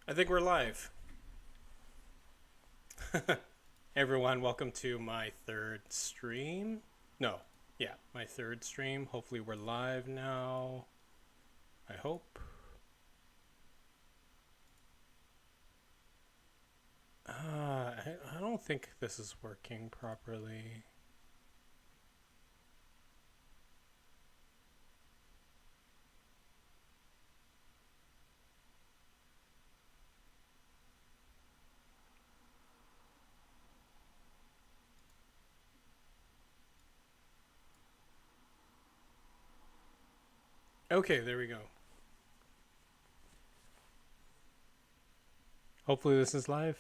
I think we're live. Hey everyone, welcome to my third stream. No, yeah, my third stream. Hopefully, we're live now. I hope. I don't think this is working properly. Okay, there we go. Hopefully, this is live.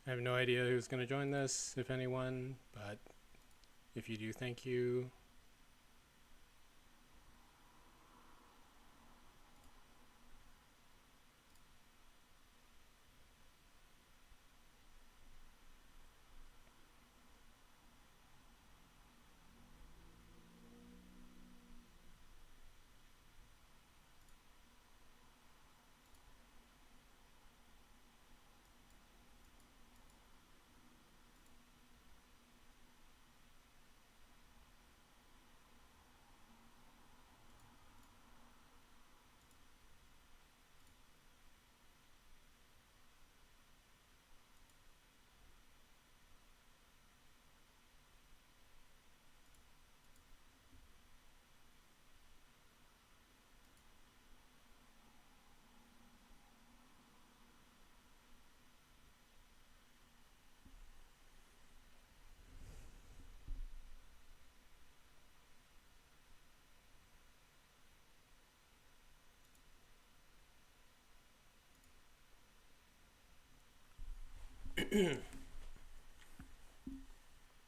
I have no idea who's going to join this, if anyone, but if you do, thank you.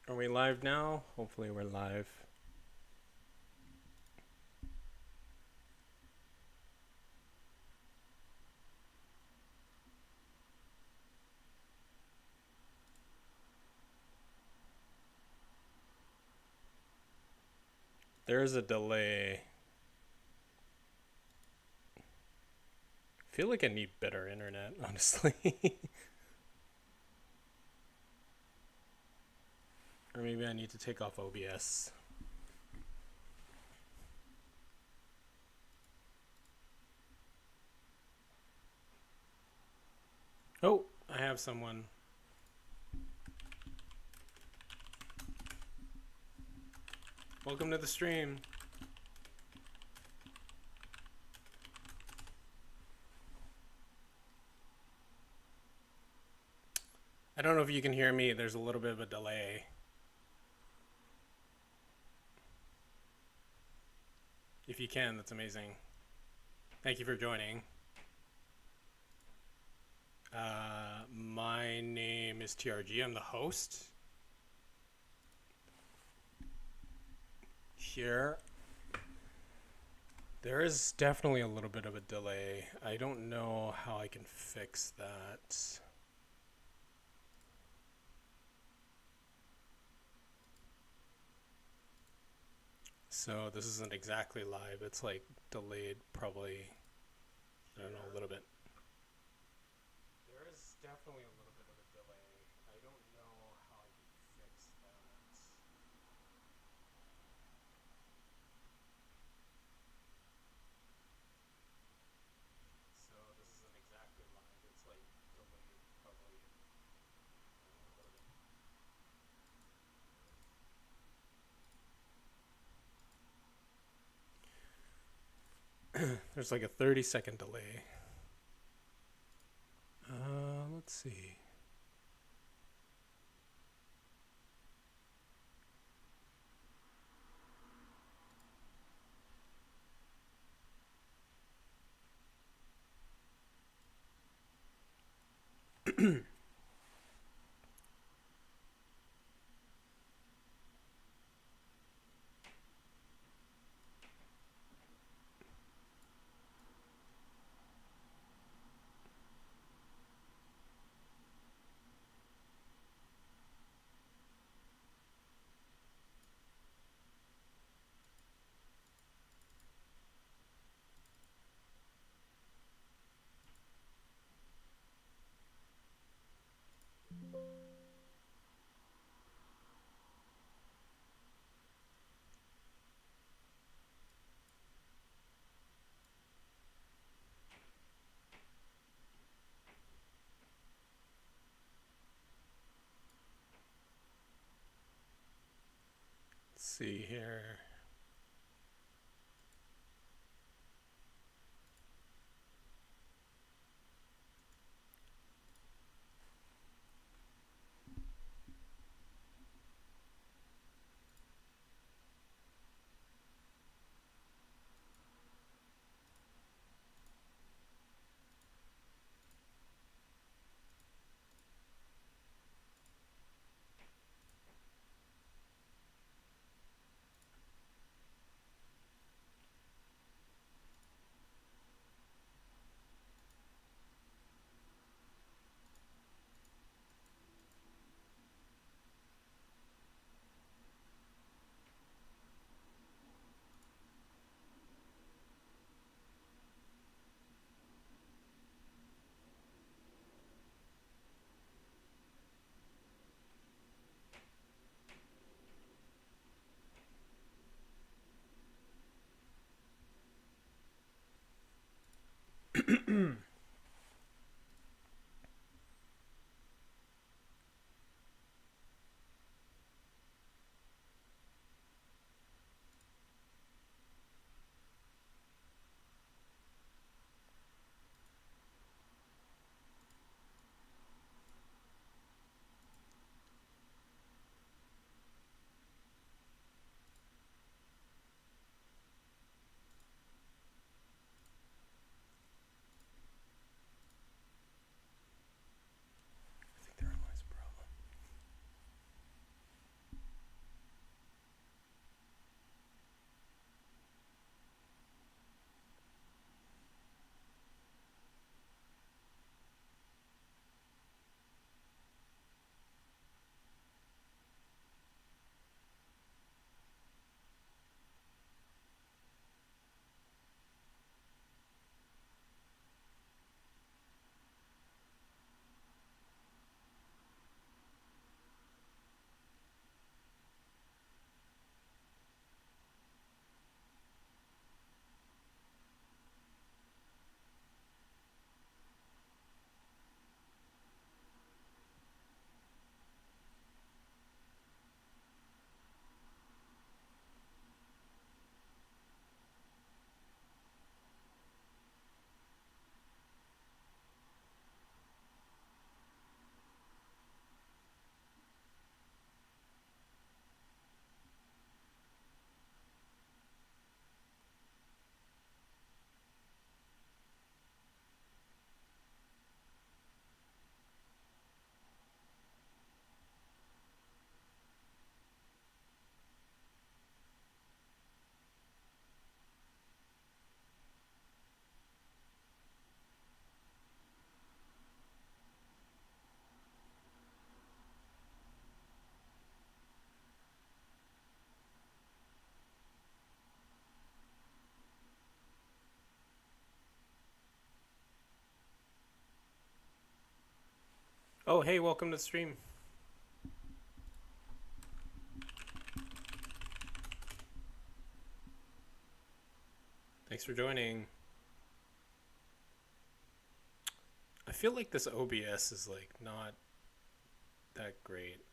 Are we live now? Hopefully, we're live. There is a delay. I feel like I need better internet, honestly. Or maybe I need to take off OBS. Oh, I have someone. Welcome to the stream. I don't know if you can hear me. There's a little bit of a delay. If you can, that's amazing. Thank you for joining. My name is TRG. I'm the host here. There is definitely a little bit of a delay. I don't know how I can fix that. So this isn't exactly live. It's like delayed probably, I don't know, a little bit. There is definitely a little bit of a delay. I don't know how I can fix that. So this isn't exactly live. It's like delayed probably, a little bit. There's like a 30-second delay. Let's see. see here. I think therein lies a problem. Oh, hey, welcome to the stream. Thanks for joining. I feel like this OBS is like not that great.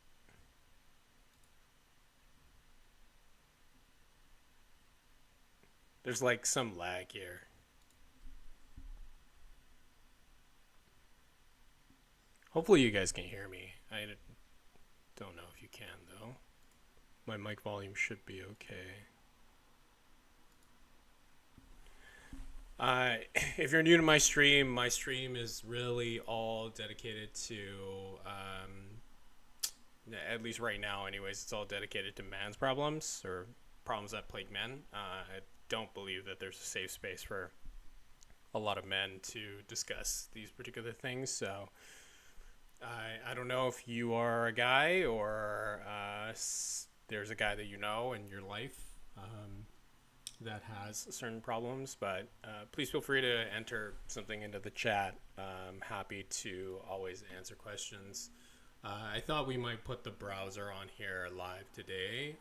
There's like some lag here. Hopefully you guys can hear me. I don't know if you can though. My mic volume should be okay. If you're new to my stream is really all dedicated to, at least right now anyways, it's all dedicated to man's problems or problems that plague men. I don't believe that there's a safe space for a lot of men to discuss these particular things. So I don't know if you are a guy or there's a guy that you know in your life that has certain problems, but please feel free to enter something into the chat. I'm happy to always answer questions. I thought we might put the browser on here live today,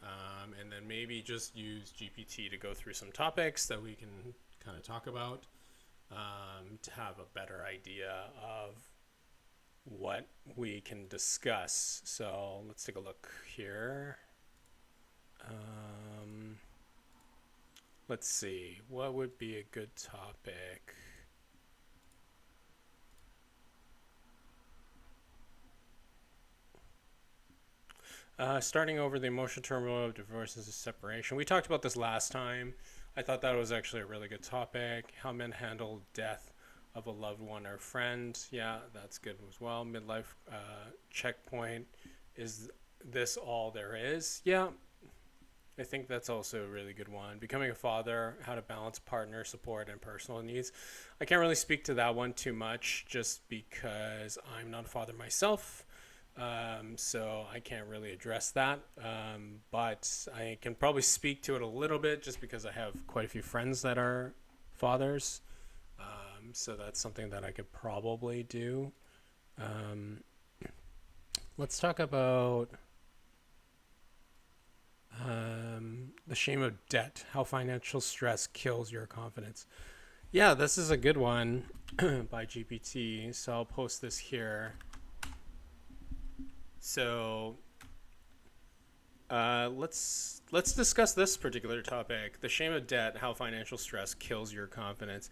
and then maybe just use GPT to go through some topics that we can kind of talk about to have a better idea of what we can discuss. So let's take a look here. Let's see. What would be a good topic? Starting over the emotional turmoil of divorce and separation. We talked about this last time. I thought that was actually a really good topic. How men handle death of a loved one or friend. Yeah, that's good as well. Midlife checkpoint. Is this all there is? Yeah, I think that's also a really good one. Becoming a father, how to balance partner support and personal needs. I can't really speak to that one too much just because I'm not a father myself. So I can't really address that. But I can probably speak to it a little bit just because I have quite a few friends that are fathers. So that's something that I could probably do. Um, let's talk about the shame of debt, how financial stress kills your confidence. Yeah, this is a good one by GPT. So I'll post this here. So let's discuss this particular topic: the shame of debt, how financial stress kills your confidence.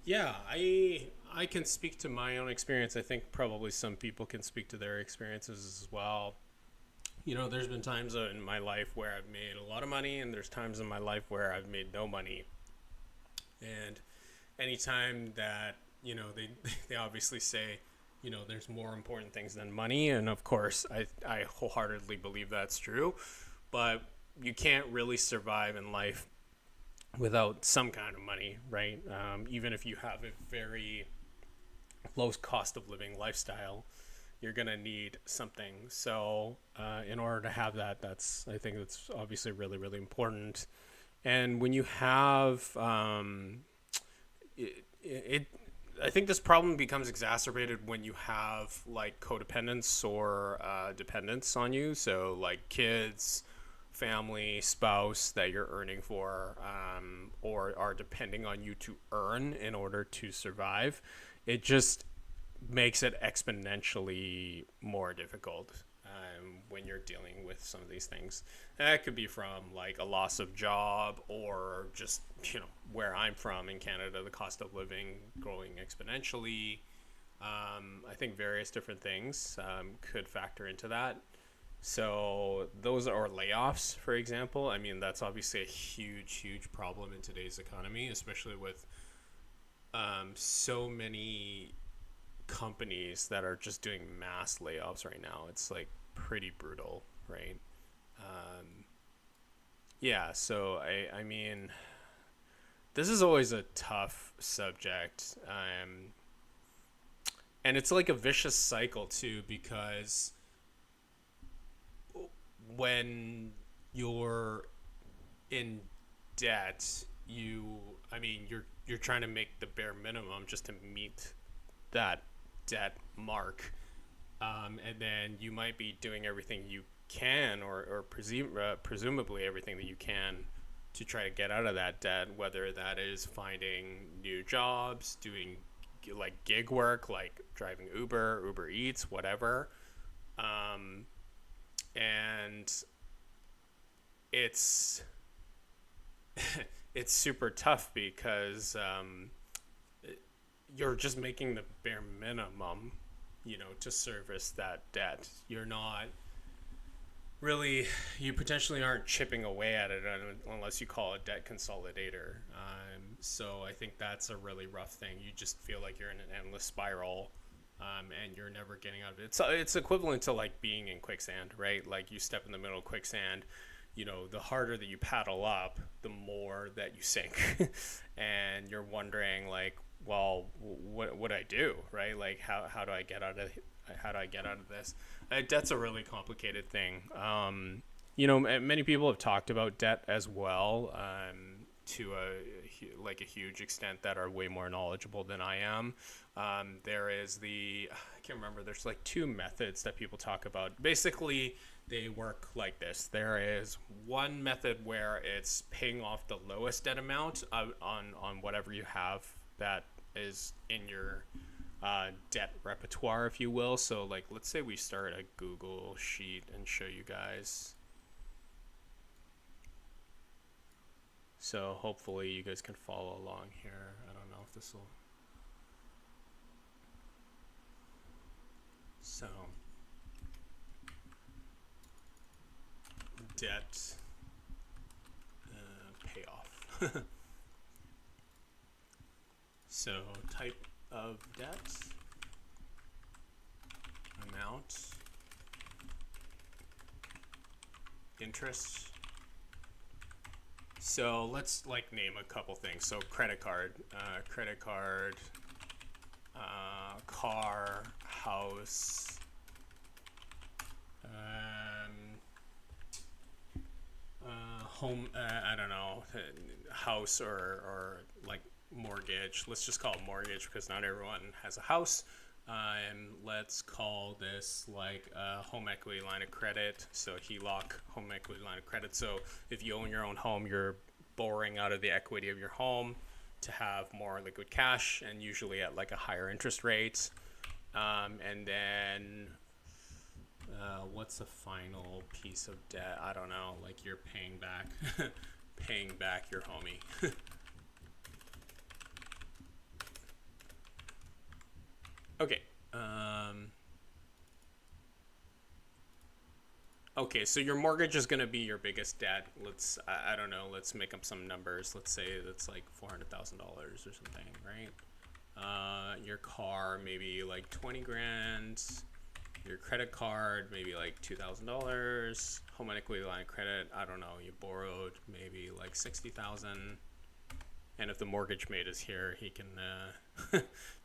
Yeah, I can speak to my own experience. I think probably some people can speak to their experiences as well. You know, there's been times in my life where I've made a lot of money, and there's times in my life where I've made no money. And anytime that, they they obviously say, there's more important things than money, and of course I wholeheartedly believe that's true. But you can't really survive in life without some kind of money, right? Even if you have a very low cost of living lifestyle, you're gonna need something. So in order to have that, I think that's obviously really, really important. And when you have it I think this problem becomes exacerbated when you have like codependence or dependence on you. So like kids, family, spouse that you're earning for, or are depending on you to earn in order to survive. It just makes it exponentially more difficult when you're dealing with some of these things. That could be from like a loss of job, or just, where I'm from in Canada, the cost of living growing exponentially. I think various different things could factor into that. So those are layoffs, for example. I mean, that's obviously a huge, huge problem in today's economy, especially with so many companies that are just doing mass layoffs right now. It's like pretty brutal, right? Um, yeah, so I mean, this is always a tough subject. And it's like a vicious cycle too, because when you're in debt, you're trying to make the bare minimum just to meet that debt mark, and then you might be doing everything you can, or presumably everything that you can, to try to get out of that debt, whether that is finding new jobs, doing like gig work, like driving Uber Eats, whatever. And it's it's super tough because you're just making the bare minimum, to service that debt. You're not really, you potentially aren't chipping away at it unless you call a debt consolidator. So I think that's a really rough thing. You just feel like you're in an endless spiral, and you're never getting out of it. It's equivalent to like being in quicksand, right? Like you step in the middle of quicksand, the harder that you paddle up, the more that you sink. And you're wondering like, well, what do I do, right? Like how do I get out of this? Debt's a really complicated thing. Many people have talked about debt as well, to a huge extent, that are way more knowledgeable than I am. There is I can't remember. There's like two methods that people talk about. Basically, they work like this. There is one method where it's paying off the lowest debt amount on whatever you have that is in your debt repertoire, if you will. So like, let's say we start a Google sheet and show you guys. So hopefully you guys can follow along here. I don't know if this will. So debt payoff. So type of debt, amount, interest. So let's like name a couple things. So credit card, car, house, home. I don't know, house or like mortgage. Let's just call it mortgage because not everyone has a house. And let's call this like a home equity line of credit. So HELOC, home equity line of credit. So if you own your own home, you're borrowing out of the equity of your home to have more liquid cash, and usually at like a higher interest rate. And then what's the final piece of debt? I don't know. Like you're paying back, paying back your homie. Okay. Okay, so your mortgage is going to be your biggest debt. I don't know, let's make up some numbers. Let's say that's like $400,000 or something, right? Your car, maybe like 20 grand. Your credit card, maybe like $2,000. Home equity line of credit, I don't know, you borrowed maybe like 60,000. And if the mortgage mate is here, he can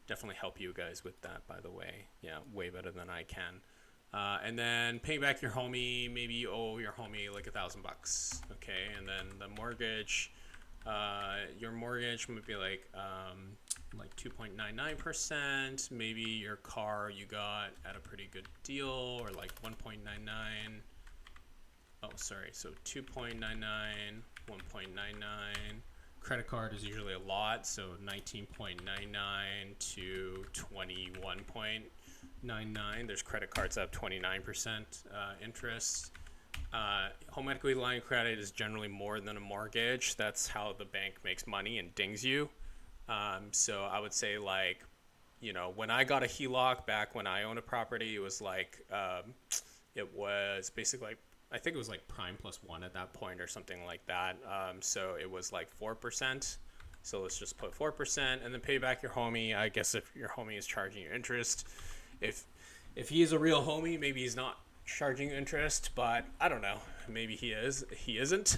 definitely help you guys with that, by the way. Yeah, way better than I can. And then pay back your homie. Maybe you owe your homie like $1,000. Okay, and then the mortgage, your mortgage would be like 2.99%. Maybe your car you got at a pretty good deal, or like 1.99. Oh, sorry. So 2.99, 1.99. Credit card is usually a lot, so 19.99 to 21.99. There's credit cards that have 29% interest. Home equity line of credit is generally more than a mortgage. That's how the bank makes money and dings you. So I would say, like, you know, when I got a HELOC back when I owned a property, it was like, it was basically like, I think it was like prime plus 1 at that point or something like that. So it was like 4%. So let's just put 4% and then pay back your homie. I guess if your homie is charging you interest, if he is a real homie, maybe he's not charging you interest, but I don't know. Maybe he is, he isn't,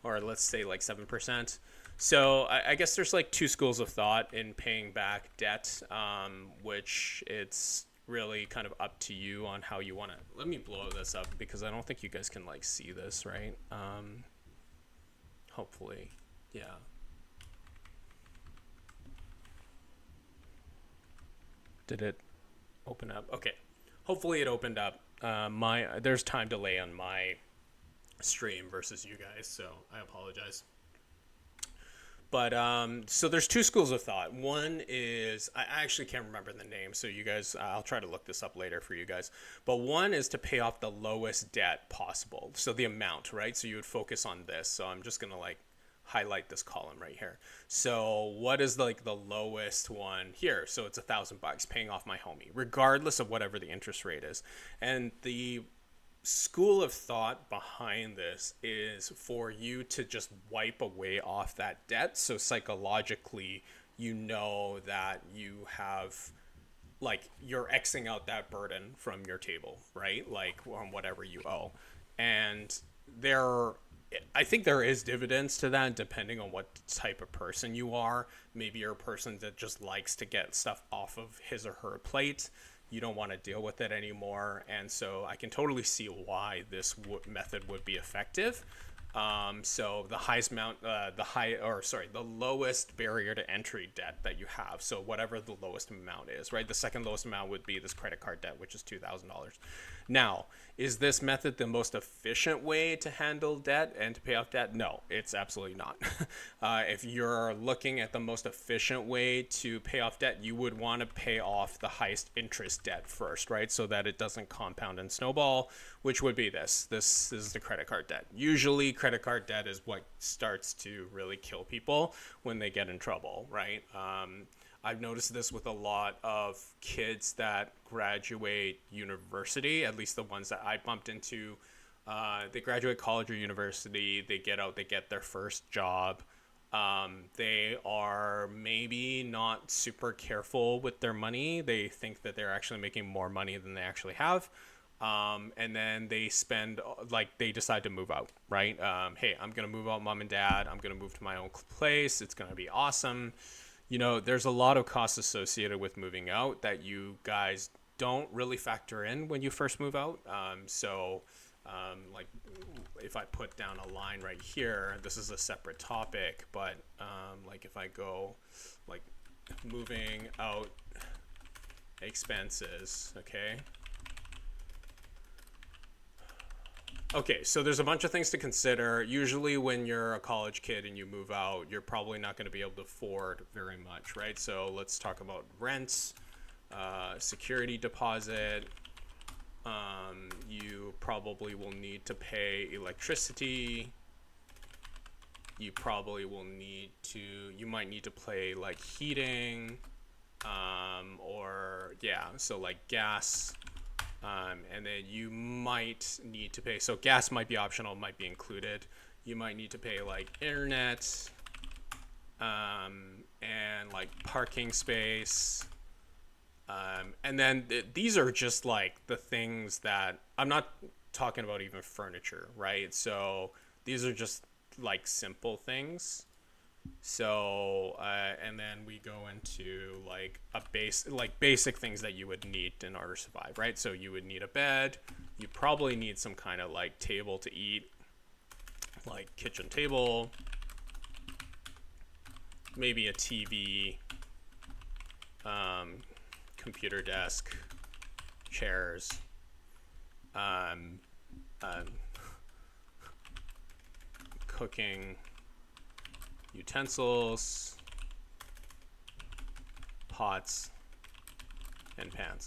or let's say like 7%. So I guess there's like two schools of thought in paying back debt, which it's really kind of up to you on how you want to. Let me blow this up because I don't think you guys can like see this, right? Hopefully, yeah. Did it open up? Okay, hopefully it opened up. There's time delay on my stream versus you guys, so I apologize. But so there's two schools of thought. One is, I actually can't remember the name, so you guys, I'll try to look this up later for you guys. But one is to pay off the lowest debt possible. So the amount, right? So you would focus on this. So I'm just going to like highlight this column right here. So what is like the lowest one here? So it's $1,000 paying off my homie, regardless of whatever the interest rate is. And the school of thought behind this is for you to just wipe away off that debt. So psychologically, you know that you have, like, you're Xing out that burden from your table, right? Like on whatever you owe. And I think there is dividends to that depending on what type of person you are. Maybe you're a person that just likes to get stuff off of his or her plate. You don't want to deal with it anymore, and so I can totally see why this method would be effective. So the the lowest barrier to entry debt that you have. So whatever the lowest amount is, right? The second lowest amount would be this credit card debt, which is $2,000. Now, is this method the most efficient way to handle debt and to pay off debt? No, it's absolutely not. If you're looking at the most efficient way to pay off debt, you would want to pay off the highest interest debt first, right? So that it doesn't compound and snowball, which would be this. This is the credit card debt. Usually credit card debt is what starts to really kill people when they get in trouble, right? I've noticed this with a lot of kids that graduate university, at least the ones that I bumped into. They graduate college or university, they get out, they get their first job. They are maybe not super careful with their money. They think that they're actually making more money than they actually have. And then they spend, like, they decide to move out, right? Hey, I'm going to move out, mom and dad. I'm going to move to my own place. It's going to be awesome. You know, there's a lot of costs associated with moving out that you guys don't really factor in when you first move out. Like, if I put down a line right here, this is a separate topic, but like if I go like moving out expenses, okay. Okay, so there's a bunch of things to consider. Usually when you're a college kid and you move out, you're probably not going to be able to afford very much, right? So let's talk about rents, security deposit. You probably will need to pay electricity. You probably will need to, you might need to pay like heating, or yeah, so like gas. And then you might need to pay, so gas might be optional, might be included. You might need to pay like internet, and like parking space. And then these are just like the things that I'm not talking about, even furniture, right? So these are just like simple things. So and then we go into like basic things that you would need in order to survive, right? So you would need a bed. You probably need some kind of like table to eat, like kitchen table, maybe a TV, computer desk, chairs, cooking utensils, pots, and pans.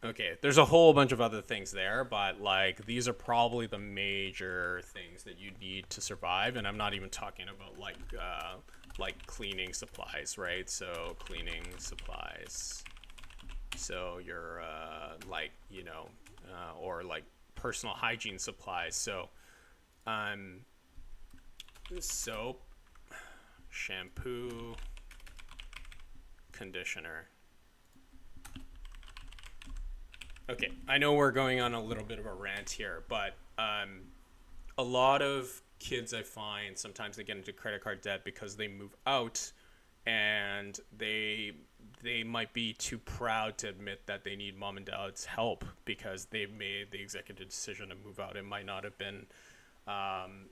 Okay, there's a whole bunch of other things there, but like these are probably the major things that you need to survive, and I'm not even talking about like cleaning supplies, right? So cleaning supplies. So your like, you know, or like personal hygiene supplies. So soap, shampoo, conditioner. Okay, I know we're going on a little bit of a rant here, but a lot of kids I find sometimes they get into credit card debt because they move out and they might be too proud to admit that they need mom and dad's help because they've made the executive decision to move out. It might not have been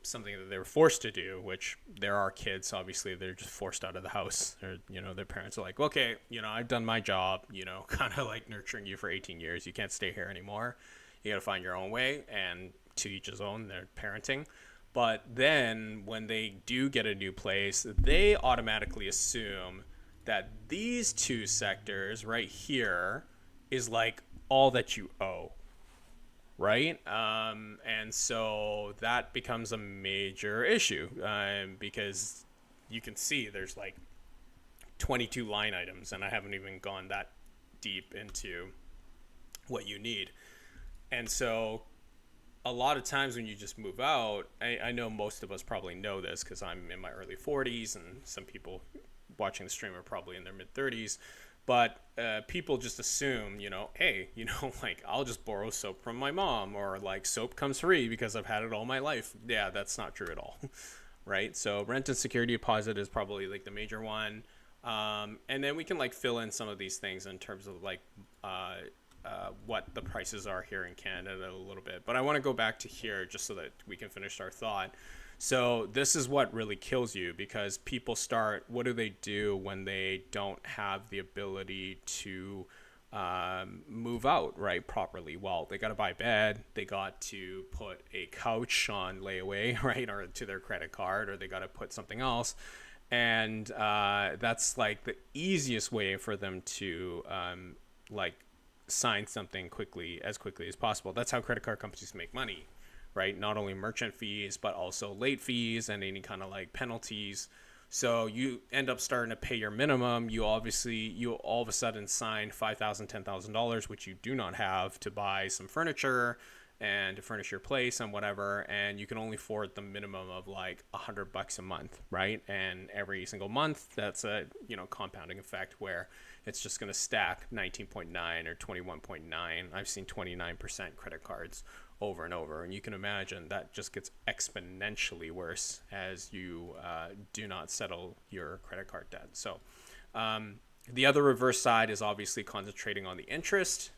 something that they were forced to do, which there are kids, obviously, they're just forced out of the house. Or, you know, their parents are like, okay, you know, I've done my job, you know, kind of like nurturing you for 18 years. You can't stay here anymore. You got to find your own way, and to each his own, they're parenting. But then when they do get a new place, they automatically assume that these two sectors right here is like all that you owe. Right? And so that becomes a major issue because you can see there's like 22 line items, and I haven't even gone that deep into what you need. And so a lot of times when you just move out, I know most of us probably know this because I'm in my early 40s, and some people watching the stream are probably in their mid 30s. But people just assume, you know, hey, you know, like I'll just borrow soap from my mom, or like soap comes free because I've had it all my life. Yeah, that's not true at all, right? So rent and security deposit is probably like the major one. And then we can like fill in some of these things in terms of like what the prices are here in Canada a little bit. But I want to go back to here just so that we can finish our thought. So this is what really kills you, because people start, what do they do when they don't have the ability to move out, right, properly? Well, they got to buy a bed, they got to put a couch on layaway, right, or to their credit card, or they got to put something else. And that's like the easiest way for them to like sign something quickly as possible. That's how credit card companies make money. right? Not only merchant fees, but also late fees and any kind of like penalties. So you end up starting to pay your minimum. You all of a sudden sign $5,000, $10,000, which you do not have to buy some furniture and to furnish your place and whatever. And you can only afford the minimum of like $100 a month, right? And every single month, that's a compounding effect where it's just going to stack 19.9 or 21.9. I've seen 29% credit cards over and over, and you can imagine that just gets exponentially worse as you do not settle your credit card debt. So the other reverse side is obviously concentrating on the interest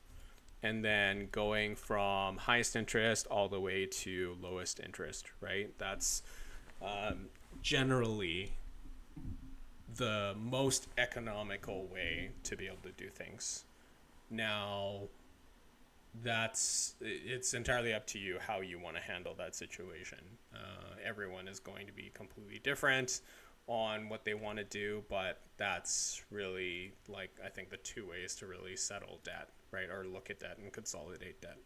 and then going from highest interest all the way to lowest interest, right? That's generally the most economical way to be able to do things. Now, it's entirely up to you how you want to handle that situation. Everyone is going to be completely different on what they want to do, but that's really like I think the two ways to really settle debt, right? Or look at debt and consolidate debt.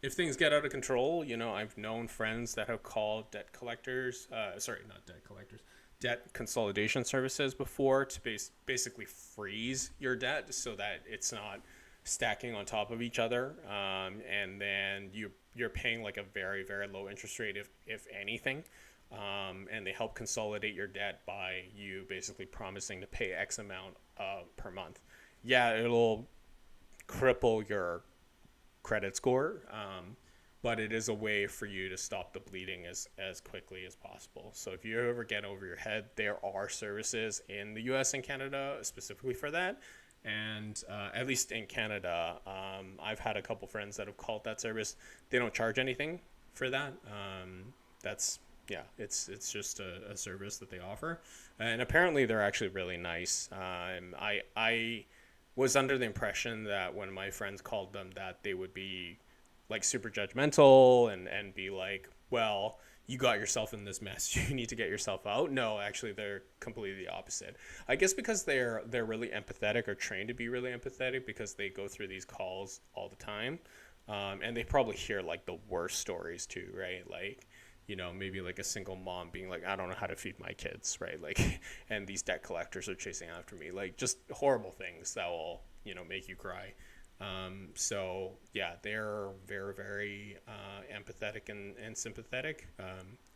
If things get out of control, I've known friends that have called debt collectors, not debt collectors, debt consolidation services before to basically freeze your debt so that it's not stacking on top of each other, and then you're paying like a very, very low interest rate if anything, and they help consolidate your debt by you basically promising to pay X amount per month. Yeah, it'll cripple your credit score, but it is a way for you to stop the bleeding as quickly as possible. So if you ever get over your head, there are services in the US and Canada specifically for that. And at least in Canada, I've had a couple friends that have called that service. They don't charge anything for that. It's just a service that they offer, and apparently they're actually really nice. I was under the impression that when my friends called them that they would be like super judgmental and be like, well, you got yourself in this mess, you need to get yourself out. No, actually they're completely the opposite. I guess because they're really empathetic, or trained to be really empathetic, because they go through these calls all the time, and they probably hear like the worst stories too, right? Like, maybe like a single mom being like, I don't know how to feed my kids, right? Like, and these debt collectors are chasing after me, like just horrible things that will make you cry. So yeah, they're very, very empathetic and sympathetic,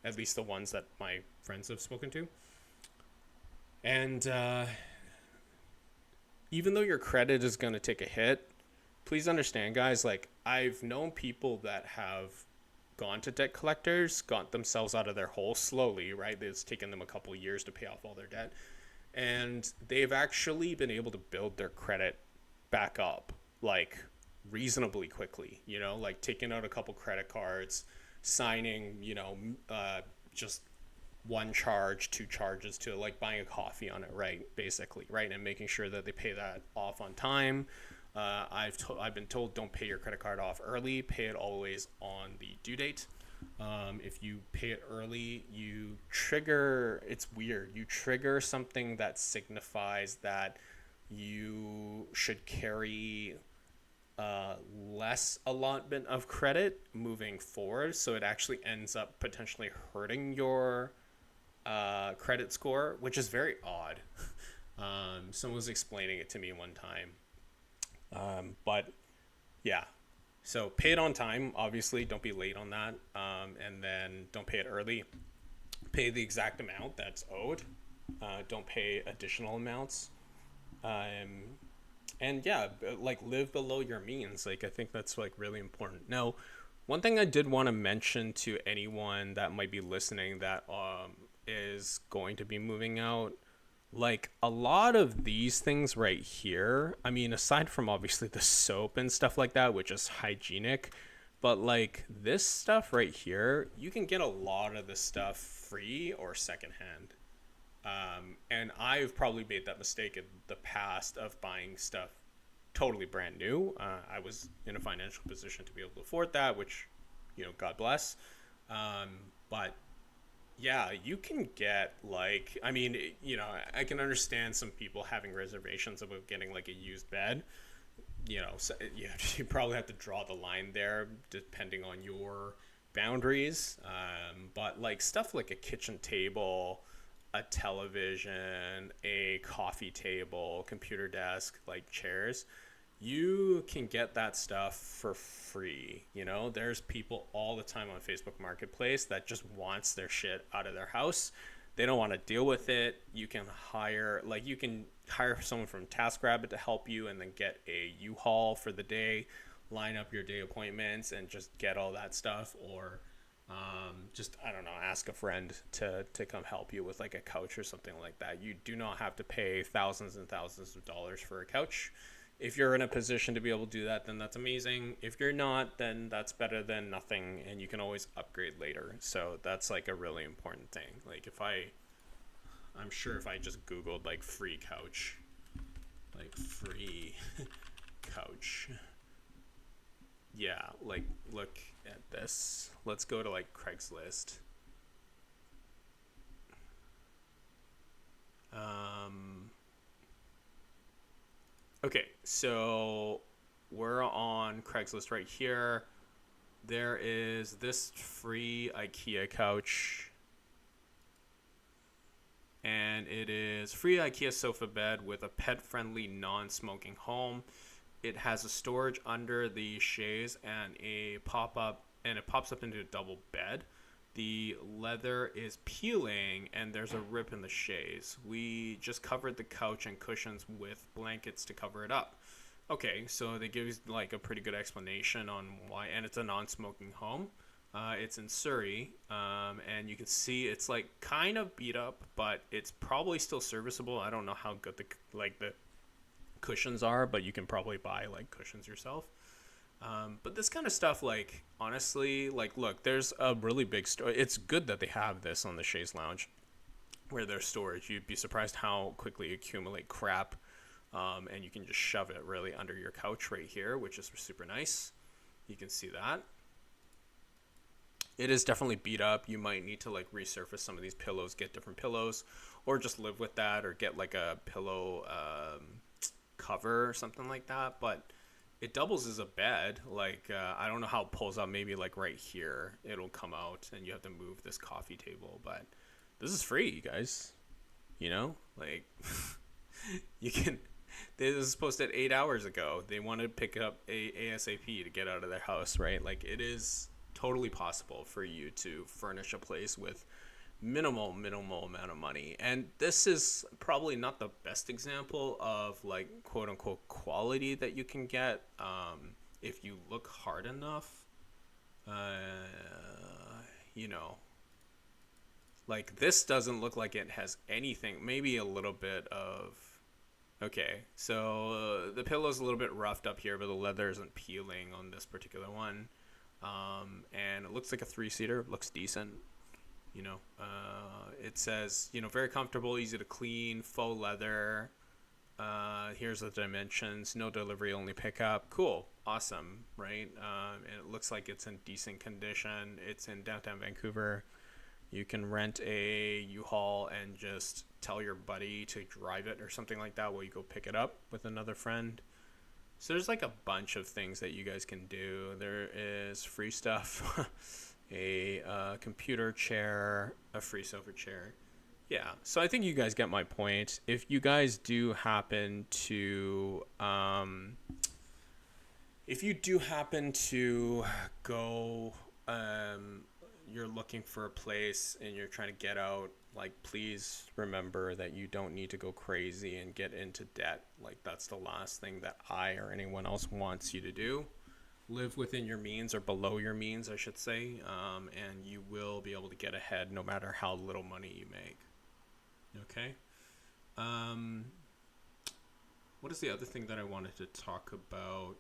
at least the ones that my friends have spoken to. And even though your credit is going to take a hit, please understand, guys, like I've known people that have gone to debt collectors, got themselves out of their hole slowly, right? It's taken them a couple of years to pay off all their debt. And they've actually been able to build their credit back up like reasonably quickly, like taking out a couple credit cards, signing, just one charge, two charges to like buying a coffee on it, right? Basically, right? And making sure that they pay that off on time. I've been told don't pay your credit card off early, pay it always on the due date. If you pay it early, it's weird. You trigger something that signifies that you should carry less allotment of credit moving forward. So it actually ends up potentially hurting your credit score, which is very odd. Someone was explaining it to me one time. But yeah, so pay it on time. Obviously, don't be late on that. And then don't pay it early. Pay the exact amount that's owed. Don't pay additional amounts. And yeah, like live below your means. Like I think that's like really important. Now, one thing I did want to mention to anyone that might be listening that is going to be moving out, like a lot of these things right here, I mean, aside from obviously the soap and stuff like that, which is hygienic, but like this stuff right here, you can get a lot of this stuff free or secondhand. And I've probably made that mistake in the past of buying stuff totally brand new. I was in a financial position to be able to afford that, which, God bless. But yeah, you can get like, I mean, I can understand some people having reservations about getting like a used bed. so you probably have to draw the line there depending on your boundaries. But like stuff like a kitchen table, a television, a coffee table, computer desk, like chairs, you can get that stuff for free. There's people all the time on Facebook Marketplace that just wants their shit out of their house. They don't want to deal with it. You can hire someone from TaskRabbit to help you, and then get a U-Haul for the day, line up your day appointments, and just get all that stuff. Or just, I don't know, ask a friend to come help you with like a couch or something like that. You do not have to pay thousands and thousands of dollars for a couch. If you're in a position to be able to do that, then that's amazing. If you're not, then that's better than nothing, and you can always upgrade later. So that's like a really important thing. Like I'm sure if I just Googled like free couch, like free couch, yeah, like look at this. Let's go to like Craigslist. Okay, so we're on Craigslist right here. There is this free IKEA couch, and it is free IKEA sofa bed with a pet-friendly non-smoking home. It has a storage under the chaise and it pops up into a double bed. The leather is peeling and there's a rip in the chaise. We just covered the couch and cushions with blankets to cover it up. Okay, so they give you like a pretty good explanation on why, and it's a non-smoking home. It's in Surrey, and you can see it's like kind of beat up, but it's probably still serviceable. I don't know how good the cushions are, but you can probably buy like cushions yourself. But this kind of stuff, like, honestly, like, look, there's a really big store. It's good that they have this on the Chaise Lounge where there's storage. You'd be surprised how quickly you accumulate crap, and you can just shove it really under your couch right here, which is super nice. You can see that. It is definitely beat up. You might need to like resurface some of these pillows, get different pillows, or just live with that, or get like a pillow cover or something like that. But it doubles as a bed. Like, I don't know how it pulls out. Maybe like right here, it'll come out and you have to move this coffee table. But this is free, you guys. Like, you can. This was posted 8 hours ago. They wanted to pick up ASAP to get out of their house, right? Like, it is totally possible for you to furnish a place with minimal amount of money. And this is probably not the best example of like quote unquote quality that you can get if you look hard enough. Like this doesn't look like it has anything, maybe a little bit of, okay, so the pillow's a little bit roughed up here, but the leather isn't peeling on this particular one. And it looks like a 3-seater, looks decent. It says, very comfortable, easy to clean, faux leather. Here's the dimensions, no delivery, only pickup. Cool, awesome, right? And it looks like it's in decent condition. It's in downtown Vancouver. You can rent a U-Haul and just tell your buddy to drive it or something like that while you go pick it up with another friend. So there's like a bunch of things that you guys can do. There is free stuff, a computer chair, a free sofa chair. Yeah, so I think you guys get my point. If you guys do happen to, go, you're looking for a place and you're trying to get out, like, please remember that you don't need to go crazy and get into debt. Like, that's the last thing that I or anyone else wants you to do. Live within your means, or below your means, I should say, and you will be able to get ahead no matter how little money you make. Okay? What is the other thing that I wanted to talk about?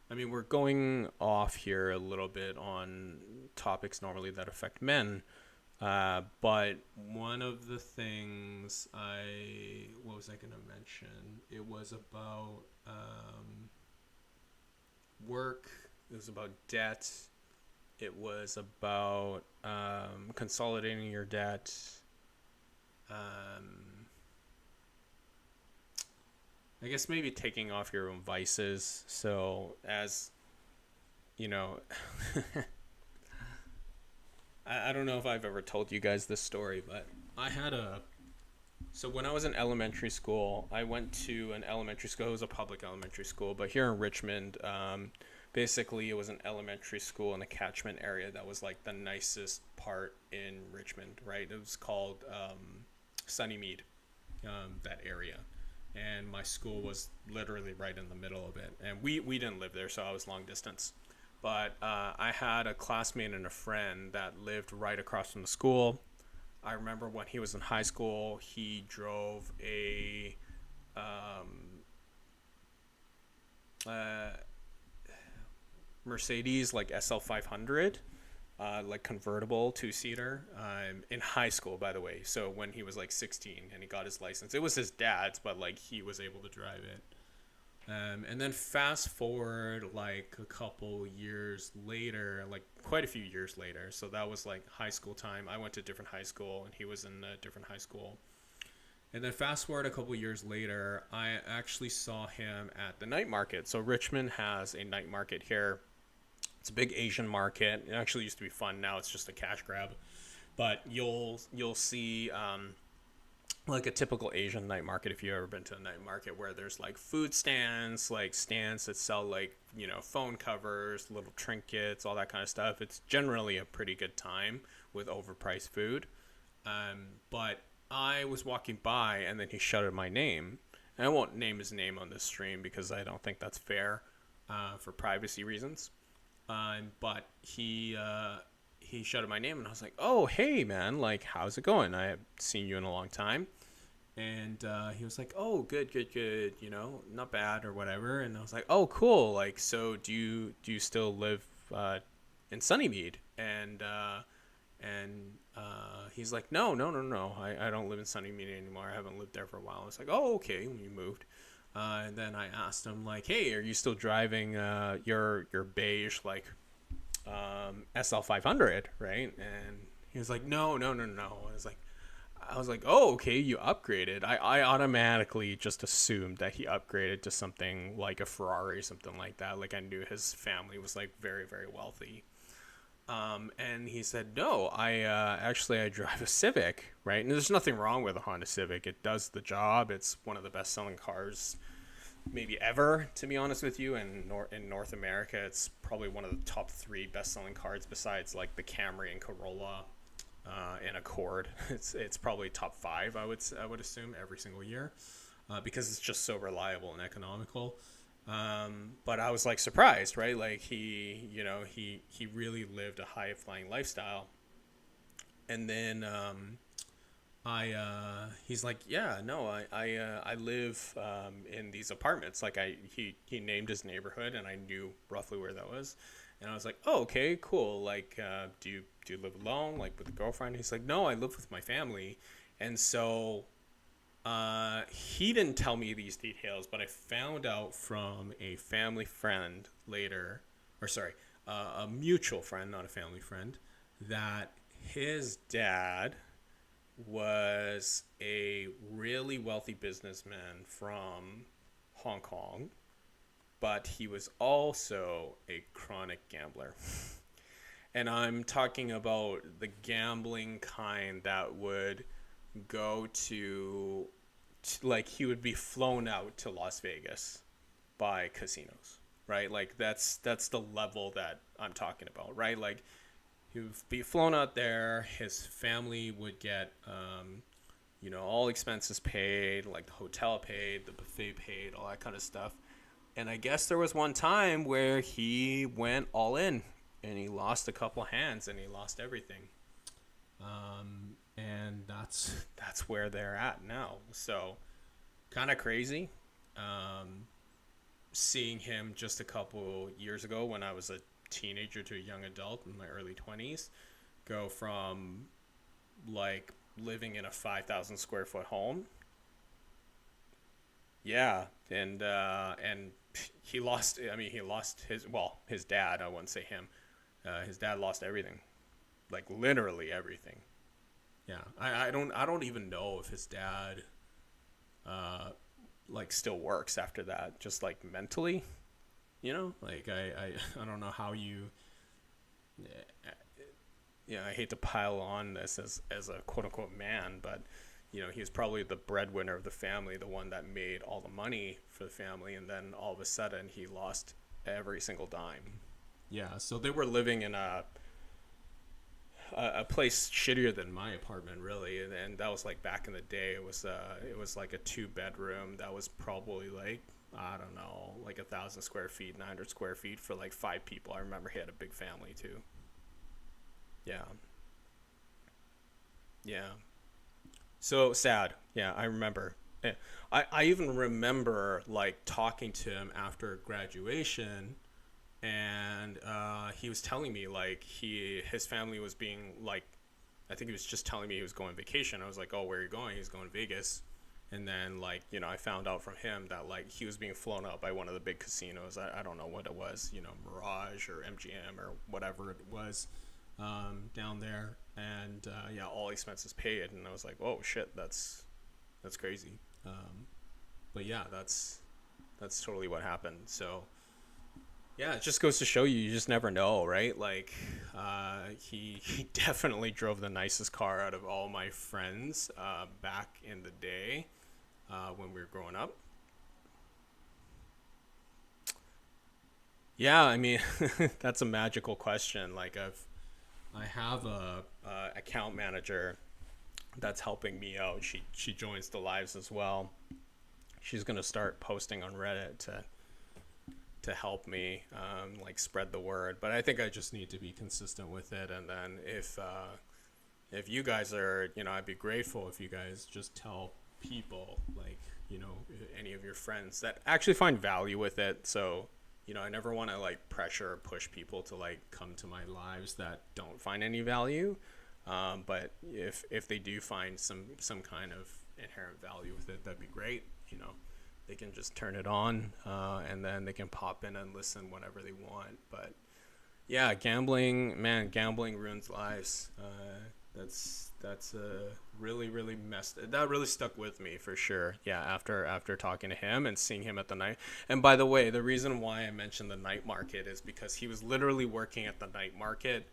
I mean, we're going off here a little bit on topics normally that affect men. But one of the things what was I going to mention? It was about work. It was about debt. It was about consolidating your debt. I guess maybe taking off your own vices. So as you know, I don't know if I've ever told you guys this story, but I had a so when I was in elementary school, I went to an elementary school. It was a public elementary school, but here in Richmond, basically it was an elementary school in a catchment area that was like the nicest part in Richmond, right? It was called Sunnymead, that area. And my school was literally right in the middle of it. And we didn't live there, so I was long distance. But I had a classmate and a friend that lived right across from the school. I remember when he was in high school, he drove a uh, Mercedes like SL 500, like convertible 2-seater, in high school, by the way. So when he was like 16 and he got his license, it was his dad's, but like he was able to drive it. And then fast forward like a couple years later, like quite a few years later. So that was like high school time. I went to a different high school and he was in a different high school. And then fast forward a couple years later, I actually saw him at the night market. So Richmond has a night market here. It's a big Asian market. It actually used to be fun. Now it's just a cash grab. But you'll see like a typical Asian night market, if you've ever been to a night market, where there's like food stands, like stands that sell like, phone covers, little trinkets, all that kind of stuff. It's generally a pretty good time with overpriced food. But I was walking by and then he shouted my name. And I won't name his name on this stream because I don't think that's fair, for privacy reasons. But he shouted my name and I was like, oh, hey man, like, how's it going? I haven't seen you in a long time. And he was like, oh, good, not bad or whatever. And I was like, oh, cool. Like, so do you still live in Sunnymead? And he's like, no. I don't live in Sunnymead anymore. I haven't lived there for a while. I was like, oh, okay, when you moved. And then I asked him, like, hey, are you still driving your beige, like, SL 500, right? And he was like, no. I was like, oh, okay, you upgraded. I automatically just assumed that he upgraded to something like a Ferrari, something like that. Like, I knew his family was like very, very wealthy. And he said, no, I drive a Civic, right? And there's nothing wrong with a Honda Civic. It does the job. It's one of the best selling cars maybe ever, to be honest with you. And in North America, it's probably one of the top 3 best selling cars besides like the Camry and Corolla, and Accord. It's probably top 5, I would assume, every single year, because it's just so reliable and economical. But I was like surprised, right? Like he really lived a high flying lifestyle. And then he's like, yeah, no, I live in these apartments. Like he named his neighborhood and I knew roughly where that was. And I was like, oh, okay, cool. Like, do you live alone, like with a girlfriend? He's like, no, I live with my family. And so he didn't tell me these details, but I found out from a family friend later, or sorry, a mutual friend, not a family friend, that his dad was a really wealthy businessman from Hong Kong, but he was also a chronic gambler. And I'm talking about the gambling kind that would go to like, he would be flown out to Las Vegas by casinos, right? Like, that's the level that I'm talking about, right? Like, he would be flown out there. His family would get, all expenses paid, like the hotel paid, the buffet paid, all that kind of stuff. And I guess there was one time where he went all in and he lost a couple hands and he lost everything. And that's where they're at now. So kind of crazy. Seeing him just a couple years ago when I was a teenager to a young adult in my early 20s, go from like living in a 5,000 square foot home. Yeah. And he lost his dad. I wouldn't say him. His dad lost everything, like literally everything. Yeah, I don't even know if his dad like still works after that, just like mentally, like I don't know how you, I hate to pile on this as a quote unquote man, but he was probably the breadwinner of the family, the one that made all the money for the family, and then all of a sudden he lost every single dime. Yeah, so they were living in a place shittier than my apartment, really, and that was like back in the day. It was like a 2 bedroom that was probably like, I don't know, like 1,000 square feet, 900 square feet for like 5 people. I remember he had a big family too. Yeah, yeah. So sad. Yeah, I remember. Yeah. I even remember like talking to him after graduation, and he was telling me like his family was being like, I think he was just telling me he was going on vacation. I was like, oh, where are you going? He's going to Vegas. And then like, I found out from him that like he was being flown out by one of the big casinos. I don't know what it was, Mirage or MGM or whatever it was, down there. And yeah, all expenses paid. And I was like, oh shit, that's crazy. But yeah, that's totally what happened. So yeah, it just goes to show you just never know, right? Like, he definitely drove the nicest car out of all my friends back in the day, when we were growing up. Yeah, I mean, that's a magical question. Like, I have a account manager that's helping me out. She joins the lives as well. She's gonna start posting on Reddit to help me, like, spread the word. But I think I just need to be consistent with it. And then if you guys are, I'd be grateful if you guys just tell people, like, any of your friends that actually find value with it. So, I never want to like pressure or push people to like come to my lives that don't find any value. But if they do find some kind of inherent value with it, that'd be great. They can just turn it on, and then they can pop in and listen whenever they want. But yeah, gambling ruins lives. That's really really messed. That really stuck with me for sure. Yeah, after talking to him and seeing him at the night. And by the way, the reason why I mentioned the night market is because he was literally working at the night market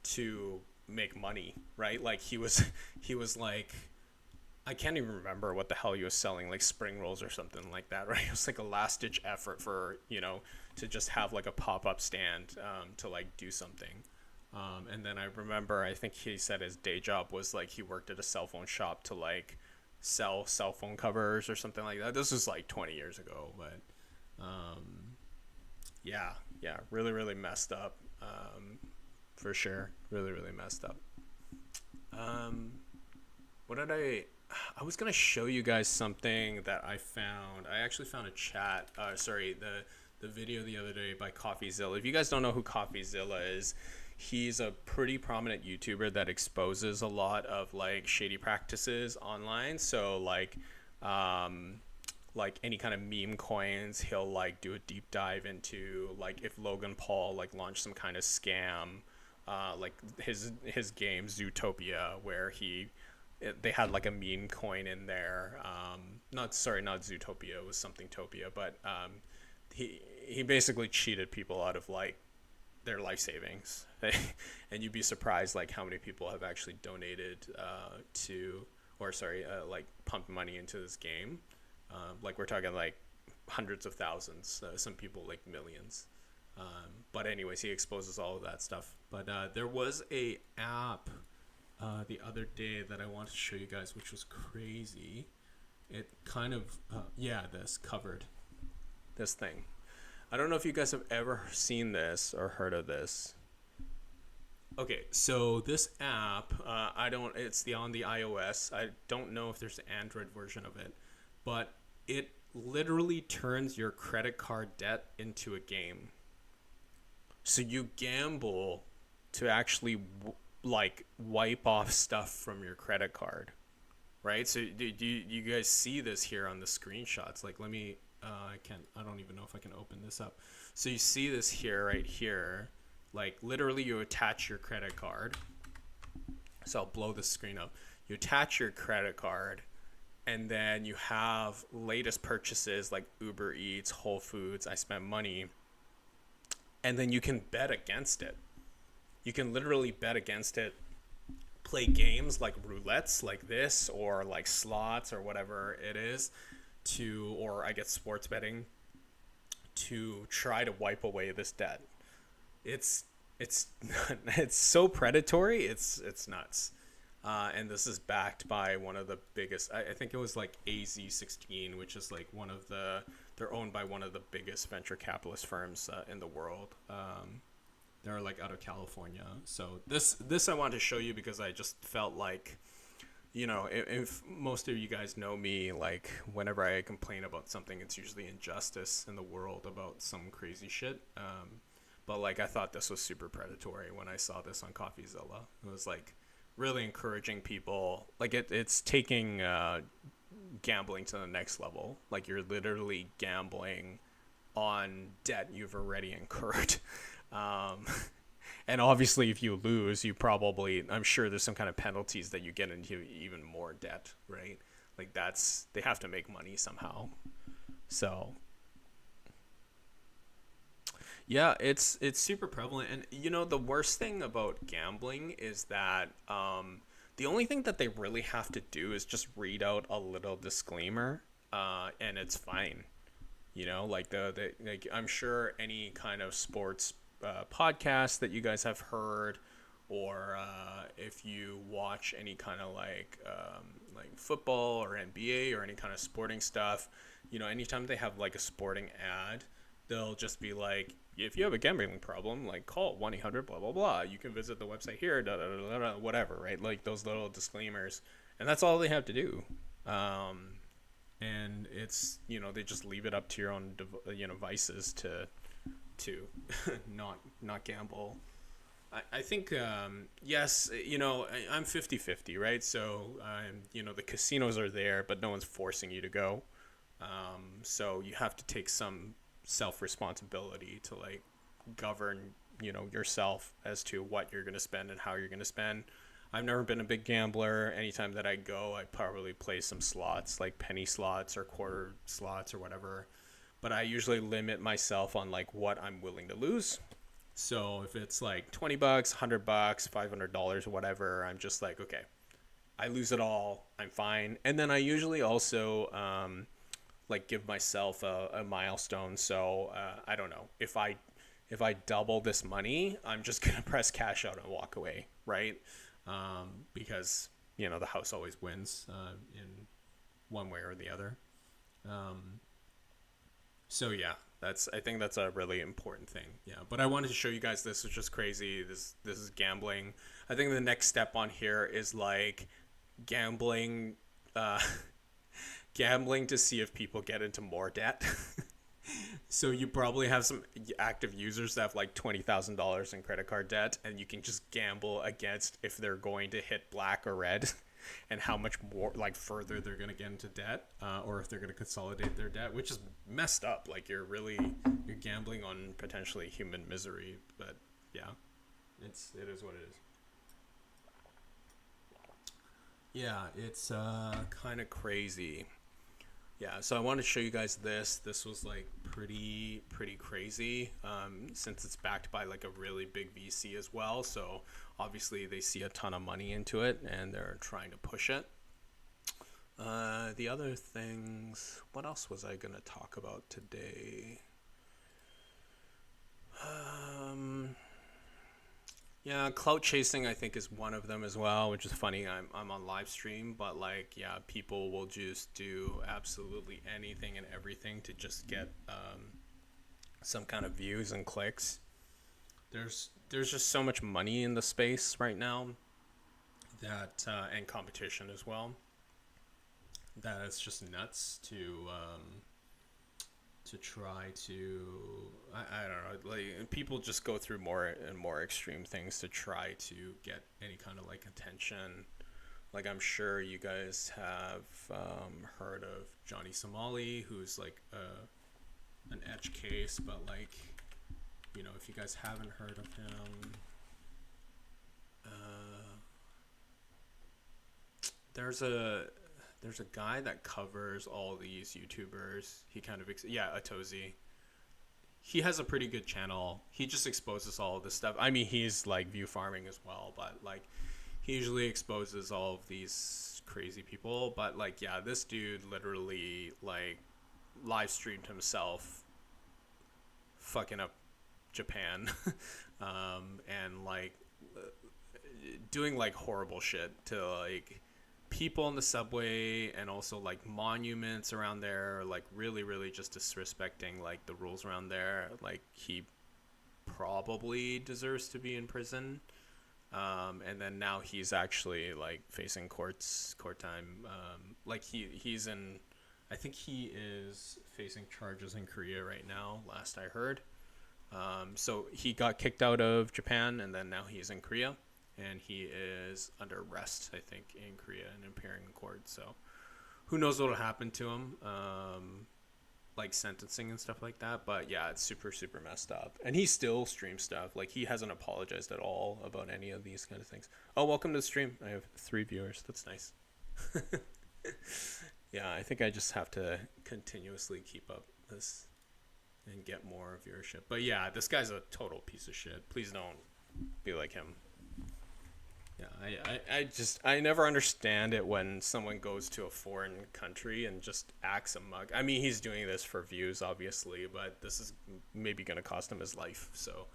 to make money, right? Like he was like, I can't even remember what the hell he was selling, like spring rolls or something like that, right? It was like a last ditch effort for, to just have like a pop-up stand, to like do something. And then I remember, I think he said his day job was like he worked at a cell phone shop to like sell cell phone covers or something like that. This was like 20 years ago, but yeah, really, really messed up, for sure. Really, really messed up. What did I was gonna show you guys something that I found. I actually found a chat. Sorry, the video the other day by CoffeeZilla. If you guys don't know who CoffeeZilla is, he's a pretty prominent YouTuber that exposes a lot of like shady practices online. So like any kind of meme coins, he'll like do a deep dive into like if Logan Paul like launched some kind of scam, like his game Zootopia, where they had like a meme coin in there. Not Zootopia, it was something Topia, but he basically cheated people out of like their life savings. And you'd be surprised like how many people have actually donated like pumped money into this game. Like we're talking like hundreds of thousands, some people like millions. But anyways, he exposes all of that stuff. But there was a app the other day that I wanted to show you guys, which was crazy. It kind of this covered this thing. I don't know if you guys have ever seen this or heard of this. Okay, so this app, it's on the iOS. I don't know if there's an Android version of it, but it literally turns your credit card debt into a game. So you gamble to actually like wipe off stuff from your credit card, right? So do you guys see this here on the screenshots? Like, let me, I don't even know if I can open this up. So you see this here, right here, like literally you attach your credit card. So I'll blow the screen up. You attach your credit card, And then you have latest purchases like Uber Eats, Whole Foods. I spent money, and then you can bet against it. You can literally bet against it, play games like roulettes like this, or like slots or whatever it is, or I get sports betting to try to wipe away this debt. It's it's so predatory. It's nuts. And this is backed by one of the biggest. I think it was like AZ16, which is like one of the. They're owned by one of the biggest venture capitalist firms in the world. They're like out of California. So this I want to show you because I just felt like, if most of you guys know me, like whenever I complain about something, it's usually injustice in the world about some crazy shit. But like I thought this was super predatory when I saw this on CoffeeZilla. It was like really encouraging people. Like it's taking gambling to the next level. Like you're literally gambling on debt you've already incurred. And obviously if you lose, I'm sure there's some kind of penalties that you get into even more debt, right? Like they have to make money somehow. So yeah, it's super prevalent. And the worst thing about gambling is that the only thing that they really have to do is just read out a little disclaimer, and it's fine. Like like I'm sure any kind of sports podcast that you guys have heard, or if you watch any kind of like football or NBA or any kind of sporting stuff, anytime they have like a sporting ad, they'll just be like, if you have a gambling problem, like call 1-800 blah blah blah. You can visit the website here, da, da, da, da, whatever, right? Like those little disclaimers, and that's all they have to do. And it's they just leave it up to your own vices to not gamble. I think yes, I'm 50-50, right? So the casinos are there, but no one's forcing you to go. So you have to take some self-responsibility to like govern yourself as to what you're going to spend and how you're going to spend. I've never been a big gambler. Anytime that I go, I probably play some slots, like penny slots or quarter slots or whatever, but I usually limit myself on like what I'm willing to lose. So if it's like $20, $100, $500 or whatever, I'm just like, okay, I lose it all, I'm fine. And then I usually also like give myself a milestone. So I don't know, if I double this money, I'm just gonna press cash out and walk away, right? Because the house always wins in one way or the other. So yeah, I think that's a really important thing. Yeah, but I wanted to show you guys this. It's just crazy. This is gambling. I think the next step on here is like gambling. Gambling to see if people get into more debt. So you probably have some active users that have like $20,000 in credit card debt, and you can just gamble against if they're going to hit black or red, and how much more like further they're going to get into debt, or if they're going to consolidate their debt, which is messed up. Like you're gambling on potentially human misery. But yeah, it is what it is. Yeah, it's kind of crazy. Yeah, so I wanted to show you guys this. This was like pretty crazy, since it's backed by like a really big VC as well. So obviously they see a ton of money into it and they're trying to push it. The other things, what else was I going to talk about today? Yeah, clout chasing I think is one of them as well, which is funny. I'm on live stream, but like yeah, people will just do absolutely anything and everything to just get some kind of views and clicks. There's just so much money in the space right now that and competition as well, that it's just nuts to try to I don't know, like people just go through more and more extreme things to try to get any kind of like attention. Like I'm sure you guys have heard of Johnny Somali, who's like an edge case, but like if you guys haven't heard of him, there's there's a guy that covers all these YouTubers. He kind of Atozi. He has a pretty good channel. He just exposes all of this stuff. I mean, he's like view farming as well, but like he usually exposes all of these crazy people. But like, yeah, this dude literally like live streamed himself fucking up Japan, and like doing like horrible shit to like people in the subway and also like monuments around there, like really really just disrespecting like the rules around there. Like he probably deserves to be in prison, and then now he's actually like facing court time. Like he's in, I think he is facing charges in Korea right now, last I heard. So he got kicked out of Japan, and then now he's in Korea, and he is under arrest, I think, in Korea and appearing in court. So who knows what will happen to him, like sentencing and stuff like that. But yeah, it's super super messed up, and he still streams stuff. Like he hasn't apologized at all about any of these kind of things. Oh, welcome to the stream. I have 3 viewers. That's nice. Yeah, I think I just have to continuously keep up this and get more viewership. But yeah, this guy's a total piece of shit. Please don't be like him. Yeah, I never understand it when someone goes to a foreign country and just acts a mug. I mean, he's doing this for views, obviously, but this is maybe going to cost him his life. So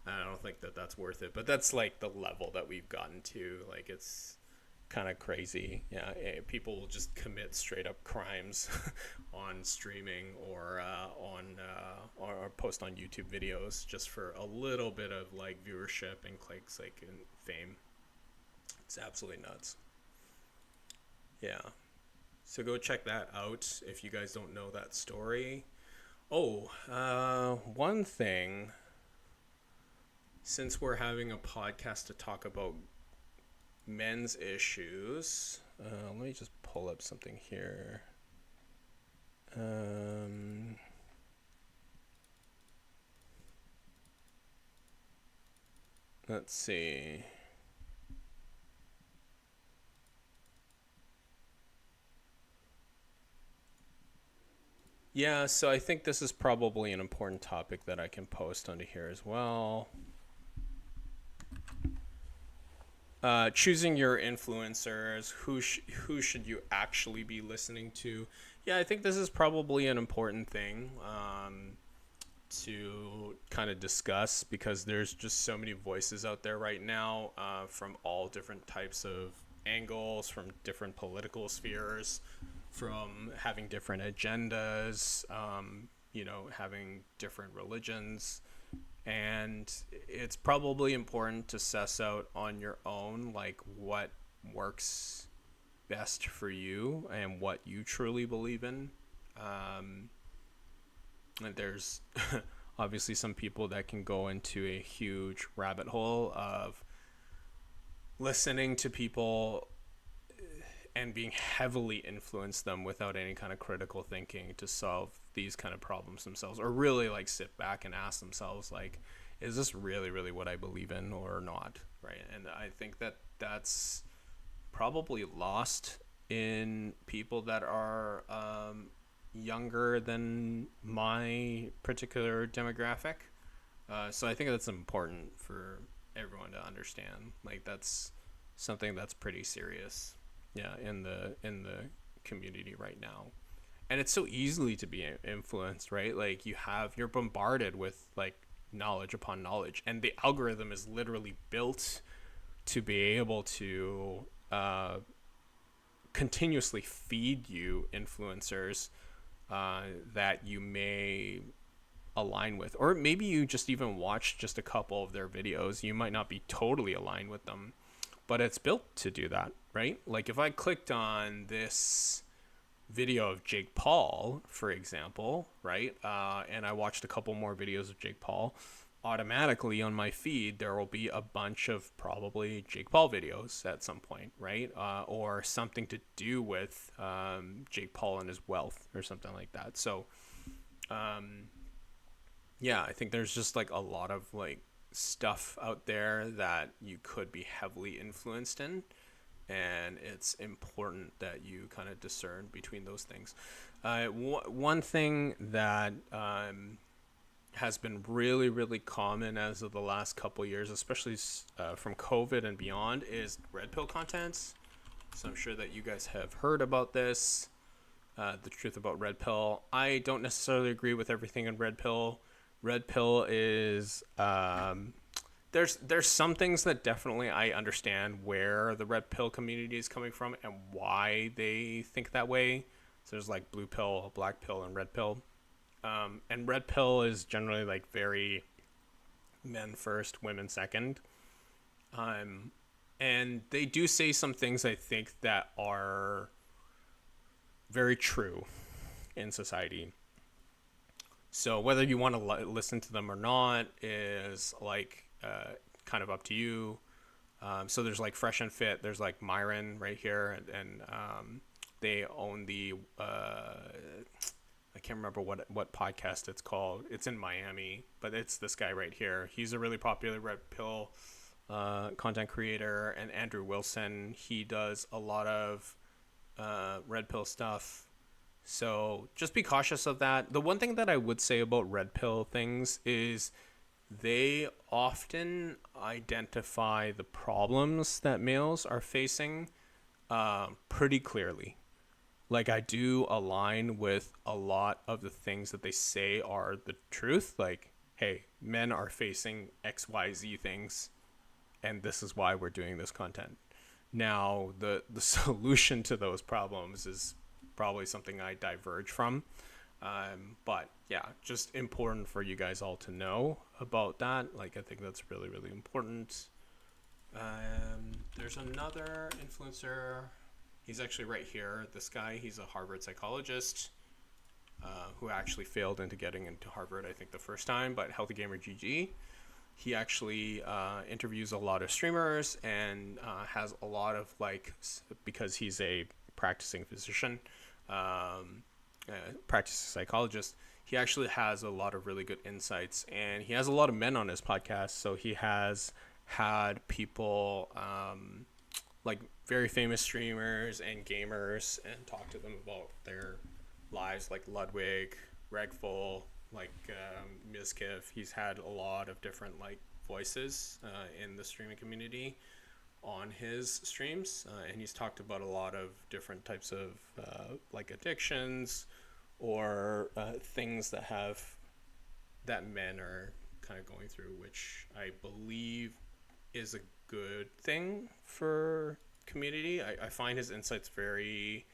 I don't think that that's worth it. But that's like the level that we've gotten to. Like it's kind of crazy. Yeah, people will just commit straight up crimes on streaming or or post on YouTube videos just for a little bit of like viewership and clicks, like and fame. It's absolutely nuts. Yeah. So go check that out if you guys don't know that story. Oh, one thing. Since we're having a podcast to talk about men's issues, let me just pull up something here. Let's see. Yeah, so I think this is probably an important topic that I can post onto here as well. Choosing your influencers, who should you actually be listening to? Yeah, I think this is probably an important thing to kind of discuss, because there's just so many voices out there right now, from all different types of angles, from different political spheres, from having different agendas, having different religions. And it's probably important to suss out on your own, like what works best for you and what you truly believe in. And there's obviously some people that can go into a huge rabbit hole of listening to people and being heavily influenced them without any kind of critical thinking to solve these kind of problems themselves, or really like sit back and ask themselves, like, is this really really what I believe in or not, right? And I think that that's probably lost in people that are younger than my particular demographic. So I think that's important for everyone to understand. Like that's something that's pretty serious, yeah, in the community right now. And it's so easily to be influenced, right? Like you're bombarded with like knowledge upon knowledge, and the algorithm is literally built to be able to continuously feed you influencers that you may align with, or maybe you just even watch just a couple of their videos. You might not be totally aligned with them, but it's built to do that, right? Like if I clicked on this video of Jake Paul, for example, right, and I watched a couple more videos of Jake Paul, automatically on my feed there will be a bunch of probably Jake Paul videos at some point, right, or something to do with Jake Paul and his wealth or something like that. So yeah, I think there's just like a lot of like stuff out there that you could be heavily influenced in, and it's important that you kind of discern between those things. One thing that has been really, really common as of the last couple years, especially from COVID and beyond, is red pill contents. So I'm sure that you guys have heard about this. The truth about red pill. I don't necessarily agree with everything in red pill. Red pill is there's some things that definitely I understand where the red pill community is coming from and why they think that way. So there's like blue pill, black pill, and red pill. And red pill is generally like very men first, women second. And they do say some things I think that are very true in society. So whether you want to listen to them or not is like kind of up to you. So there's like Fresh and Fit. There's like Myron right here, and they own the I can't remember what podcast it's called. It's in Miami, but it's this guy right here. He's a really popular red pill content creator, and Andrew Wilson. He does a lot of red pill stuff. So just be cautious of that. The one thing that I would say about red pill things is they often identify the problems that males are facing pretty clearly. Like, I do align with a lot of the things that they say are the truth. Like, hey, men are facing XYZ things, and this is why we're doing this content. Now, the solution to those problems is probably something I diverge from. But yeah, just important for you guys all to know about that. Like, I think that's really, really important. There's another influencer. He's actually right here. This guy, he's a Harvard psychologist who actually failed into getting into Harvard, I think, the first time, but Healthy Gamer GG. He actually interviews a lot of streamers and has a lot of, like, because he's a practicing physician, practicing psychologist, he actually has a lot of really good insights, and he has a lot of men on his podcast. So he has had people like very famous streamers and gamers and talk to them about their lives, like Ludwig, Regful, like Mizkif. He's had a lot of different like voices in the streaming community on his streams, and he's talked about a lot of different types of like addictions or things that men are kind of going through, which I believe is a good thing for community. I find his insights very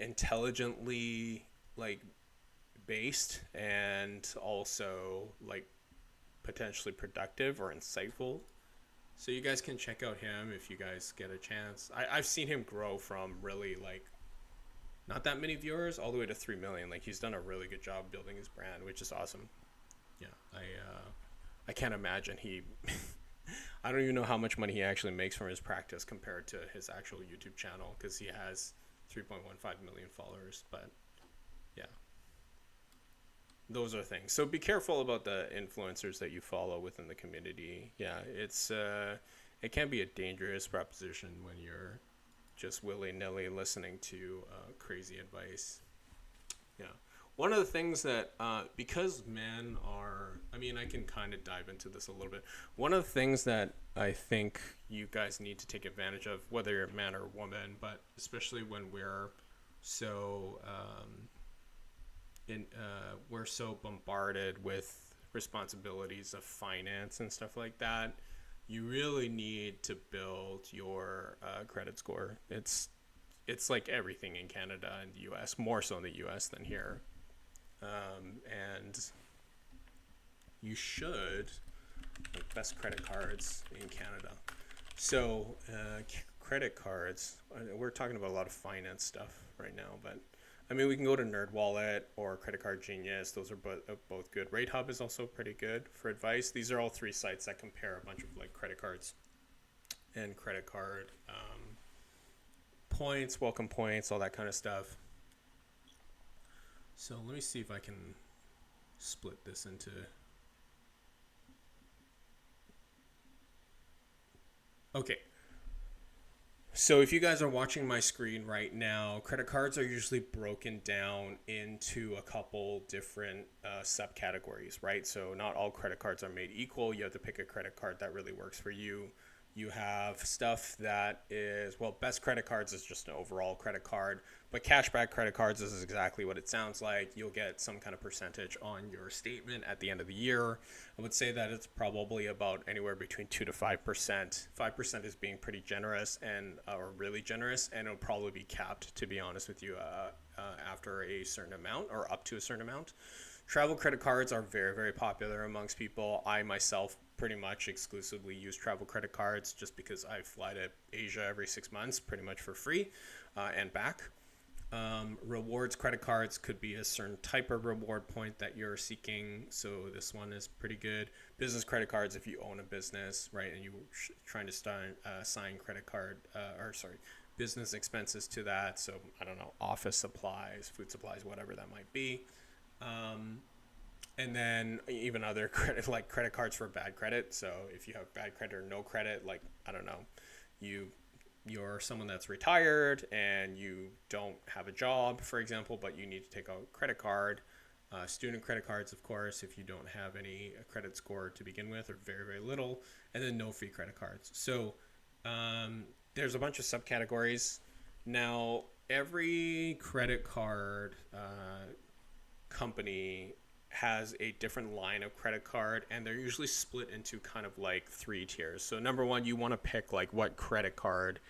intelligently like based, and also like potentially productive or insightful. So you guys can check out him if you guys get a chance. I've seen him grow from really like not that many viewers all the way to 3 million. Like, he's done a really good job building his brand, which is awesome. Yeah, I can't imagine he I don't even know how much money he actually makes from his practice compared to his actual YouTube channel, because he has 3.15 million followers. But yeah, those are things. So be careful about the influencers that you follow within the community. Yeah, it can be a dangerous proposition when you're just willy-nilly listening to crazy advice. Yeah. One of the things that, because men are, I mean, I can kind of dive into this a little bit. One of the things that I think you guys need to take advantage of, whether you're a man or a woman, but especially when we're so, we're so bombarded with responsibilities of finance and stuff like that, you really need to build your credit score. It's like everything in Canada and the US, more so in the US than here. And you should, like, best credit cards in Canada. So credit cards, we're talking about a lot of finance stuff right now, but I mean, we can go to NerdWallet or Credit Card Genius. Those are both good. Rate Hub is also pretty good for advice. These are all three sites that compare a bunch of like credit cards and credit card points, welcome points, all that kind of stuff. So let me see if I can split this into. Okay. So if you guys are watching my screen right now, credit cards are usually broken down into a couple different subcategories, right? So not all credit cards are made equal. You have to pick a credit card that really works for you. You have stuff that is, well, best credit cards is just an overall credit card, but cashback credit cards is exactly what it sounds like. You'll get some kind of percentage on your statement at the end of the year. I would say that it's probably about anywhere between 2 to 5%. 5% is being pretty generous and or really generous, and it'll probably be capped, to be honest with you, after a certain amount or up to a certain amount. Travel credit cards are very, very popular amongst people. I myself pretty much exclusively use travel credit cards just because I fly to Asia every 6 months pretty much for free and back. Rewards credit cards could be a certain type of reward point that you're seeking. So this one is pretty good. Business credit cards, if you own a business, right, and you're trying to start assign credit card business expenses to that. So I don't know, office supplies, food supplies, whatever that might be. And then even other credit, like credit cards for bad credit. So if you have bad credit or no credit, like, I don't know, you're someone that's retired and you don't have a job, for example, but you need to take out a credit card. Student credit cards, of course, if you don't have any credit score to begin with or very, very little. And then no fee credit cards. So there's a bunch of subcategories. Now, every credit card company has a different line of credit card, and they're usually split into kind of like 3 tiers. So number one, you want to pick like what credit card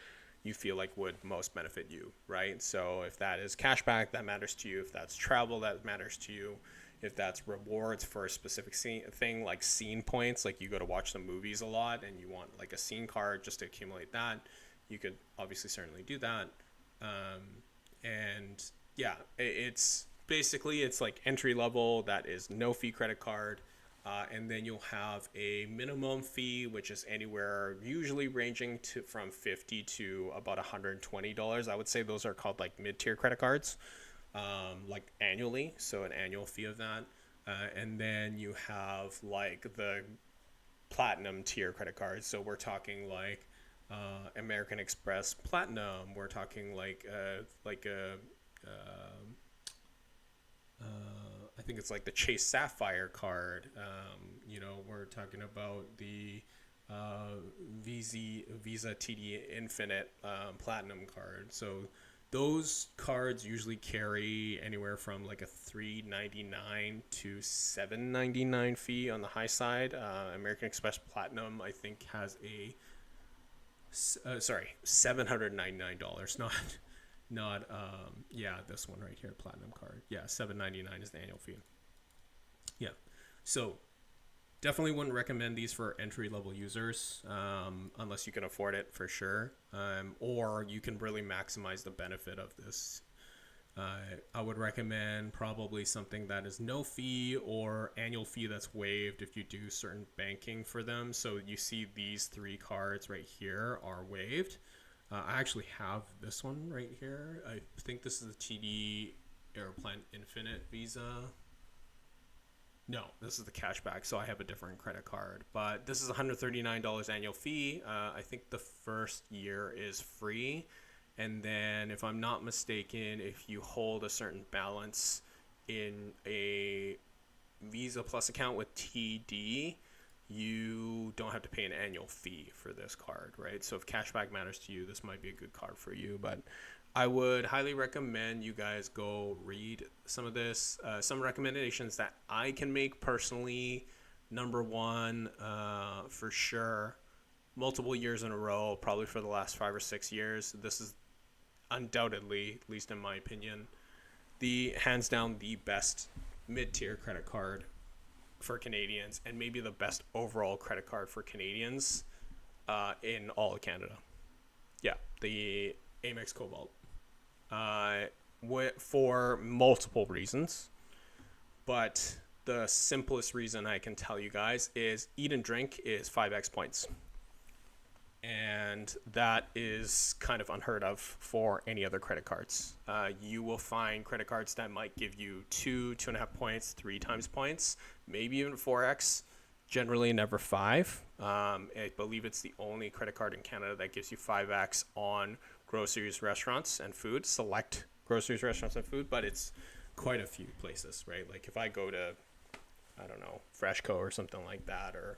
you feel like would most benefit you, right? So if that is cashback, that matters to you. If that's travel, that matters to you. If that's rewards for a specific thing, like scene points, like you go to watch the movies a lot and you want like a scene card just to accumulate that, you could obviously certainly do that. And yeah, it's basically it's like entry level, that is no fee credit card. And then you'll have a minimum fee, which is anywhere usually ranging to from $50 to about $120. I would say those are called like mid-tier credit cards, like annually. So an annual fee of that. And then you have like the platinum tier credit cards. So we're talking like American Express Platinum. We're talking like a I think it's like the Chase Sapphire card. We're talking about the Visa TD Infinite Platinum card. So those cards usually carry anywhere from like a $3.99 to $7.99 fee on the high side. American Express Platinum, I think, has a $799, not this one right here, platinum card. Yeah, $7.99 is the annual fee. Yeah, so definitely wouldn't recommend these for entry level users unless you can afford it for sure, or you can really maximize the benefit of this. I would recommend probably something that is no fee or annual fee that's waived if you do certain banking for them. So you see these 3 cards right here are waived. I actually have this one right here. I think this is the TD Airplane Infinite Visa. No, this is the cashback, so I have a different credit card. But this is $139 annual fee. I think the first year is free. And then, if I'm not mistaken, if you hold a certain balance in a Visa Plus account with TD, you don't have to pay an annual fee for this card, right? So if cashback matters to you, this might be a good card for you. But I would highly recommend you guys go read some of this. Some recommendations that I can make personally. Number one, for sure, multiple years in a row, probably for the last 5 or 6 years, this is undoubtedly, at least in my opinion, the hands down the best mid-tier credit card for Canadians, and maybe the best overall credit card for Canadians in all of Canada. Yeah, the Amex Cobalt. For multiple reasons, but the simplest reason I can tell you guys is eat and drink is 5x points. And that is kind of unheard of for any other credit cards. You will find credit cards that might give you 2.5 points, 3 times points, maybe even 4x, generally never 5. I believe it's the only credit card in Canada that gives you 5x on groceries, restaurants, and food. Select groceries, restaurants, and food, but it's quite a few places, right? Like if I go to, I don't know, Freshco or something like that, or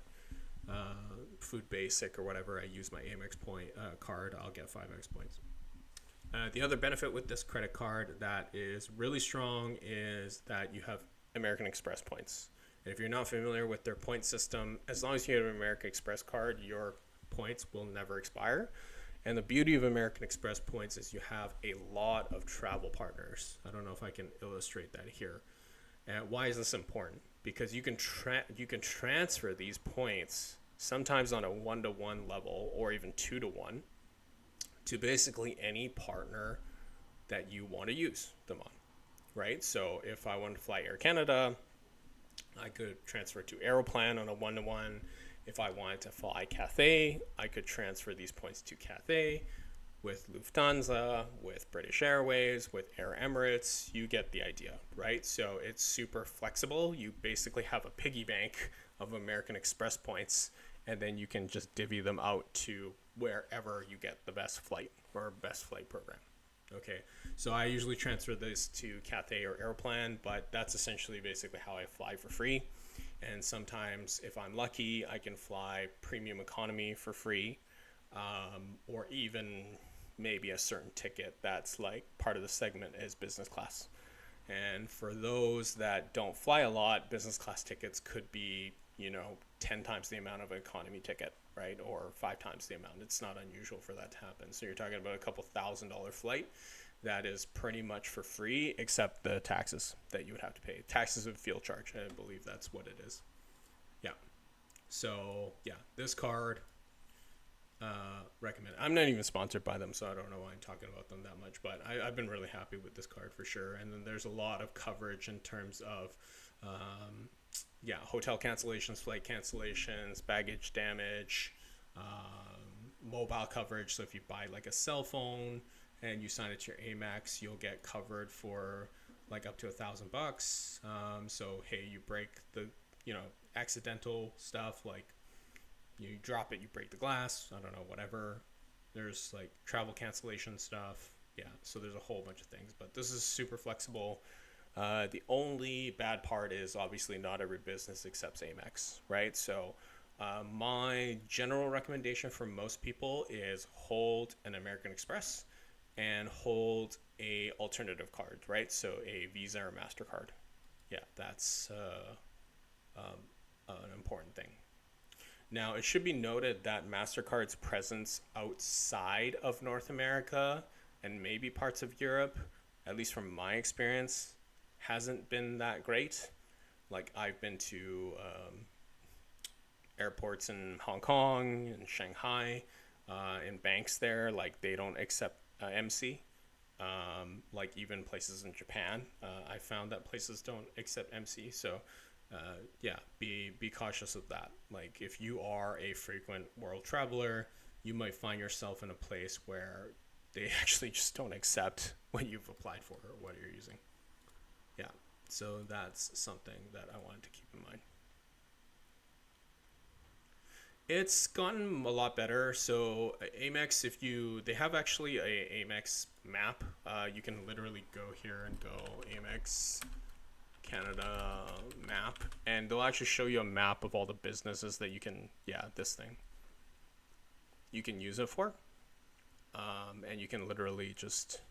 Food Basic or whatever, I use my Amex point card, I'll get 5x points. The other benefit with this credit card that is really strong is that you have American Express points. And if you're not familiar with their point system, as long as you have an American Express card, your points will never expire. And the beauty of American Express points is you have a lot of travel partners. I don't know if I can illustrate that here. And why is this important? Because you can transfer these points sometimes on a 1-to-1 level or even 2-to-1 to basically any partner that you want to use them on, right? So if I want to fly Air Canada, I could transfer to Aeroplan on a 1-to-1. If I wanted to fly Cathay, I could transfer these points to Cathay. With Lufthansa, with British Airways, with Air Emirates, you get the idea, right? So it's super flexible. You basically have a piggy bank of American Express points, and then you can just divvy them out to wherever you get the best flight or best flight program. Okay, so I usually transfer this to Cathay or Aeroplan, but that's essentially basically how I fly for free. And sometimes if I'm lucky, I can fly premium economy for free, or even maybe a certain ticket that's like part of the segment is business class. And for those that don't fly a lot, business class tickets could be, 10 times the amount of an economy ticket, right? Or 5 times the amount. It's not unusual for that to happen. So you're talking about a couple $1,000 flight that is pretty much for free, except the taxes that you would have to pay. Taxes and fuel charge, I believe that's what it is. Yeah. So yeah, this card, recommend. I'm not even sponsored by them, so I don't know why I'm talking about them that much, but I've been really happy with this card for sure. And then there's a lot of coverage in terms of hotel cancellations, flight cancellations, baggage damage, mobile coverage. So if you buy like a cell phone and you sign it to your Amex, you'll get covered for like up to $1,000. So hey, you break the accidental stuff, like you drop it, you break the glass, I don't know, whatever. There's like travel cancellation stuff. Yeah, so there's a whole bunch of things, but this is super flexible. The only bad part is obviously not every business accepts Amex, right? So my general recommendation for most people is hold an American Express and hold a alternative card, right? So a Visa or MasterCard. Yeah, that's an important thing. Now, it should be noted that MasterCard's presence outside of North America and maybe parts of Europe, at least from my experience, hasn't been that great. Like I've been to airports in Hong Kong and Shanghai, in banks there, like they don't accept MC. Like even places in Japan, I found that places don't accept MC. So be cautious of that. Like if you are a frequent world traveler, you might find yourself in a place where they actually just don't accept what you've applied for or what you're using. Yeah, so that's something that I wanted to keep in mind. It's gotten a lot better. So Amex, they have actually a Amex map. You can literally go here and go Amex Canada map, and they'll actually show you a map of all the businesses that you can, this thing, you can use it for. And you can literally just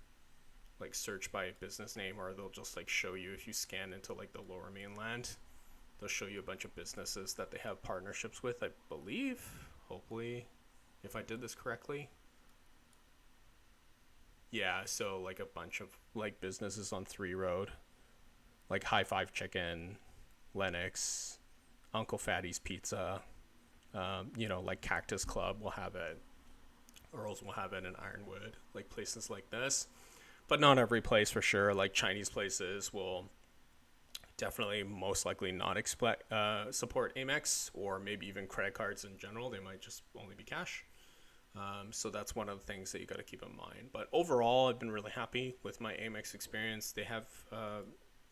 like search by business name, or they'll just like show you, if you scan into like the lower mainland, they'll show you a bunch of businesses that they have partnerships with, I believe, hopefully, if I did this correctly. Yeah, so like a bunch of like businesses on 3 Road, like High Five Chicken, Lennox, Uncle Fatty's Pizza, like Cactus Club will have it, Earl's will have it in Ironwood, like places like this. But not every place for sure. Like Chinese places will definitely most likely not support Amex, or maybe even credit cards in general. They might just only be cash. So that's one of the things that you got to keep in mind. But overall, I've been really happy with my Amex experience. They have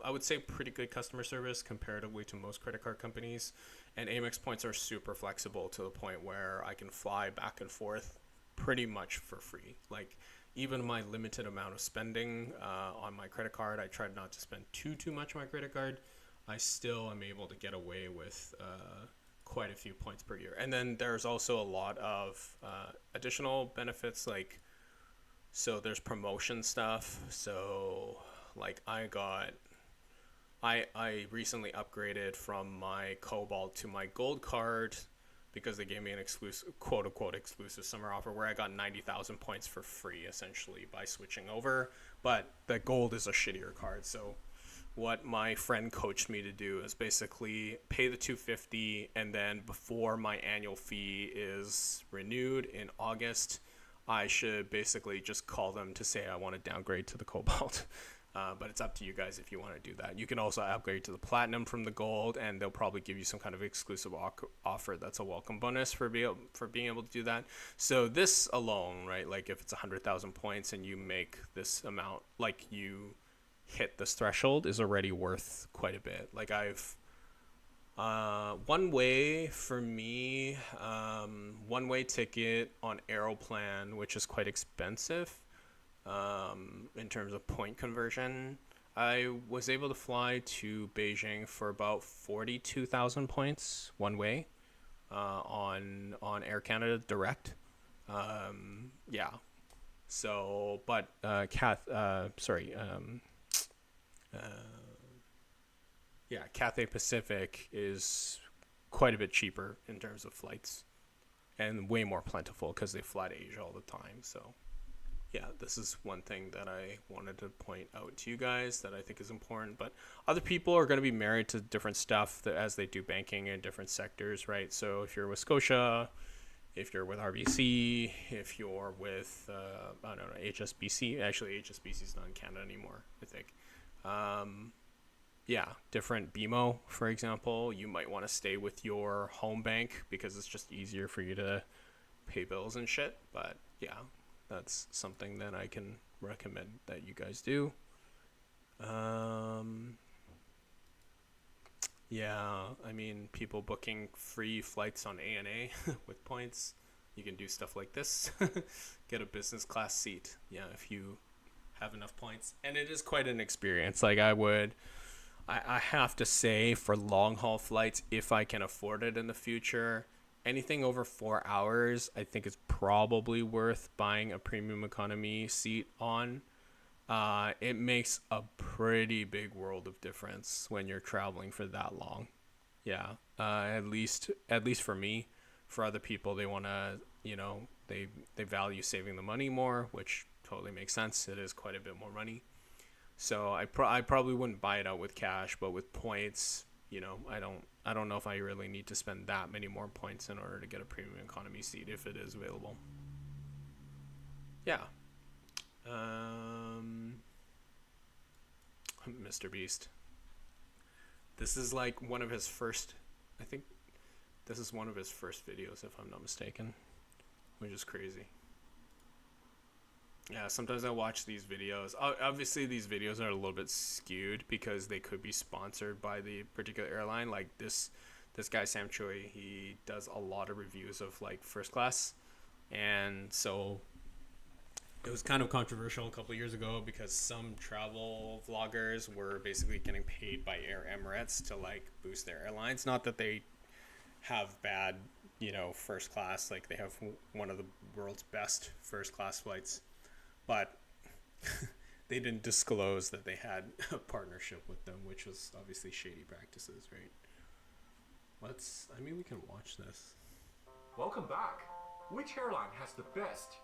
I would say pretty good customer service comparatively to most credit card companies. And Amex points are super flexible to the point where I can fly back and forth pretty much for free. Like even my limited amount of spending on my credit card, I tried not to spend too much on my credit card. I still am able to get away with quite a few points per year. And then there's also a lot of additional benefits, like so there's promotion stuff. So like I recently upgraded from my Cobalt to my Gold card because they gave me an exclusive, quote unquote, exclusive summer offer where I got 90,000 points for free essentially by switching over. But the Gold is a shittier card. So what my friend coached me to do is basically pay the 250, and then before my annual fee is renewed in August, I should basically just call them to say I want to downgrade to the Cobalt. But it's up to you guys if you want to do that. You can also upgrade to the Platinum from the Gold, and they'll probably give you some kind of exclusive offer that's a welcome bonus for being able to do that. So this alone, right, like if it's 100,000 points and you make this amount, like you hit this threshold, is already worth quite a bit. Like I've one way for me, one way ticket on Aeroplan, which is quite expensive in terms of point conversion. I was able to fly to Beijing for about 42,000 points one way on Air Canada Direct. Yeah. So, but Cathay Pacific is quite a bit cheaper in terms of flights and way more plentiful because they fly to Asia all the time. So yeah, this is one thing that I wanted to point out to you guys that I think is important. But other people are going to be married to different stuff as they do banking in different sectors, right? So if you're with Scotia, if you're with RBC, if you're with, I don't know, HSBC. Actually, HSBC is not in Canada anymore, I think. Yeah, different BMO, for example. You might want to stay with your home bank because it's just easier for you to pay bills and shit. But yeah, that's something that I can recommend that you guys do. Yeah, I mean, people booking free flights on ANA with points. You can do stuff like this. Get a business class seat. Yeah, if you have enough points. And it is quite an experience. Like I have to say, for long haul flights, if I can afford it in the future, anything over 4 hours, I think is probably worth buying a premium economy seat on. It makes a pretty big world of difference when you're traveling for that long. Yeah, at least for me. For other people, they want to, they value saving the money more, which totally makes sense. It is quite a bit more money. So I probably wouldn't buy it out with cash, but with points, I don't know if I really need to spend that many more points in order to get a premium economy seat if it is available. Yeah. Mr. Beast. This is like one of his first, I think this is one of his first videos, if I'm not mistaken, which is crazy. Yeah, sometimes I watch these videos. Obviously, these videos are a little bit skewed because they could be sponsored by the particular airline. Like this guy, Sam Choi, he does a lot of reviews of like first class. And so it was kind of controversial a couple of years ago because some travel vloggers were basically getting paid by Air Emirates to like boost their airlines. Not that they have bad, first class. Like they have one of the world's best first class flights. But they didn't disclose that they had a partnership with them, which was obviously shady practices, right? We can watch this. Welcome back. Which airline has the best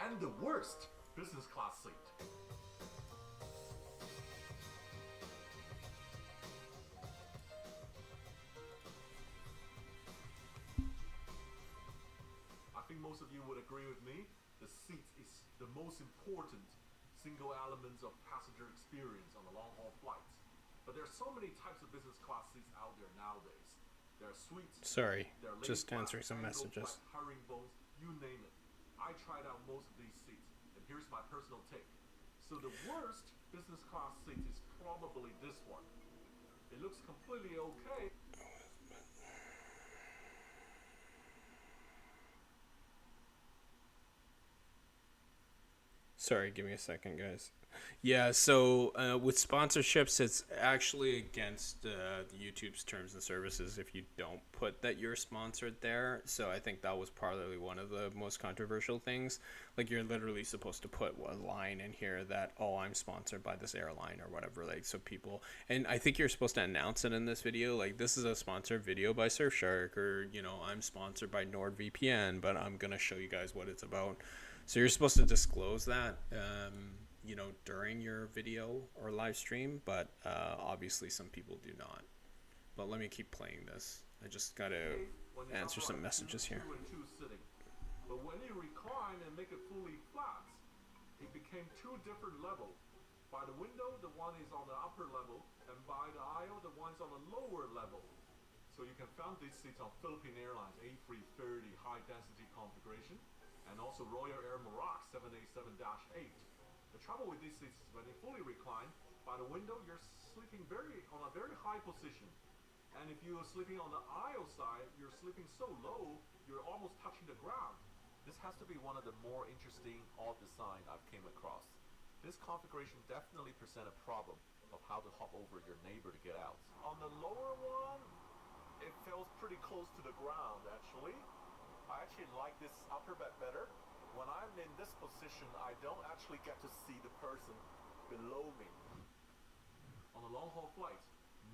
and the worst business class seat? I think most of you would agree with me. The seat is the most important single element of passenger experience on a long-haul flight. But there are so many types of business class seats out there nowadays. There are suites. Sorry, just answering some messages. Herringbones, you name it. I tried out most of these seats, and here's my personal take. So the worst business class seat is probably this one. It looks completely okay. Sorry, give me a second, guys. Yeah, so with sponsorships, it's actually against YouTube's terms and services if you don't put that you're sponsored there. So I think that was probably one of the most controversial things. Like, you're literally supposed to put a line in here that, oh, I'm sponsored by this airline or whatever. Like, so people, and I think you're supposed to announce it in this video. Like, this is a sponsored video by Surfshark, or, you know, I'm sponsored by NordVPN, but I'm going to show you guys what it's about. So you're supposed to disclose that, you know, during your video or live stream, but obviously some people do not. But let me keep playing this. I just got to answer some messages here. Two sitting. But when you recline and make it fully flat, it became two different levels. By the window, the one is on the upper level, and by the aisle, the one's on the lower level. So you can find these seats on Philippine Airlines A330 high density configuration, and also Royal Air Maroc 787-8. The trouble with these seats is when they fully recline, by the window you're sleeping on a very high position. And if you're sleeping on the aisle side, you're sleeping so low, you're almost touching the ground. This has to be one of the more interesting odd design I've came across. This configuration definitely presents a problem of how to hop over your neighbor to get out. On the lower one, it feels pretty close to the ground actually. I actually like this upper bed better. When I'm in this position, I don't actually get to see the person below me. On a long-haul flight,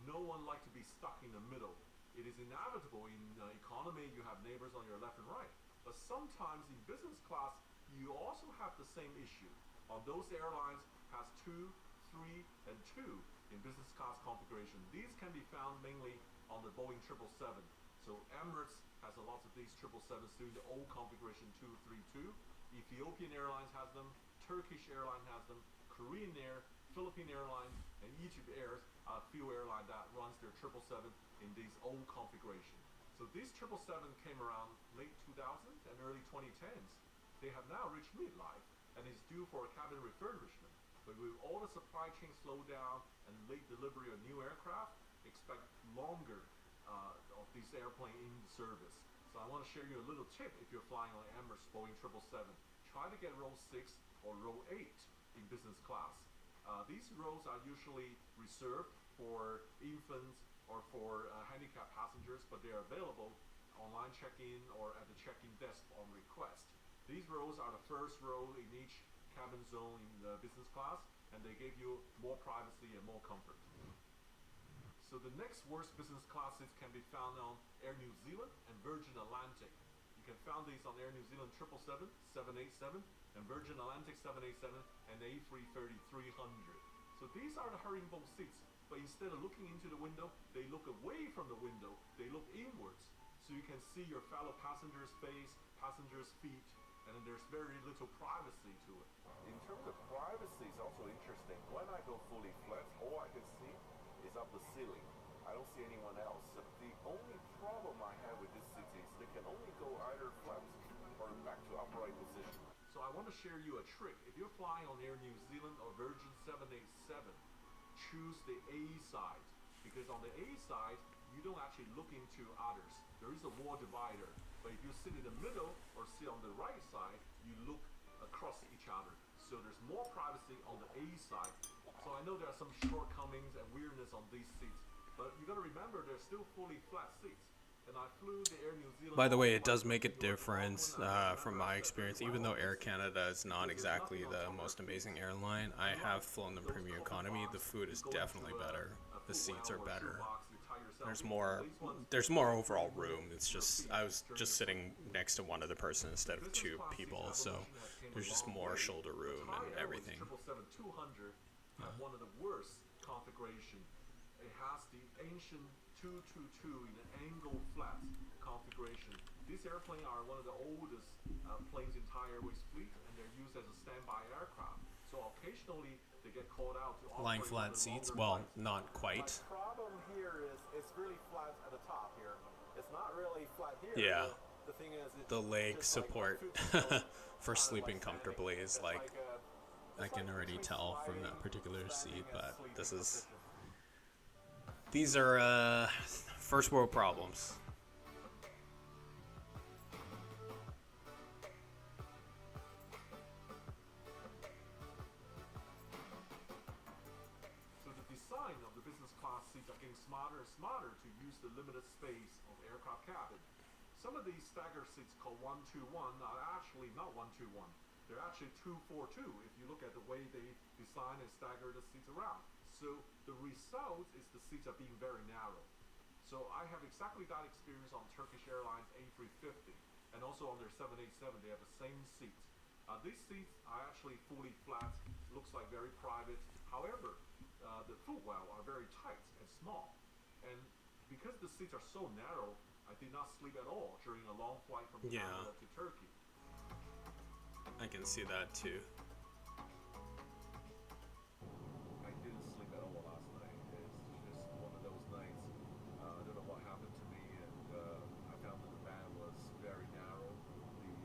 no one likes to be stuck in the middle. It is inevitable in economy, you have neighbors on your left and right. But sometimes in business class, you also have the same issue. On those airlines has 2, 3, and 2 in business class configuration. These can be found mainly on the Boeing 777. So Emirates has a lot of these 777s doing the old configuration 232. Ethiopian Airlines has them, Turkish Airlines has them, Korean Air, Philippine Airlines, and Egypt Air, a few airlines that runs their 777 in these old configuration. So these 777 came around late 2000s and early 2010s. They have now reached midlife and is due for a cabin refurbishment. But with all the supply chain slowdown and late delivery of new aircraft, expect longer of these airplanes in service. So I want to share you a little tip if you're flying on Emirates Boeing 777. Try to get row 6 or row 8 in business class. These rows are usually reserved for infants or for handicapped passengers, but they are available online check-in or at the check-in desk on request. These rows are the first row in each cabin zone in the business class, and they give you more privacy and more comfort. So the next worst business classes can be found on Air New Zealand and Virgin Atlantic. You can find these on Air New Zealand 777, 787, and Virgin Atlantic 787 and A330-300. So these are the herringbone seats, but instead of looking into the window, they look away from the window, they look inwards. So you can see your fellow passenger's face, passenger's feet, and then there's very little privacy to it. In terms of privacy, it's also interesting. When I go fully flat, all I can see is up the ceiling. I don't see anyone else. So the only problem I have with this seat is they can only go either flat or back to upright position. So I want to share you a trick. If you're flying on Air New Zealand or Virgin 787, choose the A side, because on the A side, you don't actually look into others. There is a wall divider, but if you sit in the middle or sit on the right side, you look across each other. So there's more privacy on the A side. So I know there are some shortcomings and weirdness on these seats, but you gotta remember they're still fully flat seats. And I flew the Air New Zealand. By the way, it does make a difference from my experience. Even though Air Canada is not exactly the most amazing airline, I have flown the premium economy. The food is definitely better. The seats are better. There's more overall room. It's just I was just sitting next to one other person instead of two people, so there's just more shoulder room and everything. 777-200 have one of the worst configuration. It has the ancient 222 in an angle flat configuration. These airplanes are one of the oldest planes in Thai Airways fleet, and they're used as a standby aircraft. So occasionally they get called out to Lying flat seats? Well, not quite. My problem here is it's really flat at the top here. It's not really flat here. Yeah. The thing is, The leg support like for sleeping comfortably is like I can already tell from that particular seat, but these are first world problems. So the design of the business class seats are getting smarter and smarter to use the limited space of the aircraft cabin. Some of these stagger seats called 121 are actually not 121. They're actually 242 if you look at the way they design and stagger the seats around. So the result is the seats are being very narrow. So I have exactly that experience on Turkish Airlines A350 and also on their 787 they have the same seats. These seats are actually fully flat, looks like very private. However, the footwell are very tight and small. And because the seats are so narrow, I did not sleep at all during a long flight from Canada to Turkey. I can see that too. I didn't sleep at all last night. It's just one of those nights. I don't know what happened to me, and I found that the band was very narrow.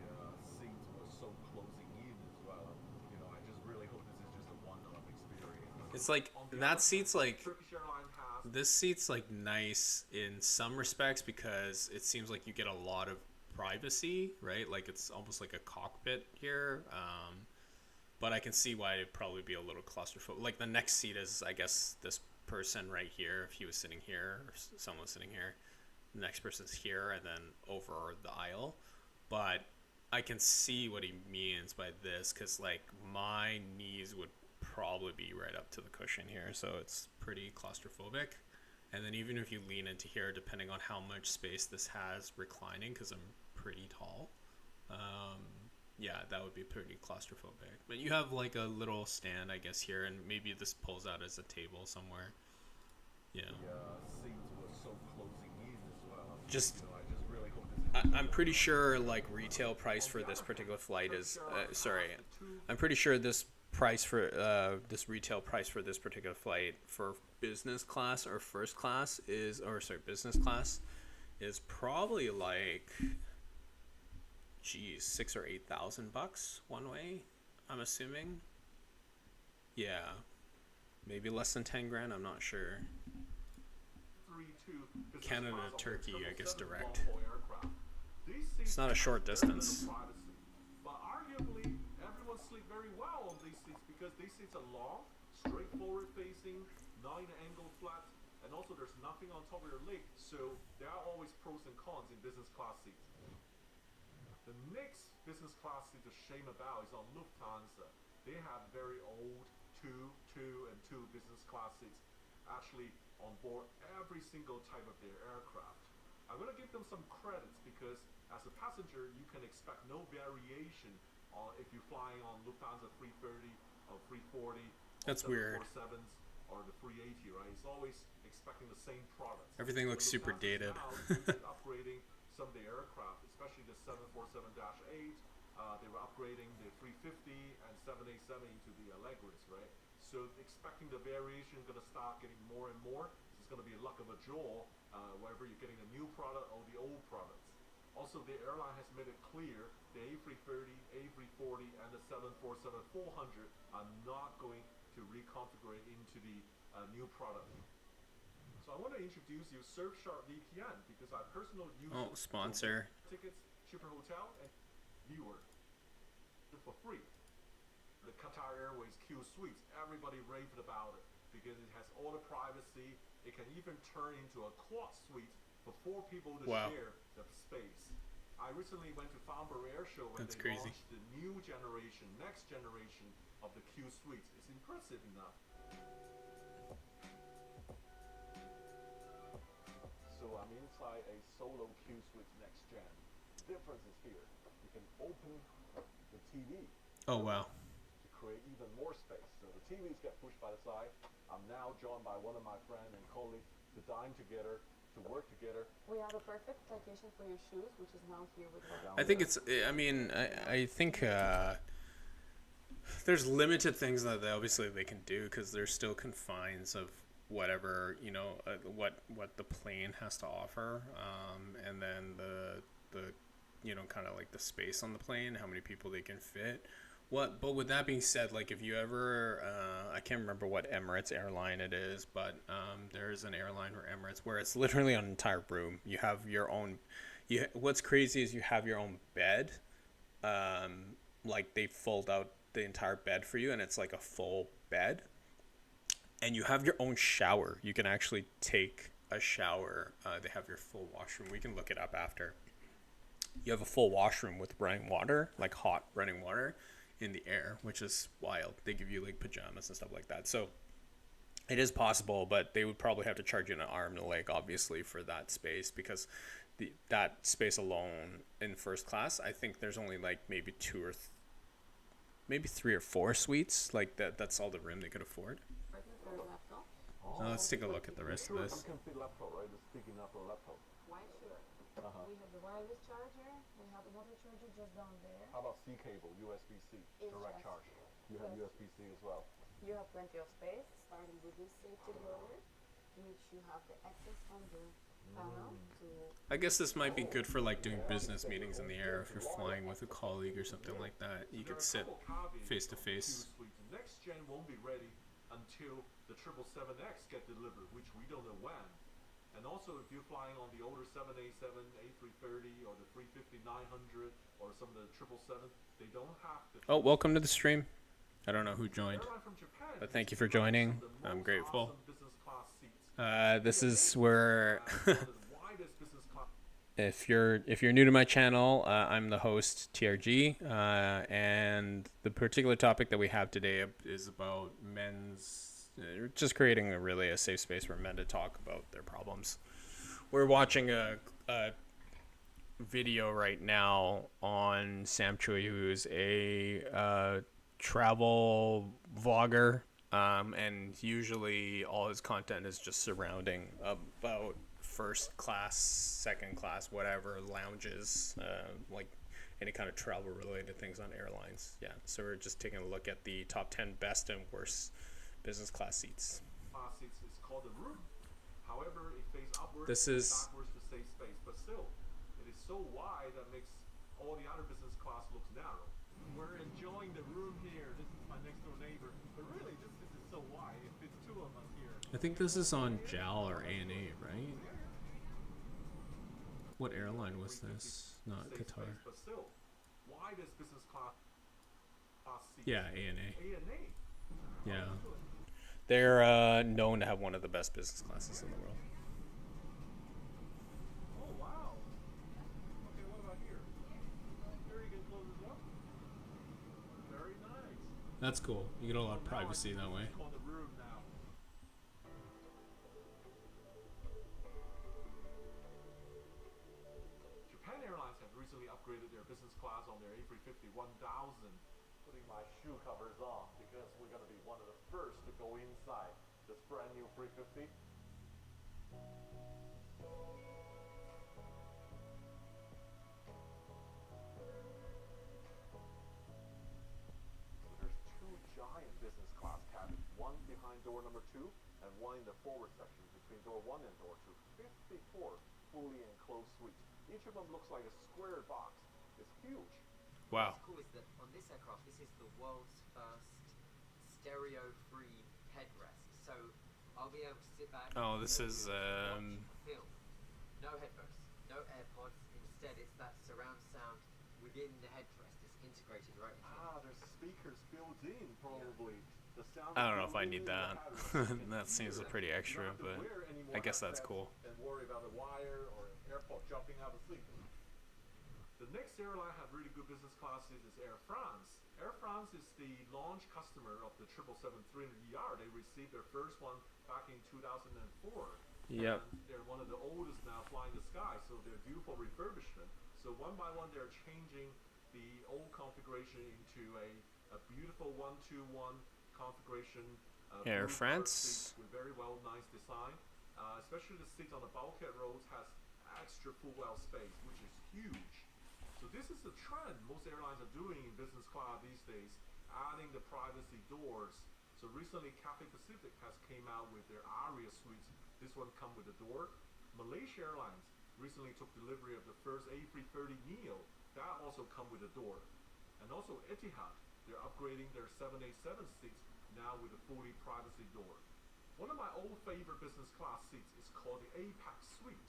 The seats were so closing in as well. You know, I just really hope this is just a one-off experience. It's like that seat's like Turkish Airlines has this seat's like nice in some respects because it seems like you get a lot of privacy, right? Like it's almost like a cockpit here. But I can see why it'd probably be a little claustrophobic. Like the next seat is, I guess, this person right here. If he was sitting here, or someone was sitting here, the next person's here, and then over the aisle. But I can see what he means by this, because like my knees would probably be right up to the cushion here, so it's pretty claustrophobic. And then even if you lean into here, depending on how much space this has reclining, because I'm pretty tall, yeah, that would be pretty claustrophobic. But you have like a little stand, I guess, here, and maybe this pulls out as a table somewhere. Yeah. the seats were so closing in as well. Just, You know, I just really hope this is I'm pretty sure like retail price for this particular flight is, sorry, I'm pretty sure this price for this retail price for this particular flight for business class or first class is, or sorry, business class is probably like, geez, $6,000 or $8,000 one way, I'm assuming. Yeah, maybe less than 10 grand, I'm not sure. 3-2 business Canada class to on Turkey, their I guess, 777 direct. long-haul aircraft. These seats It's not a short have very little distance. privacy, but arguably everyone sleep very well on these seats because these seats are long, straightforward facing, not in an angle flat, and also there's nothing on top of your leg, so there are always pros and cons in business class seats. The next business class seat to shame about is on Lufthansa. They have very old 2 and 2 business class seats actually on board every single type of their aircraft. I'm going to give them some credits because as a passenger you can expect no variation on if you're flying on Lufthansa 330 or 340 That's weird. 747s or the 380, right? It's always expecting the same products. Everything looks super dated. Upgrading some of the aircraft, especially the 747-8. They were upgrading the 350 and 787 into the Allegris, right? So expecting the variation going to start getting more and more. It's going to be a luck of a draw, whether you're getting a new product or the old products. Also, the airline has made it clear the A330, A340, and the 747-400 are not going to reconfigure into the new product. So I want to introduce you Surfshark VPN because I personally use it Sponsor. for tickets, cheaper hotel, and viewer for free. The Qatar Airways Q Suites, everybody raved about it because it has all the privacy. It can even turn into a quad suite for 4 people to share the space. I recently went to Farnborough Air Show when they launched the new generation, next generation of the Q Suites. It's impressive enough. So I'm inside a solo Q Suite next gen. The difference is here. You can open the TV. Oh wow. To create even more space. So the TVs get pushed by the side. I'm now joined by one of my friends and colleagues to dine together, to work together. We have a perfect location for your shoes, which is now here with us. I think it's, I mean, I think there's limited things that obviously they can do because there's still confines of whatever, you know, what the plane has to offer, and then the you know, kind of like the space on the plane, how many people they can fit. What? But with that being said, like if you ever, I can't remember what Emirates airline it is, but there is an airline or Emirates where it's literally an entire room. You have your own. What's crazy is you have your own bed. Like they fold out the entire bed for you, and it's like a full bed. And you have your own shower. You can actually take a shower. They have your full washroom. We can look it up after. You have a full washroom with running water, like hot running water in the air, which is wild. They give you like pajamas and stuff like that. So it is possible, but they would probably have to charge you an arm and a leg, obviously, for that space because that space alone in first class, I think there's only like maybe maybe 3 or 4 suites. Like that's all the room they could afford. Working for your laptop? Let's take a look at the rest of this. You can fit laptop, right? It's big enough for a laptop. Why sure? We have the wireless charger. We have another charger just down there. How about C cable, USB-C, direct Yes. charge? You have USB-C as well. You have plenty of space, starting with this safety blower, which you have the access on the panel to. I guess this might be good for like doing business meetings in the air if you're flying with a colleague or something like that. You could sit face to face. Next gen won't be ready until the 777X get delivered, which we don't know when. And also, if you're flying on the older 787, A330, or the 350-900, or some of the 777, they don't have the. Oh, welcome to the stream. I don't know who joined, Airline from Japan but thank you is for joining. some of the I'm most grateful. awesome business class seats. This is where One of the widest business class. if you're new to my channel, I'm the host TRG, and the particular topic that we have today is about men's. Just creating a safe space for men to talk about their problems. We're watching a video right now on Sam Choi, who's a travel vlogger, and usually all his content is just surrounding about first class, second class, whatever, lounges, like any kind of travel related things on airlines. Yeah, so we're just taking a look at the top 10 best and worst business class seats. Class seats is called a room. However, it faces upwards This and is backwards to save space, but still, it is so wide that makes all the other business class looks narrow. We're enjoying the room here. This is my next door neighbor, but really, this is so wide. It fits 2 of us here. I think this is on JAL or ANA, right? What airline was this? Not Save Qatar. space, but still, widest business class seats. Yeah, ANA. A&A. Yeah. They're known to have one of the best business classes in the world. Oh wow. Okay, what about here? Here you can close this up. Very nice. That's cool. You get a lot of privacy that way. On the room now. Japan Airlines have recently upgraded their business class on their A350-1000. Putting my shoe covers on because we're going to be one of the first to go inside this brand new 350. There's 2 giant business class cabins, one behind door number 2 and one in the forward section between door 1 and door 2. 54 fully enclosed suites. Each of them looks like a square box. It's huge. Wow. What's cool is that on this aircraft, this is the world's first stereo-free headrest. So I'll be able to sit back. Oh, this is watch film. No headphones, no AirPods. Instead, it's that surround sound within the headrest. It's integrated right in here. There's speakers built in, probably. The sound I don't know if I built need in the that. headrest. You can That hear seems it. pretty You extra, don't have to but wear any more I guess that's headsets cool. And worry about a wire or an AirPod jumping out of the seat. The next airline have really good business classes is Air France. Air France is the launch customer of the 777-300ER. They received their first one back in 2004. Yep. And they're one of the oldest now flying the sky, so they're due for refurbishment. So one by one, they're changing the old configuration into a beautiful 1-2-1 configuration. Air blue France. seats with very well nice design. Especially the seats on the bulkhead rows has extra full well space, which is huge. So this is a trend most airlines are doing in business class these days, adding the privacy doors. So recently Cathay Pacific has came out with their Aria suites. This one come with a door. Malaysia Airlines recently took delivery of the first A330neo. That also come with a door. And also Etihad they're upgrading their 787 seats now with a fully privacy door. One of my old favorite business class seats is called the APAC Suite.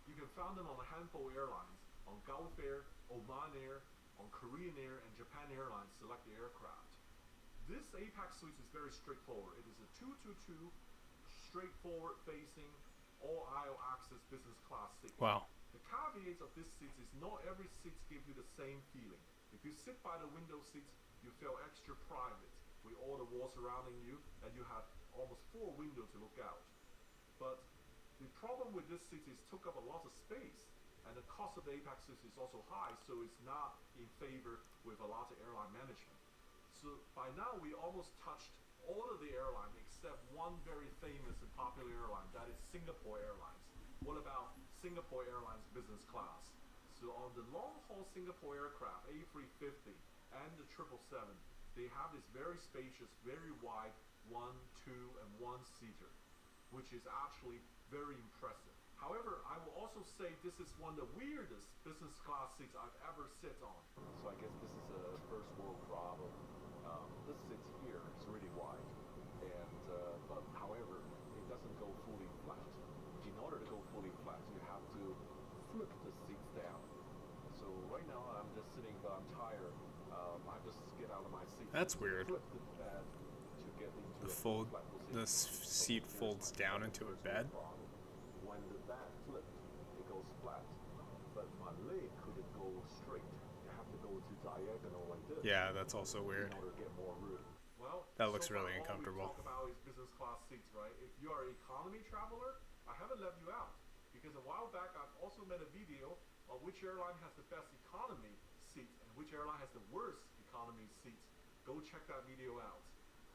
You can find them on a handful of airlines, on Gulf Air, Oman Air, on Korean Air, and Japan Airlines select aircraft. This APAC Suite is very straightforward. It is a 222 straightforward facing all aisle access business class seat. Wow. The caveats of this seat is not every seat gives you the same feeling. If you sit by the window seats, you feel extra private with all the walls surrounding you, and you have almost 4 windows to look out. But the problem with this seat is took up a lot of space, and the cost of the APAC seat is also high, so it's not in favor with a lot of airline management. So by now we almost touched all of the airlines except one very famous and popular airline, that is Singapore Airlines. What about Singapore Airlines business class? So on the long-haul Singapore aircraft, A350 and the 777, they have this very spacious, very wide 1, 2, and 1-seater, which is actually very impressive. However, I will also say this is one of the weirdest business class seats I've ever sit on. So I guess this is a first world problem. This seat here is really wide, and but however, it doesn't go fully flat. In order to go fully flat, you have to flip the seats down. So right now I'm just sitting, but I'm tired. I just get out of my seat. That's weird. Flip the bed to get into The a fold, flat position. the seat folds down into a bed. When the back flipped, it goes flat. But my leg couldn't go straight. You have to go to diagonal like this. Yeah, that's also weird. In order to get more room. Well, That looks so far really all uncomfortable. we talk about is business class seats, right? If you are an economy traveler, I haven't left you out. Because a while back, I've also made a video on which airline has the best economy seat and which airline has the worst economy seat. Go check that video out.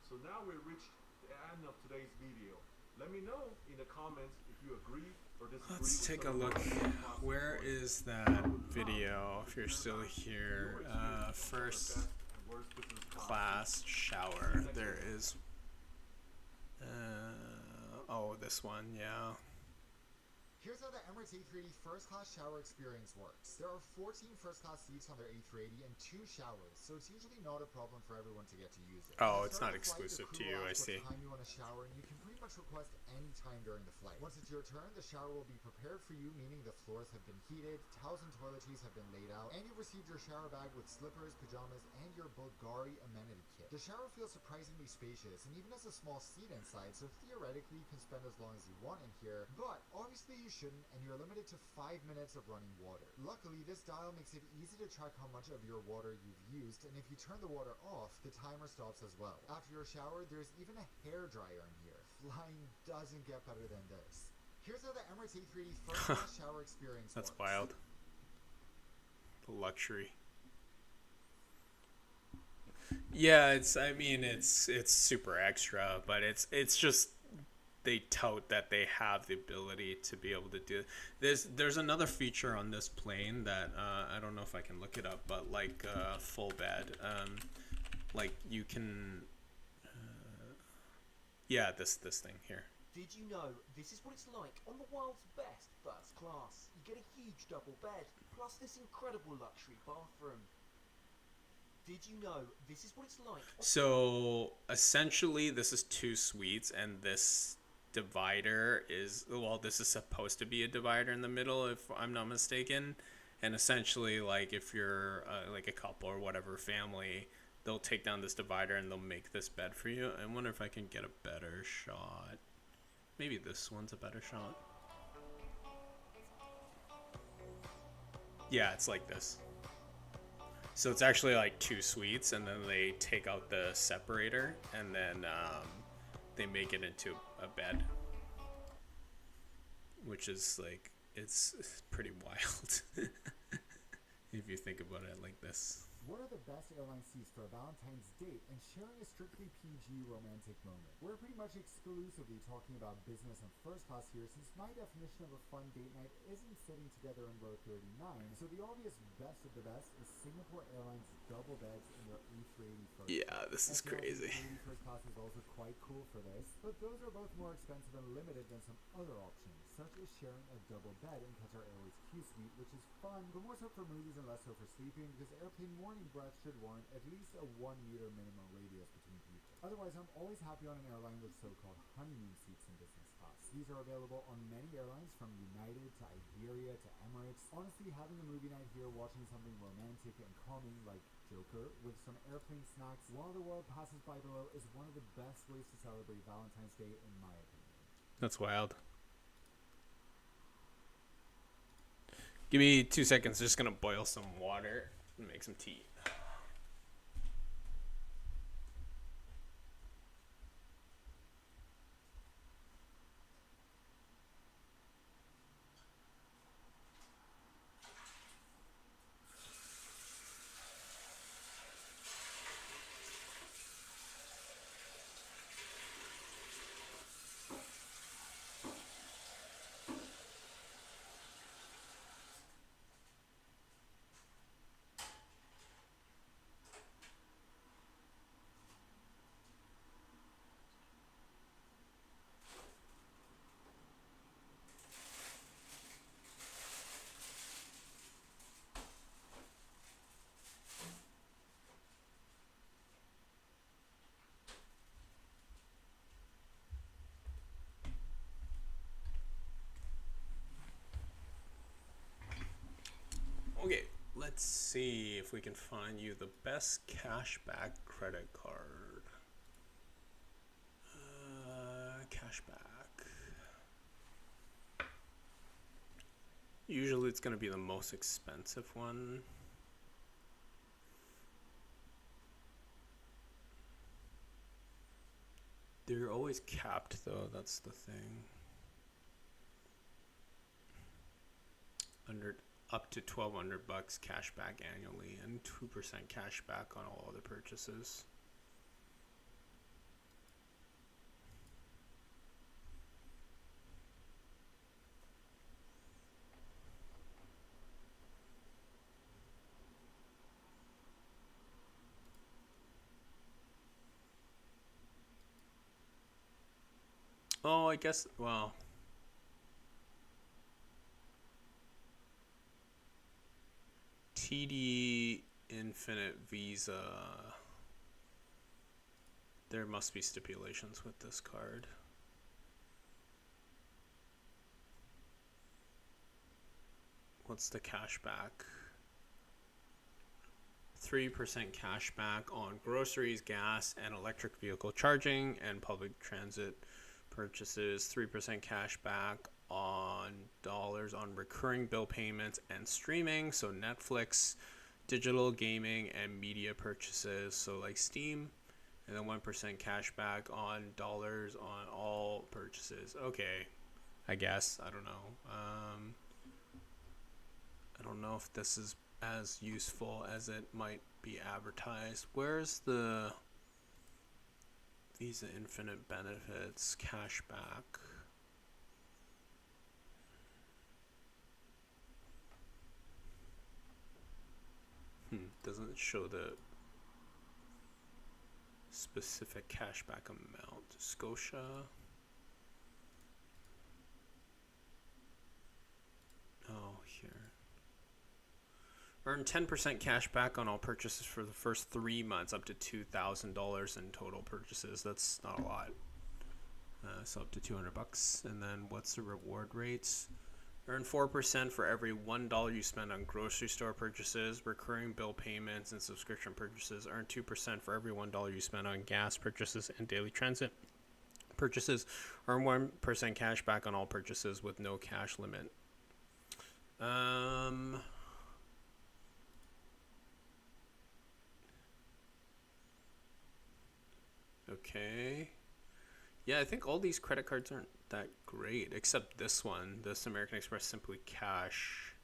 So now we've reached the end of today's video. Let me know in the comments if you agree or disagree. Let's with take a some of look. my business class Where seats. is that video? If you're still here, first class shower. There is. Oh, this one, yeah. Here's how the Emirates A380 first class shower experience works. There are 14 first class seats on their A380 and 2 showers, so it's usually not a problem for everyone to get to use it. Oh, At the it's start not of the flight, exclusive the to crew you, I asks see. what time you want to shower, and you can pretty much request any time during the flight. Once it's your turn, the shower will be prepared for you, meaning the floors have been heated, towels and toiletries have been laid out, and you've received your shower bag with slippers, pajamas, and your Bulgari amenity kit. The shower feels surprisingly spacious, and even has a small seat inside, so theoretically you can spend as long as you want in here, but obviously you shouldn't, and you're limited to 5 minutes of running water. Luckily, this dial makes it easy to track how much of your water you've used, and if you turn the water off, the timer stops as well. After your shower, there's even a hair dryer in here. Flying doesn't get better than this. Here's how the Emirates A380 first class shower experience That's works. wild. The luxury. Yeah, I mean it's super extra, but it's just they tout that they have the ability to be able to do. There's another feature on this plane that I don't know if I can look it up, but like full bed, like you can yeah, this thing here. Did you know this is what it's like on the world's best first class? You get a huge double bed, plus this incredible luxury bathroom. Did you know this is what it's like? So essentially this is 2 suites, and this divider is, well, this is supposed to be a divider in the middle if I'm not mistaken, and essentially like if you're like a couple or whatever family, they'll take down this divider and they'll make this bed for you. I wonder if I can get a better shot. Maybe this one's a better shot. Yeah, it's like this. So it's actually like 2 suites, and then they take out the separator, and then they make it into a bed, which is like it's pretty wild if you think about it like this. What are the best airline seats for a Valentine's date and sharing a strictly PG romantic moment? We're pretty much exclusively talking about business and first class here, since my definition of a fun date night isn't sitting together in row 39, so the obvious best of the best is Singapore Airlines double beds in their A380 first class. Yeah, this is crazy. A380 first class is also quite cool for this, but those are both more expensive and limited than some other options. such as sharing a double bed in Qatar Airways Q Suite, which is fun, but more so for movies and less so for sleeping, because airplane morning breath should warrant at least a 1 meter minimum radius between people. Otherwise, I'm always happy on an airline with so-called honeymoon seats in business class. These are available on many airlines, from United to Iberia to Emirates. Honestly, having a movie night here, watching something romantic and calming like Joker with some airplane snacks while the world passes by below is one of the best ways to celebrate Valentine's Day, in my opinion. That's wild. Give me 2 seconds. Just gonna boil some water and make some tea. Okay, let's see if we can find you the best cashback credit card. Cashback. Usually it's going to be the most expensive one. They're always capped though, that's the thing. Under up to $1,200 cash back annually and 2% cash back on all other purchases. Oh, I guess, well, TD Infinite Visa. There must be stipulations with this card. What's the cashback? 3% cashback on groceries, gas, and electric vehicle charging and public transit purchases. 3% cashback on dollars on recurring bill payments and streaming, so Netflix, digital gaming, and media purchases, so like Steam. And then 1% cashback on dollars on all purchases. Okay, I guess. I don't know. I don't know if this is as useful as it might be advertised. Where's the Visa Infinite Benefits cashback? Doesn't show the specific cashback amount. Scotia. Oh, here. Earn 10% cash back on all purchases for the first 3 months, up to $2,000 in total purchases. That's not a lot. So up to $200. And then what's the reward rates? Earn 4% for every $1 you spend on grocery store purchases, recurring bill payments, and subscription purchases. Earn 2% for every $1 you spend on gas purchases and daily transit purchases. Earn 1% cash back on all purchases with no cash limit. Okay. Yeah, I think all these credit cards aren't that great, except this one, this American Express Simply Cash.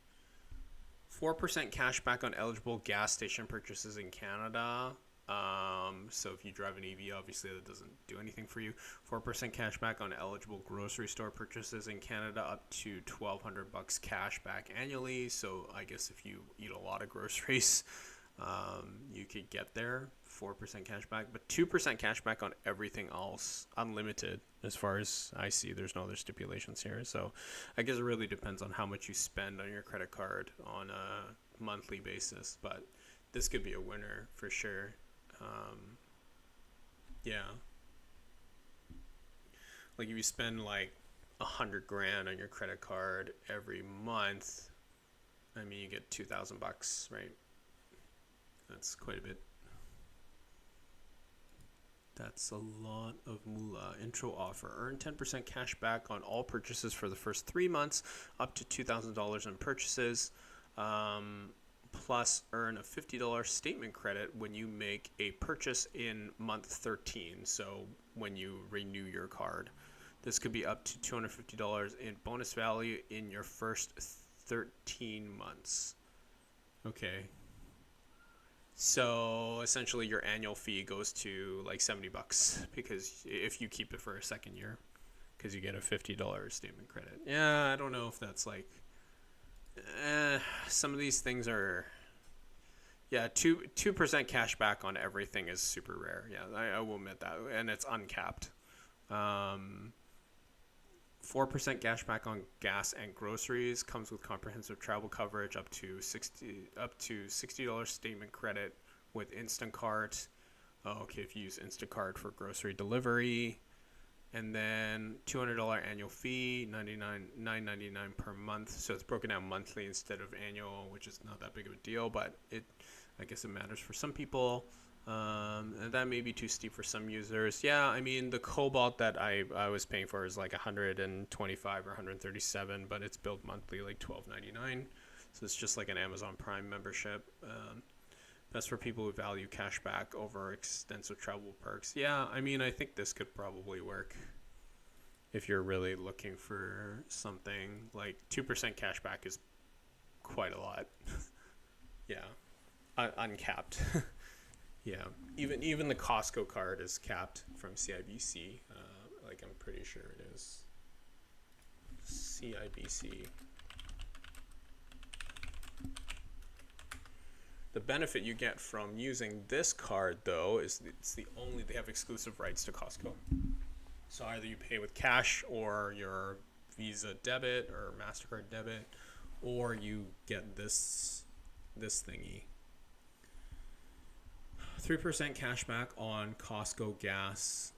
4% cash back on eligible gas station purchases in Canada. So if you drive an EV, obviously that doesn't do anything for you. 4% cash back on eligible grocery store purchases in Canada, up to $1,200 cash back annually. So I guess if you eat a lot of groceries, you could get there, 4% cash back, but 2% cash back on everything else, unlimited, as far as I see. There's no other stipulations here. So I guess it really depends on how much you spend on your credit card on a monthly basis, but this could be a winner for sure. Yeah. Like if you spend like 100 grand on your credit card every month, I mean, you get $2,000, right? That's quite a bit. That's a lot of moolah. Intro offer. Earn 10% cash back on all purchases for the first 3 months, up to $2,000 in purchases. Plus, earn a $50 statement credit when you make a purchase in month 13. So when you renew your card. This could be up to $250 in bonus value in your first 13 months. Okay. So essentially your annual fee goes to like $70 because if you keep it for a second year, because you get a $50 statement credit. Yeah, I don't know if that's like, some of these things are, yeah, 2% cash back on everything is super rare. Yeah, I will admit that, and it's uncapped. 4% cash back on gas and groceries, comes with comprehensive travel coverage up to $60 statement credit with Instacart. Oh, okay, if you use Instacart for grocery delivery. And then $200 annual fee, $9.99 per month. So it's broken down monthly instead of annual, which is not that big of a deal, but I guess it matters for some people. And that may be too steep for some users. Yeah, I mean, the Cobalt that I was paying for is like 125 or 137, but it's billed monthly, like $12.99. So it's just like an Amazon Prime membership. That's for people who value cash back over extensive travel perks. Yeah, I mean, I think this could probably work if you're really looking for something. Like 2% cash back is quite a lot. Yeah, uncapped. Yeah, even the Costco card is capped from CIBC. Like I'm pretty sure it is. CIBC. The benefit you get from using this card, though, is they have exclusive rights to Costco. So either you pay with cash or your Visa debit or MasterCard debit, or you get this thingy. 3% cash back on Costco gas,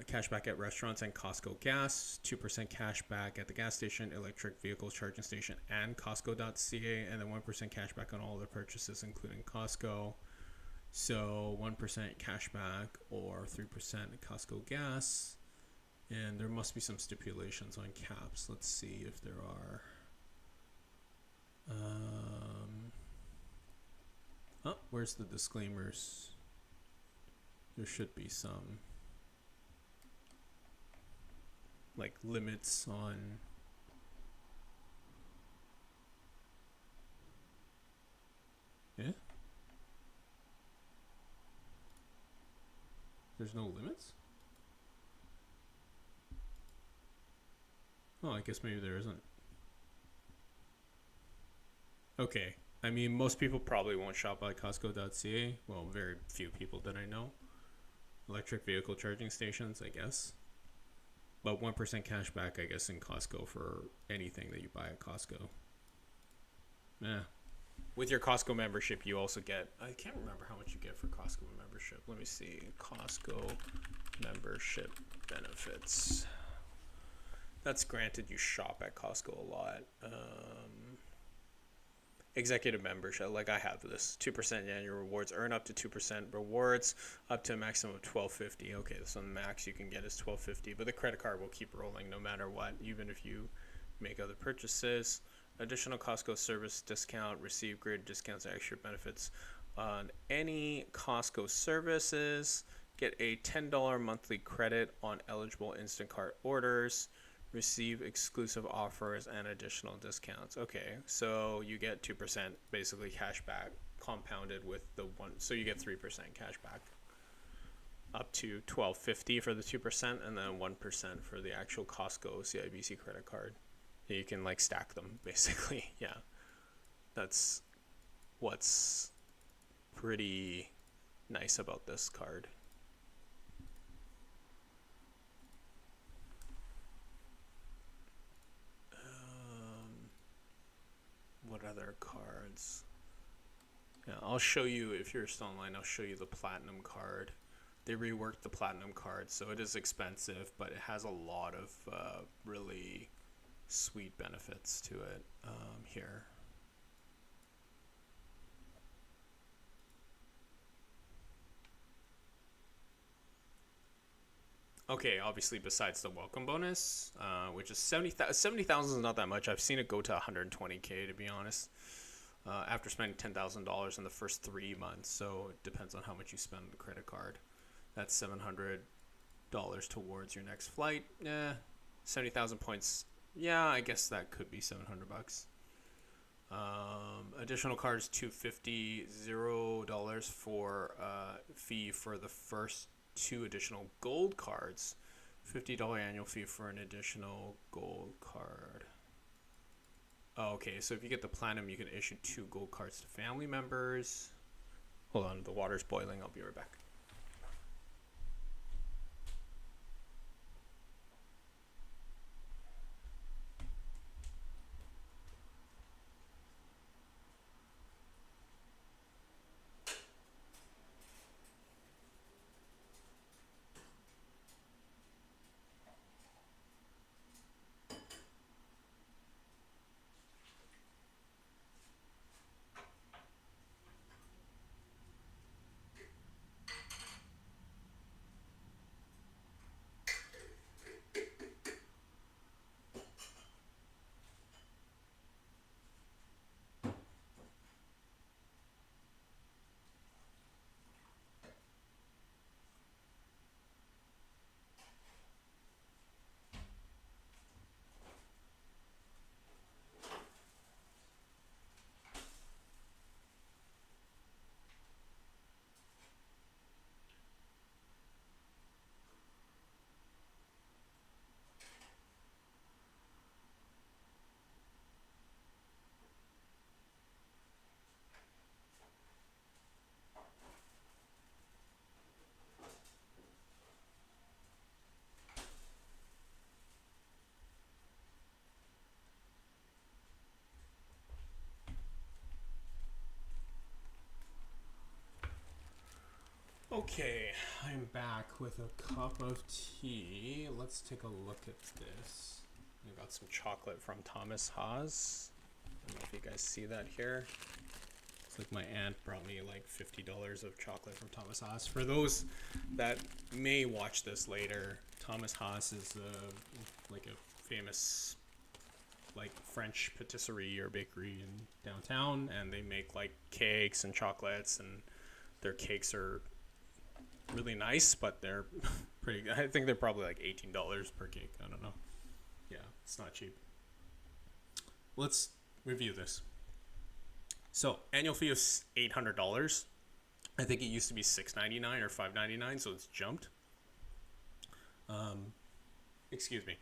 cash back at restaurants and Costco gas, 2% cash back at the gas station, electric vehicle charging station, and Costco.ca, and then 1% cash back on all other purchases, including Costco. So 1% cash back or 3% Costco gas, and there must be some stipulations on caps. Let's see if there are. Where's the disclaimers? There should be some like limits on there's no limits? Oh, I guess maybe there isn't. Okay. I mean, most people probably won't shop at Costco.ca. Well, very few people that I know. Electric vehicle charging stations, I guess. But 1% cash back, I guess, in Costco for anything that you buy at Costco. Yeah. With your Costco membership, you also get... I can't remember how much you get for Costco membership. Let me see. Costco membership benefits. That's granted you shop at Costco a lot. Executive membership, like I have this 2% annual rewards, earn up to 2% rewards up to a maximum of $12.50. Okay, so the max you can get is $12.50, but the credit card will keep rolling no matter what, even if you make other purchases. Additional Costco service discount, receive greater discounts and extra benefits on any Costco services. Get a $10 monthly credit on eligible Instacart orders. Receive exclusive offers and additional discounts. Okay, so you get 2% basically cash back compounded with the one, so you get 3% cash back up to $12.50 for the 2% and then 1% for the actual Costco CIBC credit card. You can like stack them basically. Yeah, that's what's pretty nice about this card. What other cards? Yeah, I'll show you, if you're still online, I'll show you the platinum card. They reworked the platinum card, so it is expensive, but it has a lot of really sweet benefits to it here. Okay, obviously besides the welcome bonus, which is 70,000 is not that much. I've seen it go to 120K, to be honest, after spending $10,000 in the first 3 months. So it depends on how much you spend on the credit card. That's $700 towards your next flight. 70,000 points. Yeah, I guess that could be $700. Additional cards, $250, $0 for fee for the first 2 additional gold cards. $50 annual fee for an additional gold card. Oh, okay, so if you get the platinum, you can issue 2 gold cards to family members. Hold on, the water's boiling. I'll be right back. Okay, I'm back with a cup of tea. Let's take a look at this. I got some chocolate from Thomas Haas. I don't know if you guys see that here. It's like my aunt brought me like $50 of chocolate from Thomas Haas. For those that may watch this later, Thomas Haas is like a famous like French patisserie or bakery in downtown, and they make like cakes and chocolates, and their cakes are really nice, but they're pretty good. I think they're probably like $18 per cake. I don't know. Yeah, it's not cheap. Let's review this. So annual fee is $800. I think it used to be $699 or $599, so it's jumped. Excuse me.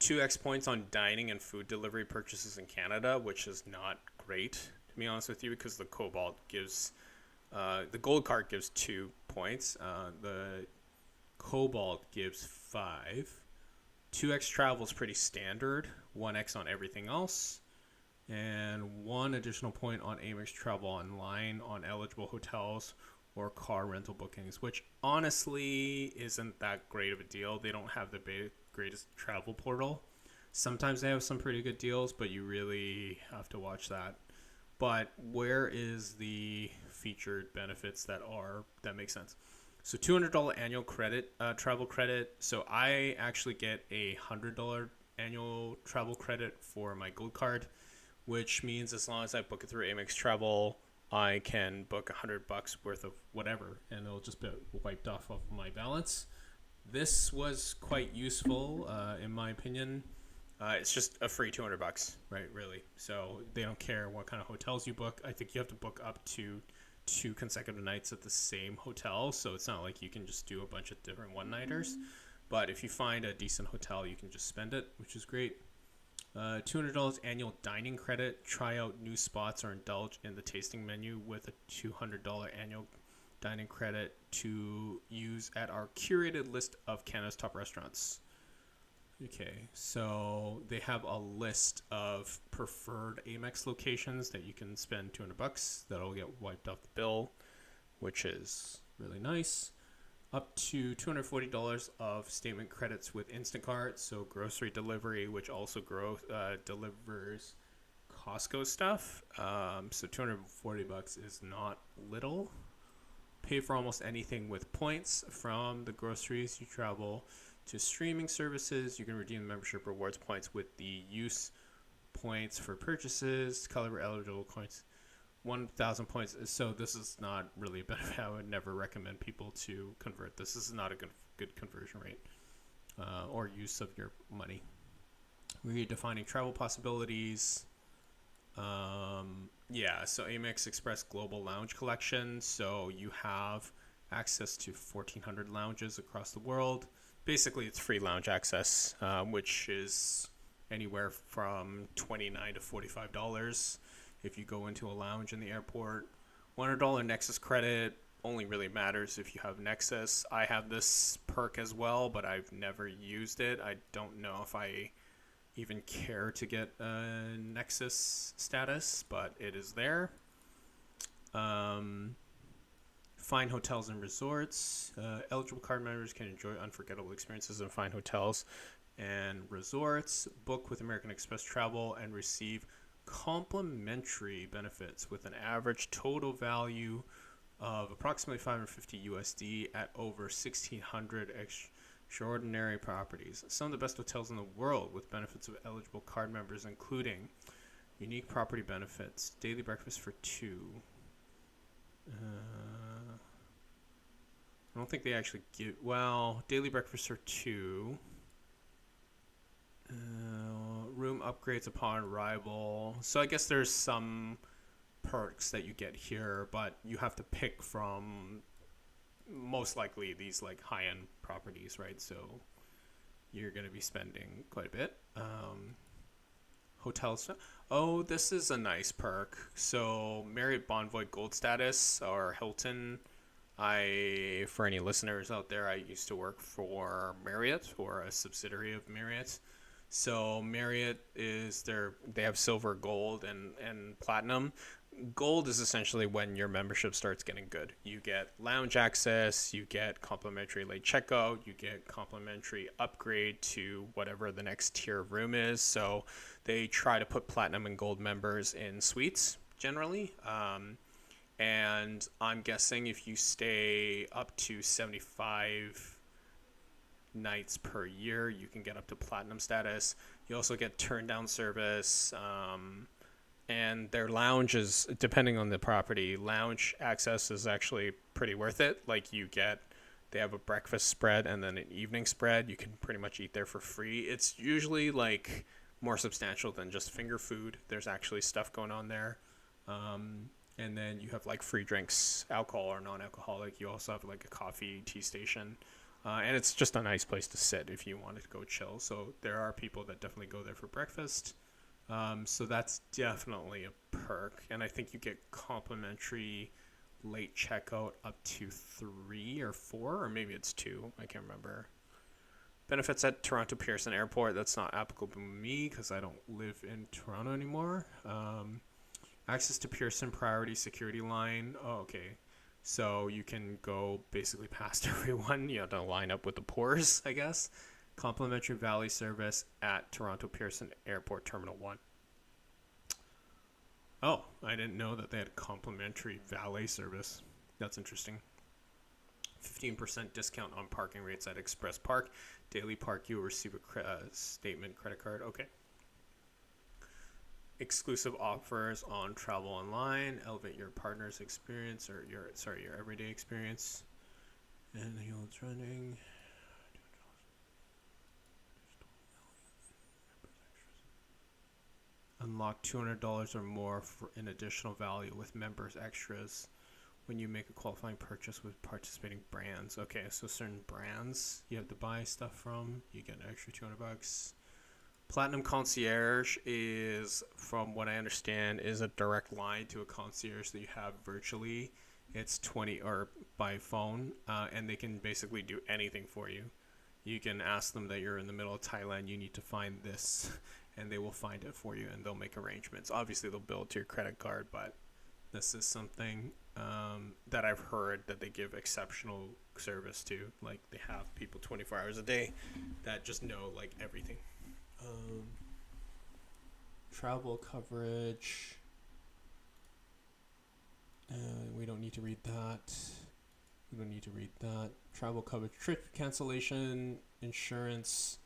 2x points on dining and food delivery purchases in Canada, which is not great, to be honest with you, because the Cobalt gives the gold card gives 2 points. The Cobalt gives 5. 2x travel is pretty standard. 1x on everything else. And 1 additional point on Amex travel online on eligible hotels or car rental bookings, which honestly isn't that great of a deal. They don't have the greatest travel portal. Sometimes they have some pretty good deals, but you really have to watch that. But where is the featured benefits that make sense? So $200 annual credit, travel credit. So I actually get a $100 annual travel credit for my gold card, which means as long as I book it through Amex Travel, I can book $100 worth of whatever, and it'll just be wiped off of my balance. This was quite useful, in my opinion. It's just a free $200, right? Really. So they don't care what kind of hotels you book. I think you have to book up to 2 consecutive nights at the same hotel. So it's not like you can just do a bunch of different one-nighters. But if you find a decent hotel, you can just spend it, which is great. $200 annual dining credit. Try out new spots or indulge in the tasting menu with a $200 annual dining credit to use at our curated list of Canada's top restaurants. Okay, so they have a list of preferred Amex locations that you can spend $200. That'll get wiped off the bill, which is really nice. Up to $240 of statement credits with Instacart, so grocery delivery, which also delivers Costco stuff. So $240 is not little. Pay for almost anything with points from the groceries you travel to streaming services. You can redeem membership rewards points with the use points for purchases. Color eligible points. 1,000 points. So this is not really a benefit. I would never recommend people to convert. This is not a good conversion rate or use of your money. Redefining travel possibilities. Yeah, so Amex Express Global Lounge Collection. So you have access to 1,400 lounges across the world. Basically, it's free lounge access, which is anywhere from $29 to $45 if you go into a lounge in the airport. $100 Nexus credit only really matters if you have Nexus. I have this perk as well, but I've never used it. I don't know if I even care to get a Nexus status, but it is there. Fine hotels and resorts. Eligible card members can enjoy unforgettable experiences in fine hotels and resorts. Book with American Express Travel and receive complimentary benefits with an average total value of approximately $550 USD at over 1,600 extraordinary properties. Some of the best hotels in the world with benefits of eligible card members, including unique property benefits, daily breakfast for two. I don't think they actually give, well, daily breakfast for two. Room upgrades upon arrival. So I guess there's some perks that you get here, but you have to pick from most likely these like high-end properties, right? So you're going to be spending quite a bit. Hotels. Oh, this is a nice perk. So Marriott Bonvoy Gold status or Hilton. For any listeners out there, I used to work for Marriott or a subsidiary of Marriott. So Marriott they have silver, gold, and platinum. Gold is essentially when your membership starts getting good. You get lounge access, you get complimentary late checkout, you get complimentary upgrade to whatever the next tier of room is. So they try to put platinum and gold members in suites generally. And I'm guessing if you stay up to 75 nights per year, you can get up to platinum status. You also get turn down service, and their lounges, depending on the property, lounge access is actually pretty worth it. Like they have a breakfast spread and then an evening spread. You can pretty much eat there for free. It's usually like more substantial than just finger food. There's actually stuff going on there. And then you have like free drinks, alcohol or non-alcoholic. You also have like a coffee, tea station. And it's just a nice place to sit if you wanted to go chill. So there are people that definitely go there for breakfast. So that's definitely a perk. And I think you get complimentary late checkout up to 3 or 4, or maybe it's 2. I can't remember. Benefits at Toronto Pearson Airport. That's not applicable to me because I don't live in Toronto anymore. Access to Pearson Priority Security Line. Oh, okay. So you can go basically past everyone. You have to line up with the poors, I guess. Complimentary valet service at Toronto Pearson Airport Terminal 1. Oh, I didn't know that they had complimentary valet service. That's interesting. 15% discount on parking rates at Express Park. Daily Park, you will receive a statement credit card. Okay. Exclusive offers on travel online. Elevate your partner's experience or your everyday experience. And it's running. Unlock $200 or more in additional value with members extras when you make a qualifying purchase with participating brands. Okay, so certain brands you have to buy stuff from, you get an extra $200. Platinum Concierge is, from what I understand, is a direct line to a concierge that you have virtually. It's 20 or by phone, and they can basically do anything for you. You can ask them that you're in the middle of Thailand, you need to find this, and they will find it for you, and they'll make arrangements. Obviously, they'll bill it to your credit card, but this is something that I've heard that they give exceptional service to. Like, they have people 24 hours a day that just know, like, everything. Travel coverage. We don't need to read that. We don't need to read that. Travel coverage, trip cancellation, insurance,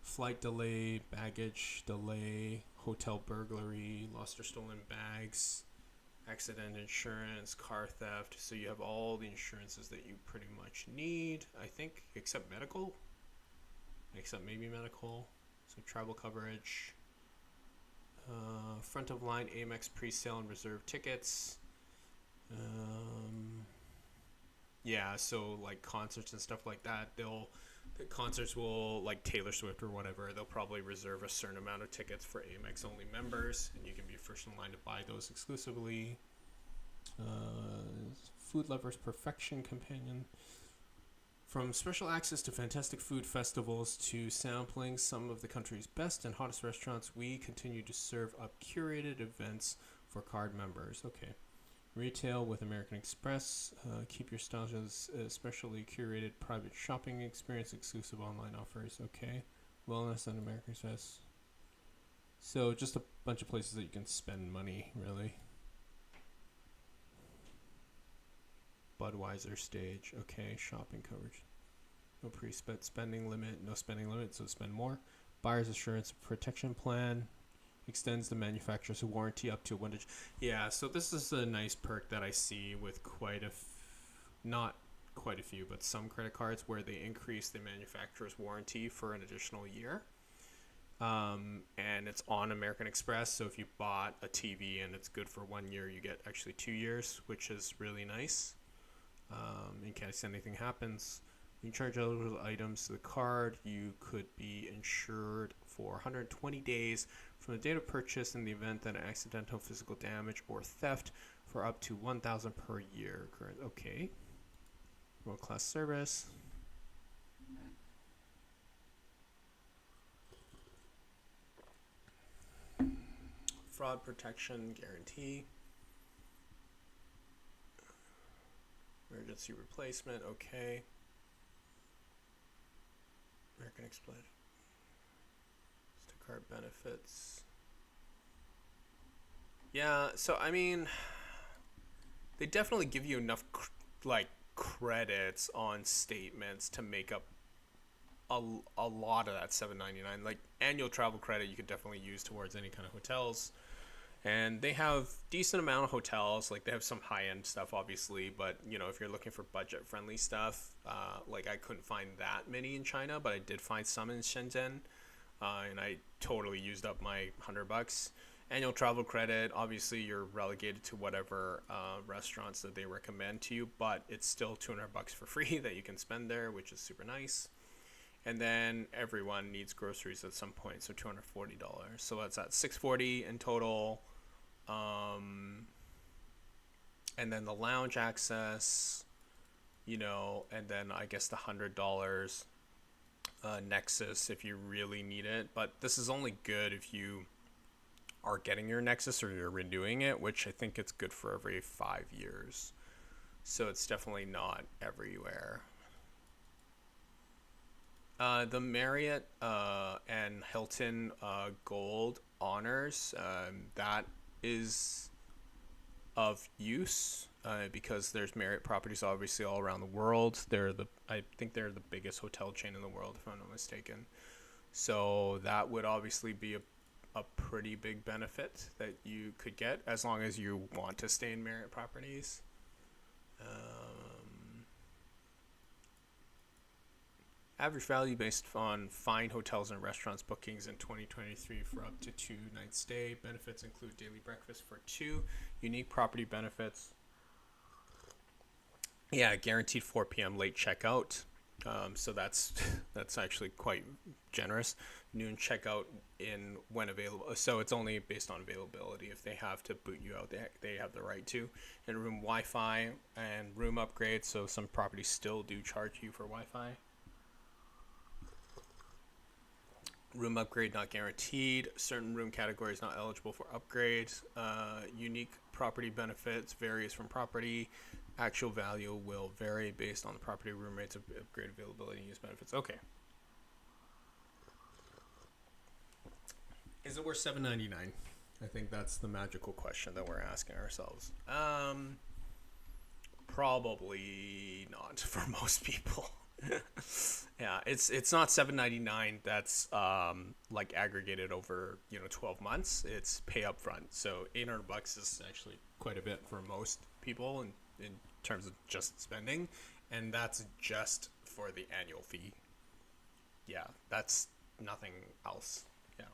flight delay, baggage delay, hotel burglary, lost or stolen bags, accident insurance, car theft. So you have all the insurances that you pretty much need, I think, except medical. Except maybe medical. So travel coverage. Front of line Amex pre-sale and reserve tickets. Yeah, so like concerts and stuff like that, the concerts will, like Taylor Swift or whatever, they'll probably reserve a certain amount of tickets for Amex only members, and you can be first in line to buy those exclusively. Food Lovers Perfection Companion. From special access to fantastic food festivals to sampling some of the country's best and hottest restaurants, we continue to serve up curated events for card members. Okay. Retail with American Express. Keep your styles especially curated private shopping experience, exclusive online offers. Okay. Wellness and American Express. So just a bunch of places that you can spend money, really. Budweiser stage. Okay. Shopping coverage. No spending limit. No spending limit, so spend more. Buyer's assurance protection plan. Extends the manufacturer's warranty up to 1 year. Yeah, so this is a nice perk that I see with not quite a few, but some credit cards where they increase the manufacturer's warranty for an additional year. And it's on American Express, so if you bought a TV and it's good for 1 year, you get actually 2 years, which is really nice. In case anything happens. You charge eligible items to the card. You could be insured for 120 days from the date of purchase in the event that an accidental physical damage or theft for up to $1,000 per year. Okay. World-class service. Fraud protection guarantee. Emergency replacement. Okay. American Express. Card benefits. Yeah, so I mean, they definitely give you enough credits on statements to make up a lot of that $7.99. Like annual travel credit, you could definitely use towards any kind of hotels, and they have decent amount of hotels. Like they have some high end stuff, obviously, but you know if you're looking for budget friendly stuff, like I couldn't find that many in China, but I did find some in Shenzhen. And I totally used up my $100. Annual travel credit, obviously you're relegated to whatever restaurants that they recommend to you, but it's still $200 for free that you can spend there, which is super nice. And then everyone needs groceries at some point, so $240. So that's at $640 in total. And then the lounge access, you know, and then I guess the $100 Nexus if you really need it, but this is only good if you are getting your Nexus or you're renewing it, which I think it's good for every 5 years, so it's definitely not everywhere. The Marriott and Hilton Gold Honors, that is of use because there's Marriott properties obviously all around the world. I think they're the biggest hotel chain in the world, if I'm not mistaken. So that would obviously be a pretty big benefit that you could get as long as you want to stay in Marriott properties. Average value based on fine hotels and restaurants bookings in 2023 for up to 2 nights stay. Benefits include daily breakfast for 2. Unique property benefits. Yeah, guaranteed 4 p.m. late checkout. So that's actually quite generous. Noon checkout in when available. So it's only based on availability. If they have to boot you out, they have the right to. And room Wi-Fi and room upgrades. So some properties still do charge you for Wi-Fi. Room upgrade not guaranteed. Certain room categories not eligible for upgrades. Unique property benefits varies from property. Actual value will vary based on the property, room rates, upgrade availability, and use benefits. Okay. Is it worth $7.99? I think that's the magical question that we're asking ourselves. Probably not for most people. Yeah, it's not $7.99. That's like aggregated over 12 months. It's pay up front, so $800 is actually quite a bit for most people in terms of just spending, and that's just for the annual fee. Yeah, that's nothing else. Yeah.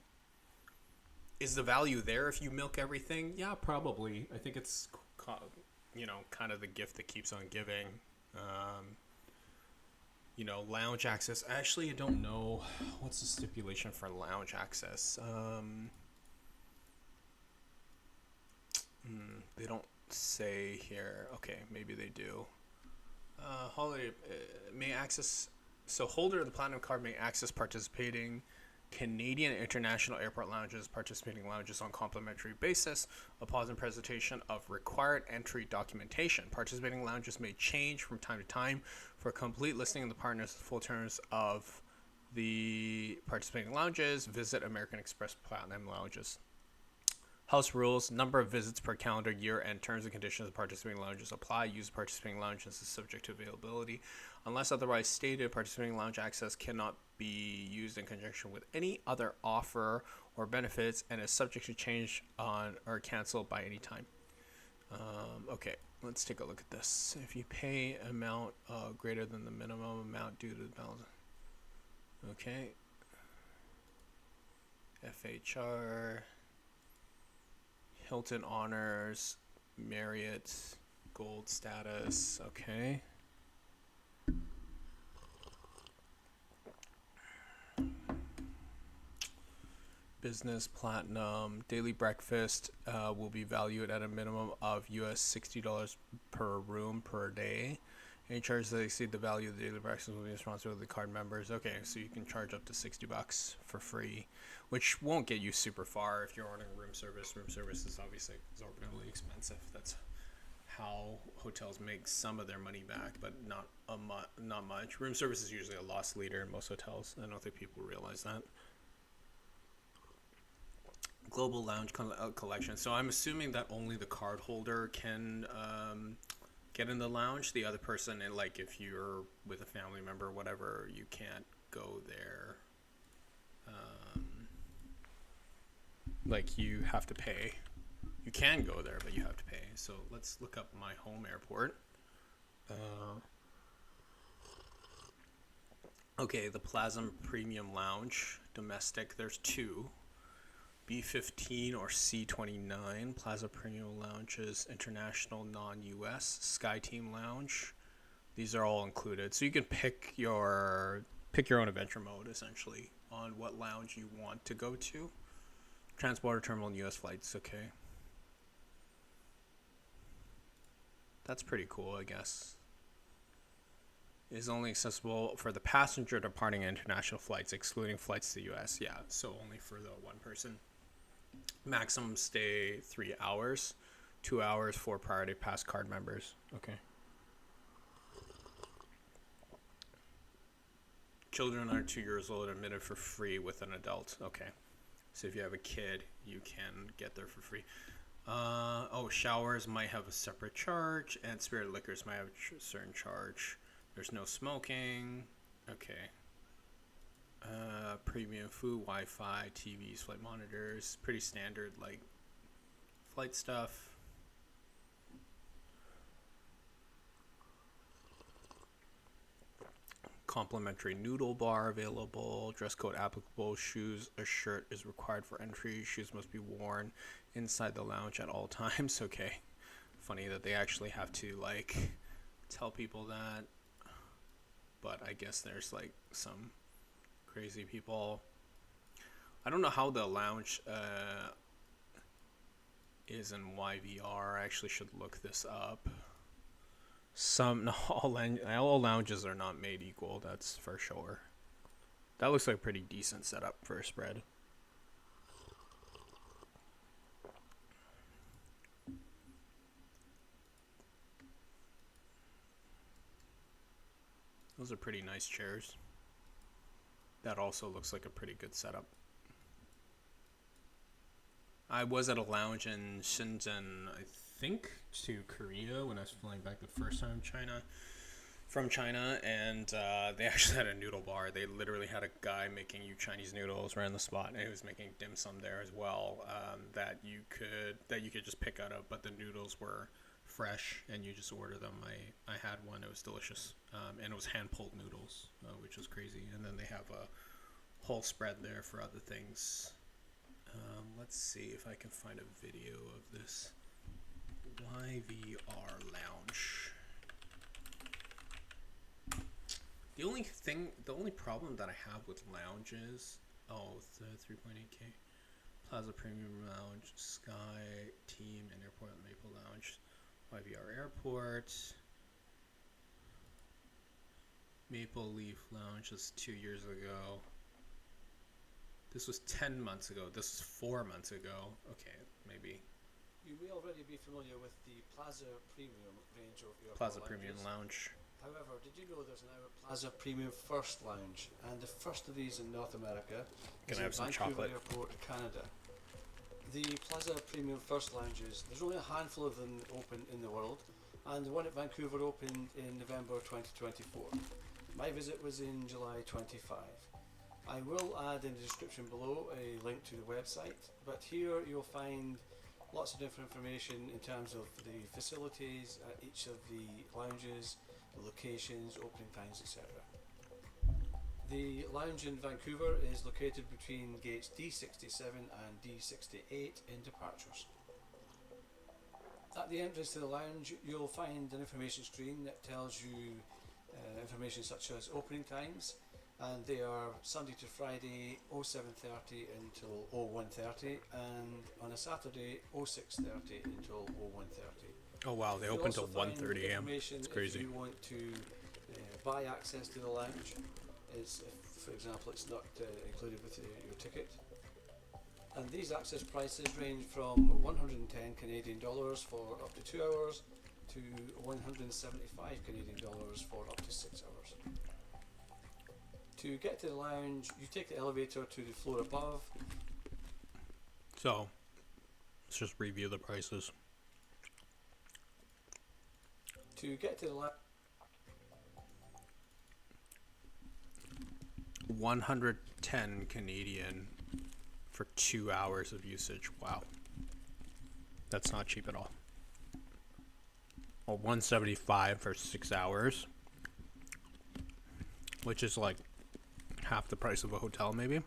Is the value there if you milk everything? Yeah, probably. I think it's kind of the gift that keeps on giving. Lounge access. Actually, I don't know what's the stipulation for lounge access. They don't say here. Okay, maybe they do. Holiday may access. So holder of the platinum card may access participating Canadian international airport lounges, participating lounges on complimentary basis upon the presentation of required entry documentation. Participating lounges may change from time to time. For a complete listing of the partners, full terms of the participating lounges, visit American Express Platinum Lounges. House rules, number of visits per calendar year, and terms and conditions of participating lounges apply. Use of participating lounges is subject to availability. Unless otherwise stated, participating lounge access cannot be used in conjunction with any other offer or benefits and is subject to change on or canceled by any time. Okay, let's take a look at this. If you pay amount greater than the minimum amount due to the balance. Okay. FHR. Hilton Honors, Marriott, Gold status, okay. Business Platinum, daily breakfast will be valued at a minimum of US $60 per room per day. Any charges that exceed the value of the daily breakfast will be responsible to the card members. Okay, so you can charge up to $60 for free, which won't get you super far if you're ordering room service. Room service is obviously exorbitantly expensive. That's how hotels make some of their money back, but not much. Room service is usually a loss leader in most hotels. I don't think people realize that. Global Lounge Collection. So I'm assuming that only the card holder can get in the lounge. The other person, and like if you're with a family member or whatever, you can't go there. Like you have to pay. You can go there, but you have to pay. So let's look up my home airport. Okay, the Plaza Premium Lounge, domestic. There's two. B15 or C29, Plaza Premium Lounges, International Non-US, SkyTeam Lounge. These are all included. So you can pick your own adventure mode, essentially, on what lounge you want to go to. Transporter terminal and US flights, okay. That's pretty cool, I guess. It is only accessible for the passenger departing international flights, excluding flights to the US. Yeah, so only for the one person. Maximum stay 3 hours, 2 hours for priority pass card members. Okay. Children under 2 years old admitted for free with an adult. Okay. So if you have a kid, you can get there for free. Showers might have a separate charge, and spirit liquors might have a certain charge. There's no smoking. Okay. Premium food, Wi-Fi, TVs, flight monitors, pretty standard like flight stuff. Complimentary noodle bar available. Dress code applicable. Shoes, a shirt is required for entry. Shoes must be worn inside the lounge at all times. Okay. Funny that they actually have to like tell people that. but I guess there's like some crazy people. I don't know how the lounge is in YVR. I actually should look this up. All lounges are not made equal, that's for sure. That looks like a pretty decent setup for a spread. Those are pretty nice chairs. That also looks like a pretty good setup. I was at a lounge in Shenzhen, I think, to Korea when I was flying back the first time from China, and they actually had a noodle bar. They literally had a guy making you Chinese noodles right on the spot, and he was making dim sum there as well, that you could just pick out of, but the noodles were fresh and you just order them. I had one, it was delicious, and it was hand pulled noodles, which was crazy. And then they have a whole spread there for other things. Let's see if I can find a video of this YVR lounge. The only problem that I have with lounges, the 3.8K Plaza Premium Lounge, Sky Team, and Airport Maple Lounge, YVR Airport, Maple Leaf Lounge was 2 years ago. This was 10 months ago. This is 4 months ago. Okay, maybe. You may already be familiar with the Plaza Premium range of airport Plaza lounges. Premium Lounge. However, did you know there's now a Plaza Premium First Lounge, and the first of these in North America is Can I have in some Vancouver chocolate? Airport, Canada. The Plaza Premium First Lounges, there's only a handful of them open in the world, and the one at Vancouver opened in November 2024. My visit was in July 25. I will add in the description below a link to the website, but here you'll find lots of different information in terms of the facilities at each of the lounges, the locations, opening times, etc. The lounge in Vancouver is located between gates D67 and D68 in departures. At the entrance to the lounge, you'll find an information screen that tells you information such as opening times, and they are Sunday to Friday 07:30 until 01:30, and on a Saturday 06:30 until 01:30. Oh wow, they You'll open till also find 1:30 a.m. information It's crazy. if you want to buy access to the lounge. If, for example, it's not included with your ticket. And these access prices range from 110 Canadian dollars for up to 2 hours to 175 Canadian dollars for up to 6 hours. To get to the lounge, you take the elevator to the floor above. So, let's just review the prices. To get to the lounge, 110 Canadian for 2 hours of usage. Wow. That's not cheap at all. Or 175 for 6 hours, which is like half the price of a hotel maybe.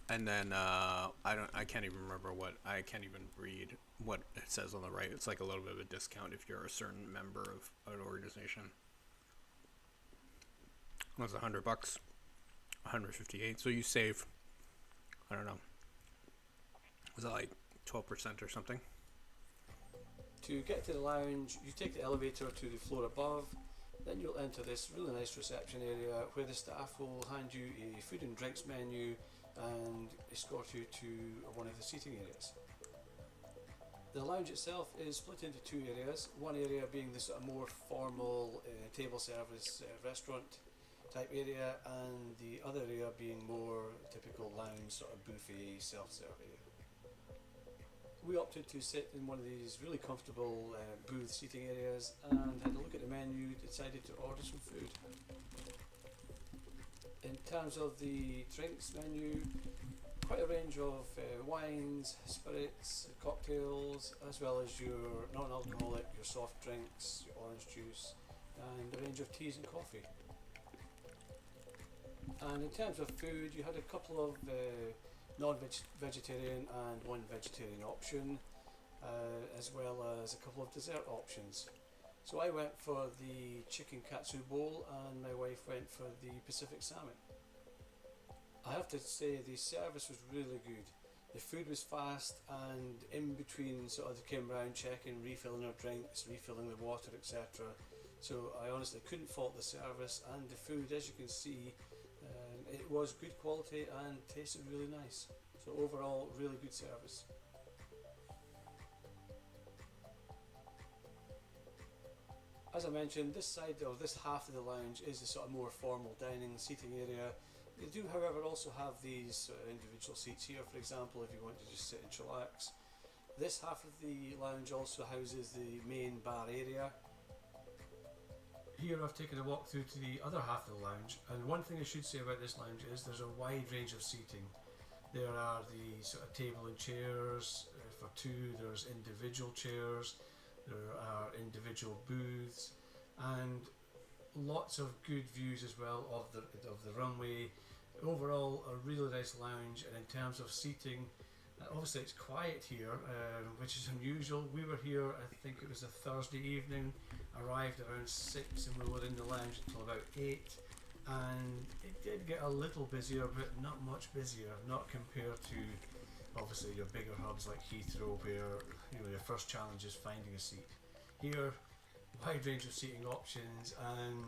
And then I can't even remember I can't even read what it says on the right. It's like a little bit of a discount if you're a certain member of an organization. It was $100, 158. So you save, I don't know, was it like 12% or something? to get to the lounge, you take the elevator to the floor above. Then you'll enter this really nice reception area where the staff will hand you a food and drinks menu and escort you to one of the seating areas. The lounge itself is split into two areas, one area being the sort of more formal table service restaurant type area, and the other area being more typical lounge sort of buffet self-serve area. We opted to sit in one of these really comfortable booth seating areas and had a look at the menu, decided to order some food. In terms of the drinks menu, quite a range of wines, spirits, cocktails, as well as your non-alcoholic, your soft drinks, your orange juice, and a range of teas and coffee. And in terms of food, you had a couple of non-vegetarian and one vegetarian option, as well as a couple of dessert options. So I went for the chicken katsu bowl and my wife went for the Pacific salmon. I have to say the service was really good. The food was fast, and in between sort of they came round checking, refilling our drinks, refilling the water, etc. So I honestly couldn't fault the service, and the food, as you can see, it was good quality and tasted really nice. So overall, really good service. As I mentioned, this side of this half of the lounge is the sort of more formal dining seating area. They do, however, also have these individual seats here, for example, if you want to just sit and chillax. This half of the lounge also houses the main bar area. Here I've taken a walk through to the other half of the lounge, and one thing I should say about this lounge is there's a wide range of seating. There are the sort of table and chairs for two, there's individual chairs, there are individual booths, and lots of good views as well of the runway. Overall, a really nice lounge, and in terms of seating, obviously it's quiet here, which is unusual. We were here, I think it was a Thursday evening, arrived around 6 and we were in the lounge until about 8, and it did get a little busier, but not much busier, not compared to obviously your bigger hubs like Heathrow, where your first challenge is finding a seat. Here, wide range of seating options, and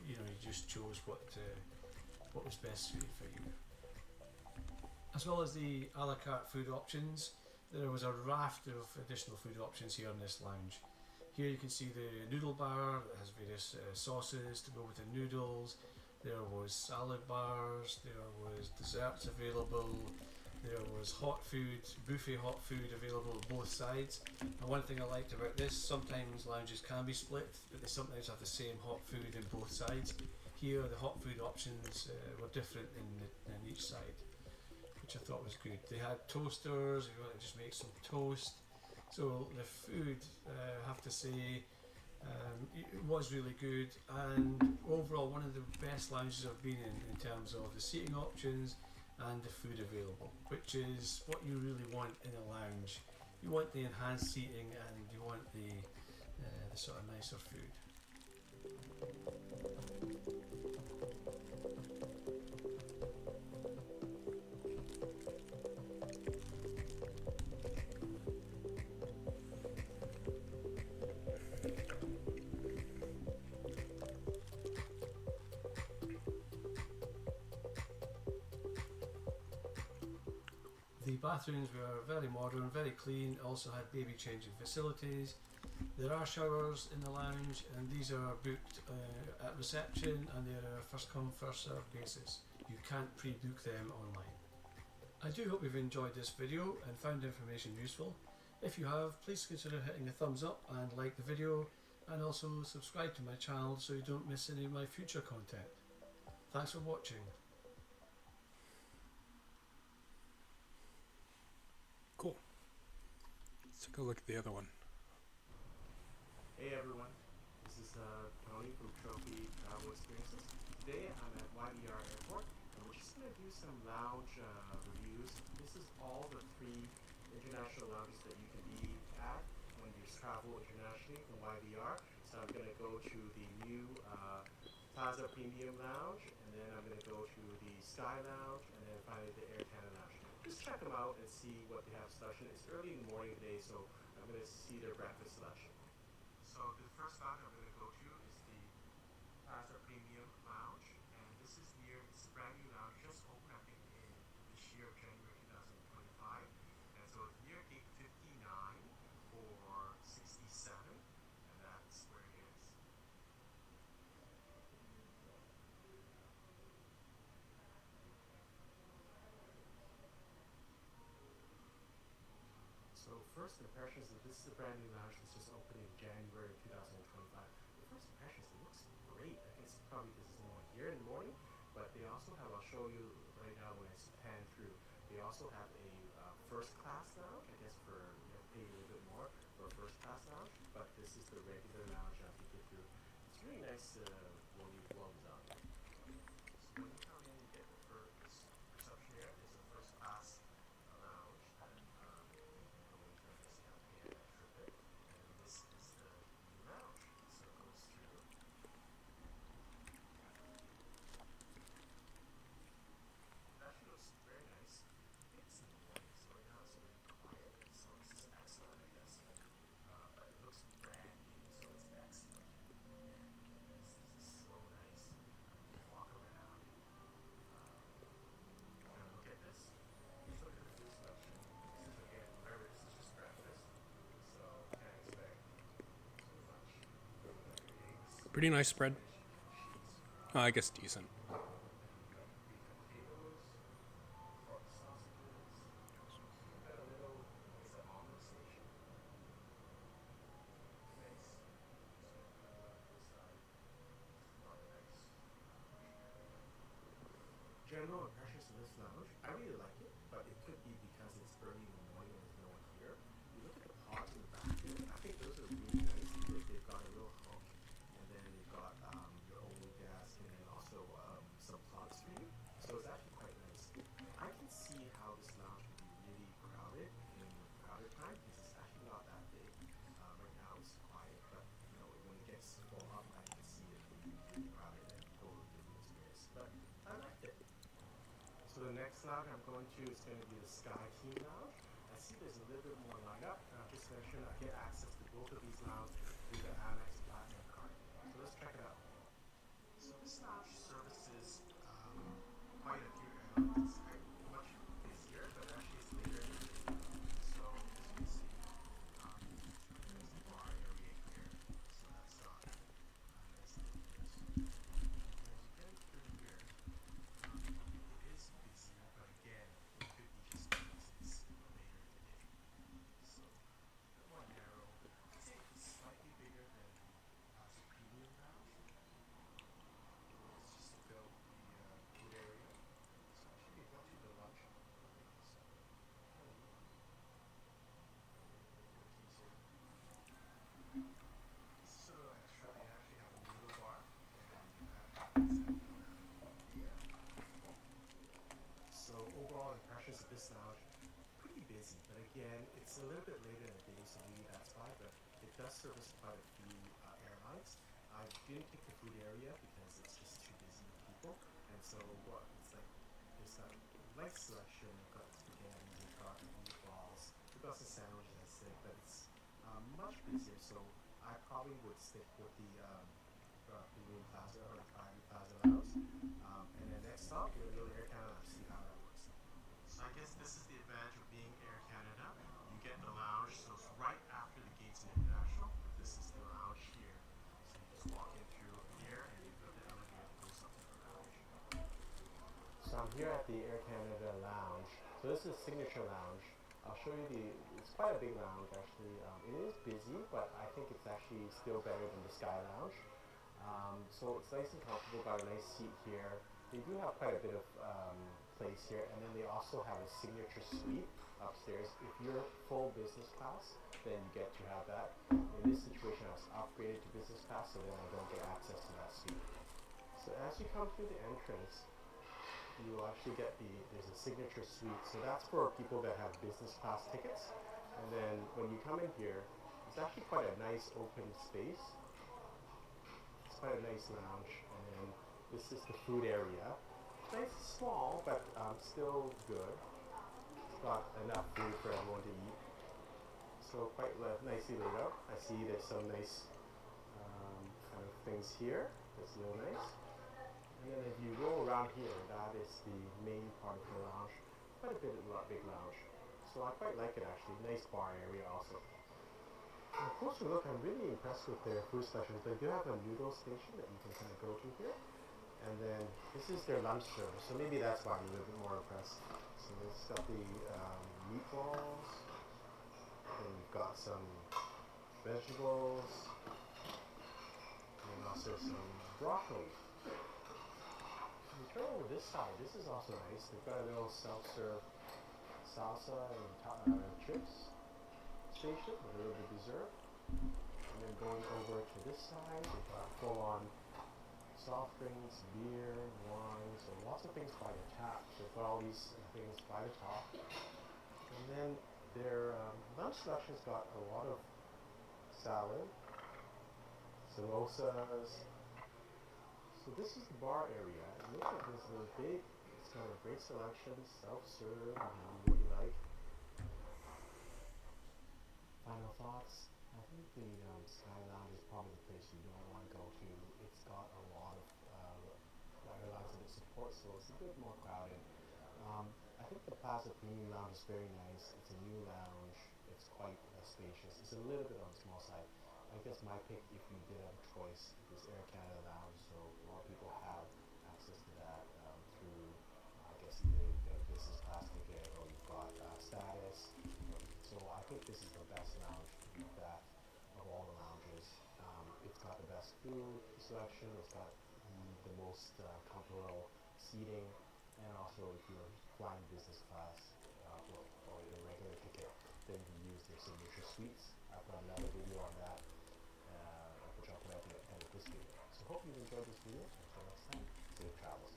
you just chose what was best suited for you. As well as the a la carte food options, there was a raft of additional food options here in this lounge. Here you can see the noodle bar that has various sauces to go with the noodles. There was salad bars, there was desserts available, there was hot food, buffet hot food available on both sides. And one thing I liked about this, sometimes lounges can be split, but they sometimes have the same hot food in both sides. Here the hot food options were different in each side, which I thought was good. They had toasters if you want to just make some toast. So the food, I have to say, it was really good, and overall one of the best lounges I've been in terms of the seating options and the food available, which is what you really want in a lounge. You want the enhanced seating and you want the sort of nicer food. The bathrooms were very modern, very clean, also had baby changing facilities. There are showers in the lounge, and these are booked at reception, and they're a first come first served basis. You can't pre-book them online. I do hope you've enjoyed this video and found the information useful. If you have, please consider hitting a thumbs up and like the video, and also subscribe to my channel so you don't miss any of my future content. Thanks for watching. Cool. Let's take a look at the other one. Hey everyone, this is Tony from Trophy Travel Experiences. Today I'm at YVR Airport, and we're just going to do some lounge reviews. This is all the 3 international lounges that you can be at when you travel internationally from YVR. So I'm going to go to the new Plaza Premium Lounge, and then I'm going to go to the Sky Lounge, and then finally the Air Canada Lounge. Just check them out and see what they have selection. It's early in the morning today, so I'm going to see their breakfast selection. So the first lounge I'm going to go to is the Plaza Premium Lounge, and this is near, it's a brand new lounge, just opened I think in this year, January 2025, and so it's near gate 59 or 67, and that's where it is. So first impressions of this is a brand new lounge that's just opened in January 2025. The first impressions, it looks great. I guess probably because there's no one here in the morning, but they also have, I'll show you right now when it's pan through, they also have a first class lounge, I guess for, pay a little bit more for a first class lounge, but this is the regular lounge after you get through. It's really nice when you well done. So when you come in, you get the first reception area. There's a first class lounge, and you can go and turn this down here and trip it. And this is the new lounge. So Pretty nice spread. I guess decent. General impressions of this lounge, I really like it, but it could be because it's early in the morning and there's no one here. You look at the pods in the back here, I think those are really nice because they've got a little hook, and then they've got your own desk and then also some plants for you. So it's actually quite nice. I can see how this lounge can be really crowded in crowded time because it's actually not that big. Right now it's quiet, but when it gets full up, I can see it being really crowded and totally different experience. But I liked it. So the next lounge I'm going to is going to be the Sky Team Lounge. I see there's a little bit more lineup. I'll just mention I get access to both of these lounges through the Amex Platinum card. So let's check it out. So this lounge services quite a few airlines. It's quite much busier, but actually it's later in the day. So as you can see, there's the bar area here. So that's nice to this. As you get through here, it is busier, but again, it could be just because it's later in the day. So a bit more narrow. I'd say it's slightly bigger than the premium lounge. It's just about the food area. So actually, go to the lunch. So extra, they actually have a noodle bar, and you have So overall impressions of this lounge, pretty busy, but again, it's a little bit later in the day, so maybe that's why, but it does service quite a few airlines. I didn't pick the food area because it's just too busy with people, and so it's like, there's a nice selection. You've got spaghetti, you've got meatballs, you've got some sandwiches, I said, but it's much busier, so I probably would stick with the Premium Plaza or the Private Plaza Lounge. And then next stop, we're going to go to Air Canada, see how that works. So I guess this is the advantage of being Air Canada. You get the lounge, so it's right after the gates in International. This is the lounge here. So you just walk in through here, and you've got the elevator that goes up to the lounge. So I'm here at the Air Canada Lounge. So this is a signature lounge. I'll show you it's quite a big lounge actually. It is busy, but I think it's actually still better than the Sky Lounge. So it's nice and comfortable, got a nice seat here. They do have quite a bit of place here, and then they also have a signature suite upstairs. If you're full business class, then you get to have that. In this situation, I was upgraded to business class, so then I don't get access to that suite. So as you come through the entrance, you will actually get there's a signature suite. So that's for people that have business class tickets. And then when you come in here, it's actually quite a nice open space. It's quite a nice lounge. And then this is the food area. Nice, small, but still good. It's got enough food for everyone to eat. So quite nicely laid out. I see there's some nice kind of things here. That's real nice. And then if you go around here, that is the main part of the lounge. Quite a big lounge. So I quite like it actually. Nice bar area also. On a closer look, I'm really impressed with their food selections. They do have a noodle station that you can kind of go to here. And then this is their lunch service. So maybe that's why I'm a little bit more impressed. So it's got the meatballs. And you've got some vegetables. And also some broccoli. You turn over this side, this is also nice. They've got a little self-serve salsa and chips station with a little bit of dessert. And then going over to this side, they've got full-on soft drinks, beer, wine, so lots of things by the tap. They've got all these things by the top. And then their lunch selection's got a lot of salad, samosas. So this is the bar area, and look at this little big, it's got a great selection, self-serve, what you like. Final thoughts, I think the Sky Lounge is probably the place you don't want to go to. It's got a lot of airlines that it supports, so it's a bit more crowded. I think the Plaza Premium Lounge is very nice. It's a new lounge, it's quite spacious. It's a little bit on the small side. I guess my pick, if we did have a choice, is Air Canada Lounge. So a lot of people have access to that through, I guess, either you get a business class ticket or you've got status. So I think this is the best lounge of that of all the lounges. It's got the best food selection. It's got the most comfortable seating, and also if you're flying business class or your regular ticket, then you can use their signature suites. I've got another video on that, which I'll put at the end of this video. So hope you've enjoyed this video. Until next time, safe travels.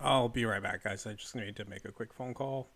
I'll be right back, guys. I just need to make a quick phone call.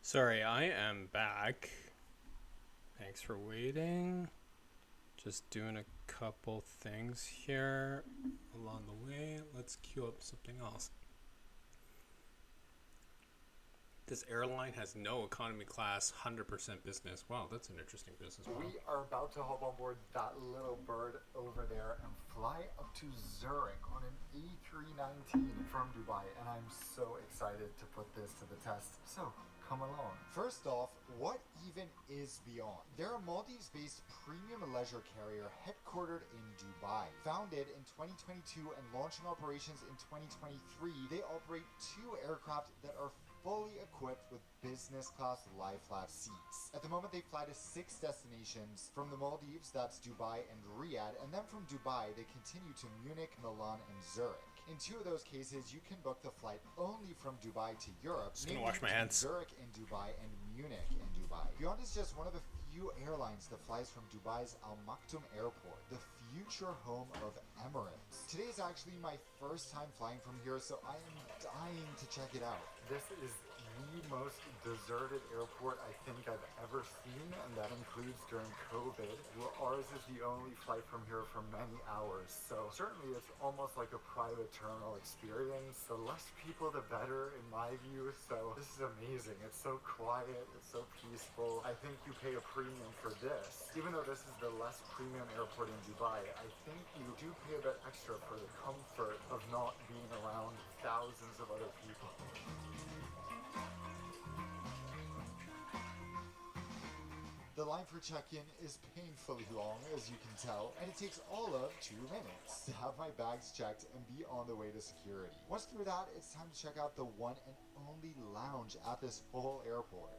Sorry, I am back. Thanks for waiting. Just doing a couple things here along the way. Let's queue up something else. This airline has no economy class, 100% business. Wow, that's an interesting business model. We are about to hop on board that little bird over there and fly up to Zurich on an A319 from Dubai, and I'm so excited to put this to the test. So, come along. First off, what even is Beyond? They're a Maldives-based premium leisure carrier headquartered in Dubai. Founded in 2022 and launching operations in 2023, they operate 2 aircraft that are fully equipped with business class lie flat seats. At the moment, they fly to 6 destinations. From the Maldives, that's Dubai and Riyadh, and then from Dubai, they continue to Munich, Milan, and Zurich. In 2 of those cases, you can book the flight only from Dubai to Europe. Just gonna wash my hands. Zurich in Dubai and Munich in Dubai. Beyond is just one of the few airlines that flies from Dubai's Al Maktoum Airport, the future home of Emirates. Today is actually my first time flying from here, so I am dying to check it out. This is the most deserted airport I think I've ever seen, and that includes during COVID. Well, ours is the only flight from here for many hours, so certainly it's almost like a private terminal experience. The less people, the better, in my view, so this is amazing. It's so quiet, it's so peaceful. I think you pay a premium for this. Even though this is the less premium airport in Dubai, I think you do pay a bit extra for the comfort of not being around thousands of other people. The line for check-in is painfully long, as you can tell, and it takes all of 2 minutes to have my bags checked and be on the way to security. Once through that, it's time to check out the one and only lounge at this whole airport.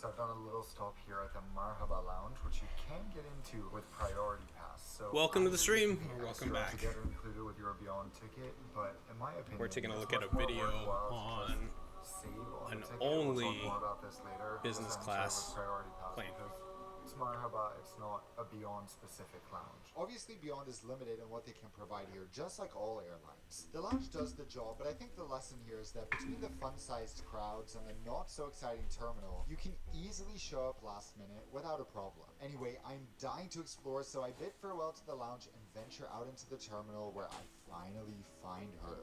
So I've done a little stop here at the Marhaba Lounge, which you can get into with Priority Pass. So Welcome to the stream, or welcome back. To get included with your Beyond ticket, but in my opinion, We're taking a look it's at a much more video worthwhile to on just save on an the ticket. only We'll talk more about this later. business As I'm class sure with Priority Pass, plane. because it's Marhaba, it's not a Beyond specific lounge. Obviously, Beyond is limited in what they can provide here, just like all airlines. The lounge does the job, but I think the lesson here is that between the fun-sized crowds and the not-so-exciting terminal, you can easily show up last minute without a problem. Anyway, I'm dying to explore, so I bid farewell to the lounge and venture out into the terminal where I finally find her.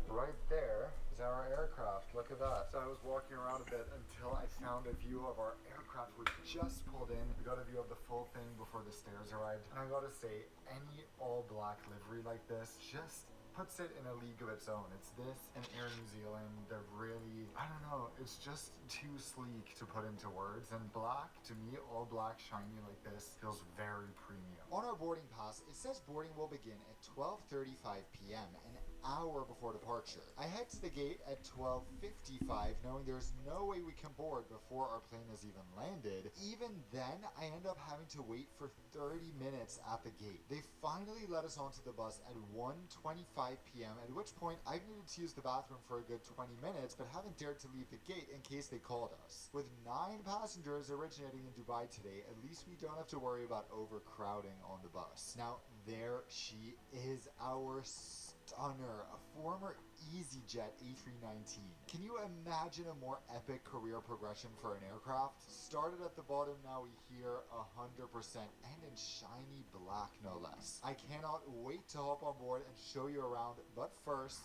Right there is our aircraft. Look at that. So I was walking around a bit until I found a view of our aircraft, which just pulled in. We got a view of the full thing before the stairs arrived. And I gotta say, any all-black livery like this just puts it in a league of its own. It's this and Air New Zealand. They're really, I don't know, it's just too sleek to put into words. And black, to me, all black, shiny like this, feels very premium. On our boarding pass, it says boarding will begin at 12:35 p.m. an hour before departure. I head to the gate at 12:55, knowing there's no way we can board before our plane has even landed. Even then, I end up having to wait for 30 minutes at the gate. They finally let us onto the bus at 1:25 p.m., at which point I've needed to use the bathroom for a good 20 minutes, but haven't dared to leave the gate in case they called us. With 9 passengers originating in Dubai today, at least we don't have to worry about overcrowding on the bus. Now, there she is, our stunner, a former EasyJet A319. Can you imagine a more epic career progression for an aircraft? Started at the bottom, now we hear 100%, and in shiny black no less. I cannot wait to hop on board and show you around, but first,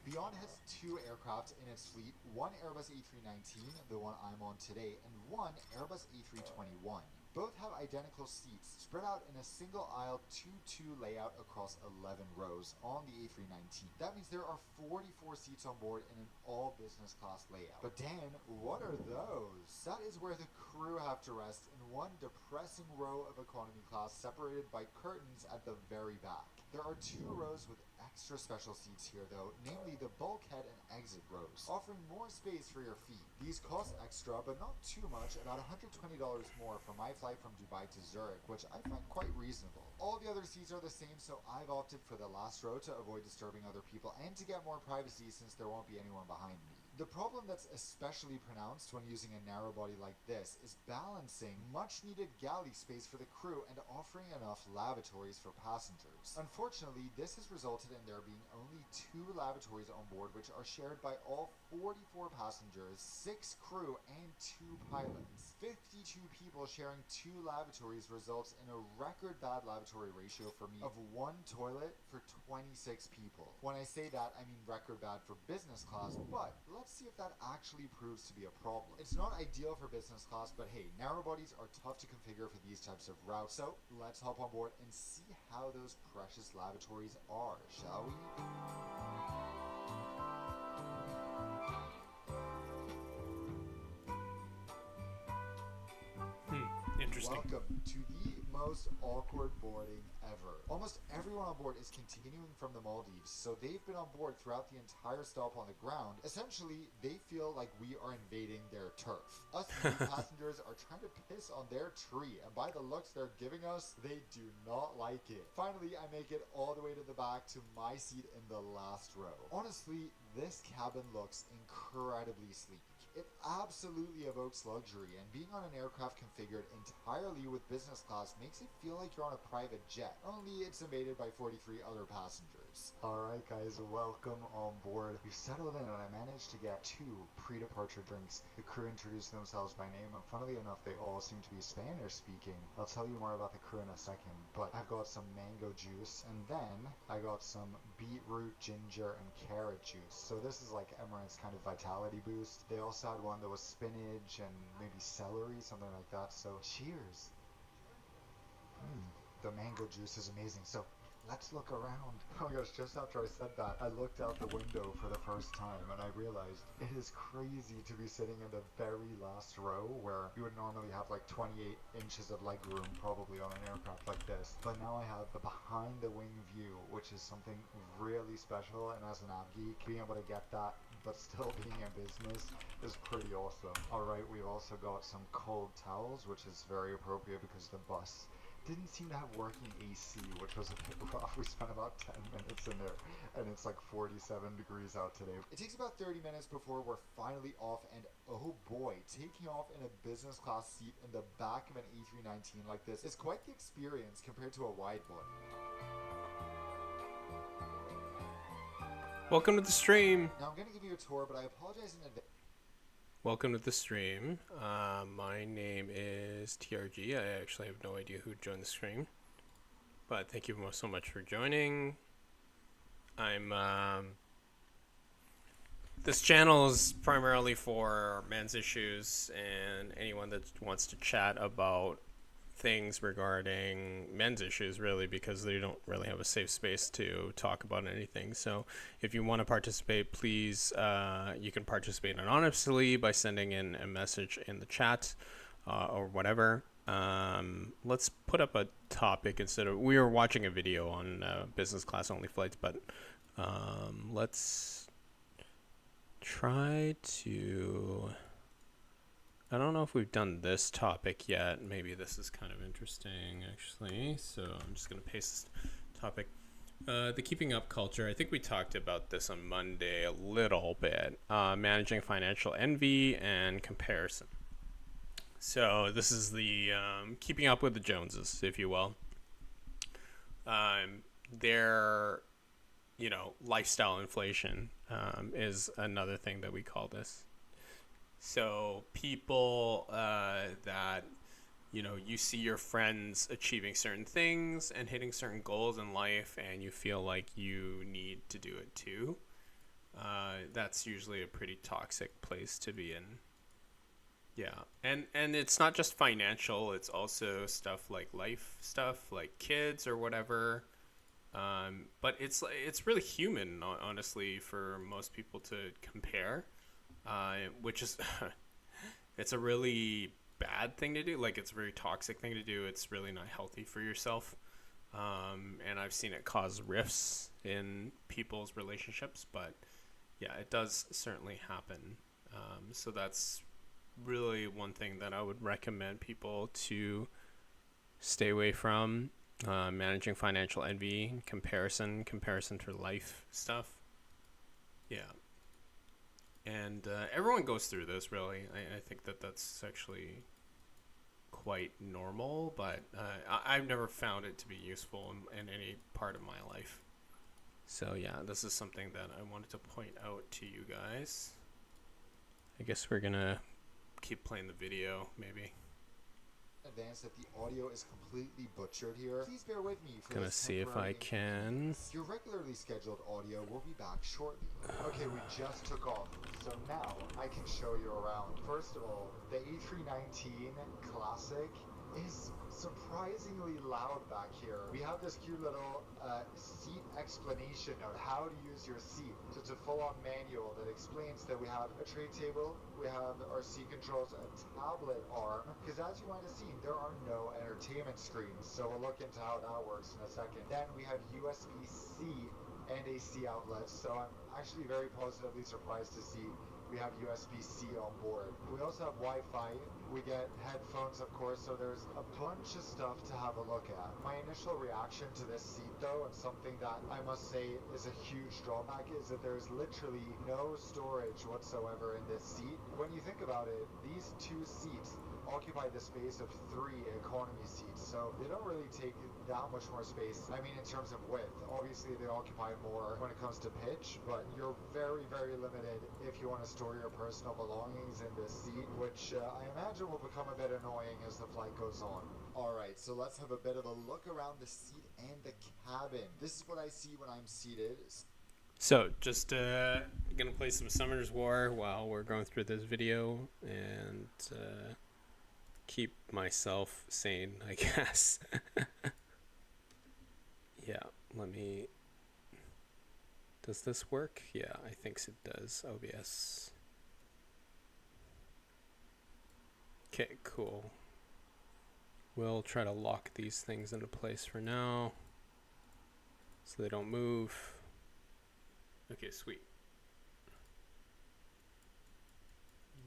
Beyond has 2 aircraft in its fleet, one Airbus A319, the one I'm on today, and one Airbus A321. Both have identical seats, spread out in a single aisle 2-2 layout across 11 rows on the A319. That means there are 44 seats on board in an all business class layout. But Dan, what are those? That is where the crew have to rest in one depressing row of economy class separated by curtains at the very back. There are 2 rows with extra special seats here though, namely the bulkhead and exit rows, offering more space for your feet. These cost extra, but not too much, about $120 more for my flight from Dubai to Zurich, which I find quite reasonable. All the other seats are the same, so I've opted for the last row to avoid disturbing other people and to get more privacy since there won't be anyone behind me. The problem that's especially pronounced when using a narrow body like this is balancing much needed galley space for the crew and offering enough lavatories for passengers. Unfortunately, this has resulted in there being only 2 lavatories on board, which are shared by all 44 passengers, 6 crew, and 2 pilots. 52 people sharing 2 lavatories results in a record bad lavatory ratio for me of 1 toilet for 26 people. When I say that, I mean record bad for business class, but let's see if that actually proves to be a problem. It's not ideal for business class, but hey, narrow bodies are tough to configure for these types of routes, so let's hop on board and see how those precious lavatories are, shall we? Interesting. Welcome to the most awkward boarding ever. Almost everyone on board is continuing from the Maldives, so they've been on board throughout the entire stop on the ground. Essentially, they feel like we are invading their turf. Us new passengers are trying to piss on their tree, and by the looks they're giving us, they do not like it. Finally, I make it all the way to the back to my seat in the last row. Honestly, this cabin looks incredibly sleek. It absolutely evokes luxury, and being on an aircraft configured entirely with business class makes it feel like you're on a private jet, only it's invaded by 43 other passengers. Alright guys, welcome on board. We've settled in and I managed to get 2 pre-departure drinks. The crew introduced themselves by name, and funnily enough they all seem to be Spanish speaking. I'll tell you more about the crew in a second, but I've got some mango juice, and then I got some beetroot, ginger, and carrot juice. So this is like Emirates kind of vitality boost. They also had one that was spinach and maybe celery, something like that. So cheers. The mango juice is amazing. So let's look around. Oh my gosh, just after I said that, I looked out the window for the first time and I realized it is crazy to be sitting in the very last row where you would normally have like 28 inches of leg room probably on an aircraft like this. But now I have the behind the wing view, which is something really special, and as an av geek, being able to get that but still being in business is pretty awesome. Alright, we've also got some cold towels, which is very appropriate because the bus didn't seem to have working AC, which was a bit rough. We spent about 10 minutes in there, and it's like 47 degrees out today. It takes about 30 minutes before we're finally off, and oh boy, taking off in a business class seat in the back of an A319 like this is quite the experience compared to a wide body. Welcome to the stream. Now I'm going to give you a tour, but I apologize in advance. Welcome to the stream. My name is TRG. I actually have no idea who joined the stream, but thank you so much for joining. This channel is primarily for men's issues and anyone that wants to chat about things regarding men's issues, really, because they don't really have a safe space to talk about anything. So if you want to participate, please, you can participate anonymously by sending in a message in the chat or whatever. Let's put up a topic instead of, we were watching a video on business class only flights, but let's try to, I don't know if we've done this topic yet. Maybe this is kind of interesting, actually. So I'm just going to paste this topic. The keeping up culture. I think we talked about this on Monday a little bit. Managing financial envy and comparison. So this is the keeping up with the Joneses, if you will. Their, lifestyle inflation is another thing that we call this. So people that, you see your friends achieving certain things and hitting certain goals in life, and you feel like you need to do it too. That's usually a pretty toxic place to be in. Yeah. And it's not just financial. It's also stuff like life stuff, like kids or whatever. But it's really human, honestly, for most people to compare. Which is, it's a really bad thing to do. Like, it's a very toxic thing to do. It's really not healthy for yourself. And I've seen it cause rifts in people's relationships, but yeah, it does certainly happen. So that's really one thing that I would recommend people to stay away from. Managing financial envy, comparison to life stuff. Yeah. And everyone goes through this, really. I think that that's actually quite normal, but I've never found it to be useful in any part of my life. So yeah, this is something that I wanted to point out to you guys. I guess we're gonna keep playing the video, maybe. Advance that the audio is completely butchered here. Please bear with me for Gonna this see if I temporary can. inconvenience. Your regularly scheduled audio will be back shortly. Okay, we just took off, so now I can show you around. First of all, the A319 Classic is surprisingly loud back here. We have this cute little seat explanation of how to use your seat. So it's a full-on manual that explains that we have a tray table, we have our seat controls, a tablet arm, because as you might have seen, there are no entertainment screens. So we'll look into how that works in a second. Then we have USB-C and AC outlets. So I'm actually very positively surprised to see we have USB-C on board. We also have Wi-Fi. We get headphones, of course, so there's a bunch of stuff to have a look at. My initial reaction to this seat, though, and something that I must say is a huge drawback, is that there's literally no storage whatsoever in this seat. When you think about it, these two seats occupy the space of 3 economy seats, so they don't really take that much more space. I mean, in terms of width, obviously they occupy more when it comes to pitch, but you're very, very limited if you want to store your personal belongings in this seat, which I imagine will become a bit annoying as the flight goes on. Alright, so let's have a bit of a look around the seat and the cabin. This is what I see when I'm seated. So, just gonna play some Summoner's War while we're going through this video, and keep myself sane, I guess. Yeah, let me... Does this work? Yeah, I think it does. OBS. Okay, cool. We'll try to lock these things into place for now, so they don't move. Okay, sweet.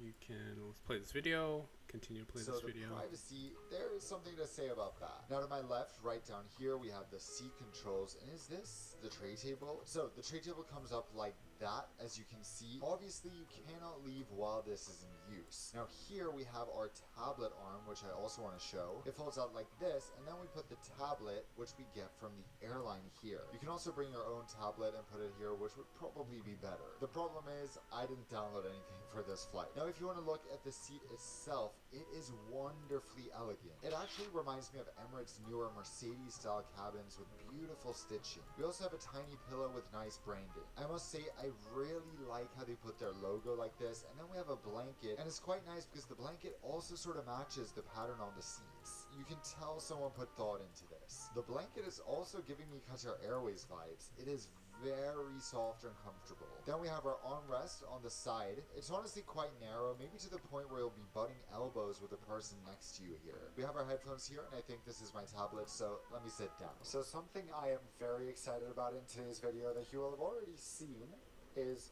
You can, let's play this video, continue to play this video. So the privacy, there is something to say about that. Now to my left, right down here, we have the seat controls, and is this the tray table? So the tray table comes up like that, as you can see. Obviously, you cannot leave while this is in use. Now here we have our tablet arm, which I also want to show. It folds out like this, and then we put the tablet, which we get from the airline here. You can also bring your own tablet and put it here, which would probably be better. The problem is, I didn't download anything for this flight. Now, if you want to look at the seat itself, it is wonderfully elegant. It actually reminds me of Emirates' newer Mercedes-style cabins with beautiful stitching. We also have a tiny pillow with nice branding. I must say, I really like how they put their logo like this, and then we have a blanket, and it's quite nice because the blanket also sort of matches the pattern on the seats. You can tell someone put thought into this. The blanket is also giving me Qatar Airways vibes. It is very soft and comfortable. Then we have our armrest on the side. It's honestly quite narrow, maybe to the point where you'll be butting elbows with the person next to you here. We have our headphones here, and I think this is my tablet, so let me sit down. So something I am very excited about in today's video that you will have already seen is...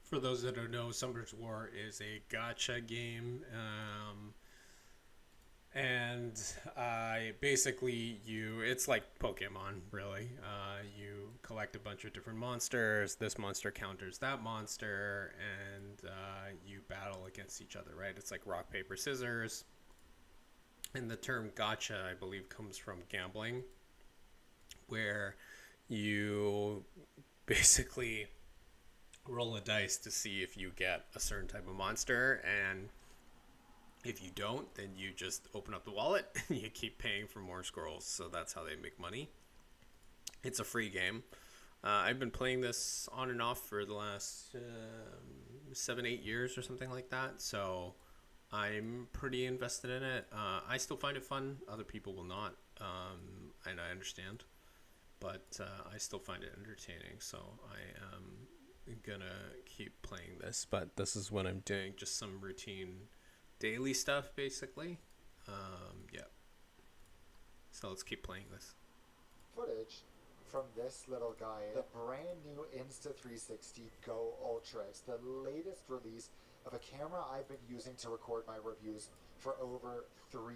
For those that don't know, Summoner's War is a gacha game. And basically it's like Pokemon, really. You collect a bunch of different monsters. This monster counters that monster, and you battle against each other, right? It's like rock, paper, scissors. And the term gacha, I believe, comes from gambling, where you basically roll a dice to see if you get a certain type of monster, and if you don't, then you just open up the wallet and you keep paying for more scrolls. So that's how they make money. It's a free game. I've been playing this on and off for the last 7-8 years or something like that. So I'm pretty invested in it. I still find it fun. Other people will not, and I understand. But I still find it entertaining. So I am gonna keep playing this. But this is what I'm doing. Just some routine daily stuff, basically. Yeah. So let's keep playing this. Footage from this little guy, the brand new Insta360 Go Ultra. It's the latest release of a camera I've been using to record my reviews for over 3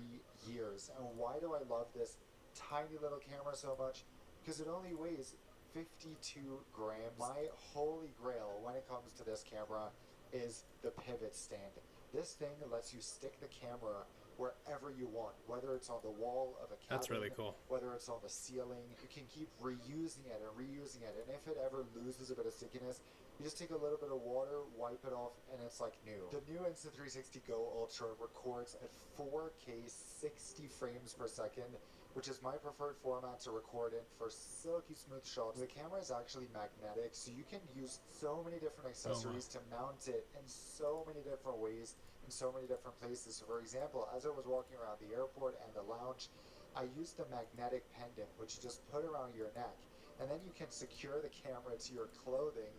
years. And why do I love this tiny little camera so much? Because it only weighs 52 grams. My holy grail when it comes to this camera is the pivot stand. This thing lets you stick the camera wherever you want, whether it's on the wall of a cabin, That's really cool. whether it's on the ceiling. You can keep reusing it and reusing it, and if it ever loses a bit of stickiness, you just take a little bit of water, wipe it off, and it's like new. The new Insta360 Go Ultra records at 4K 60 frames per second, which is my preferred format to record in for silky smooth shots. The camera is actually magnetic, so you can use so many different accessories to mount it in so many different ways, in so many different places. So for example, as I was walking around the airport and the lounge, I used the magnetic pendant, which you just put around your neck, and then you can secure the camera to your clothing,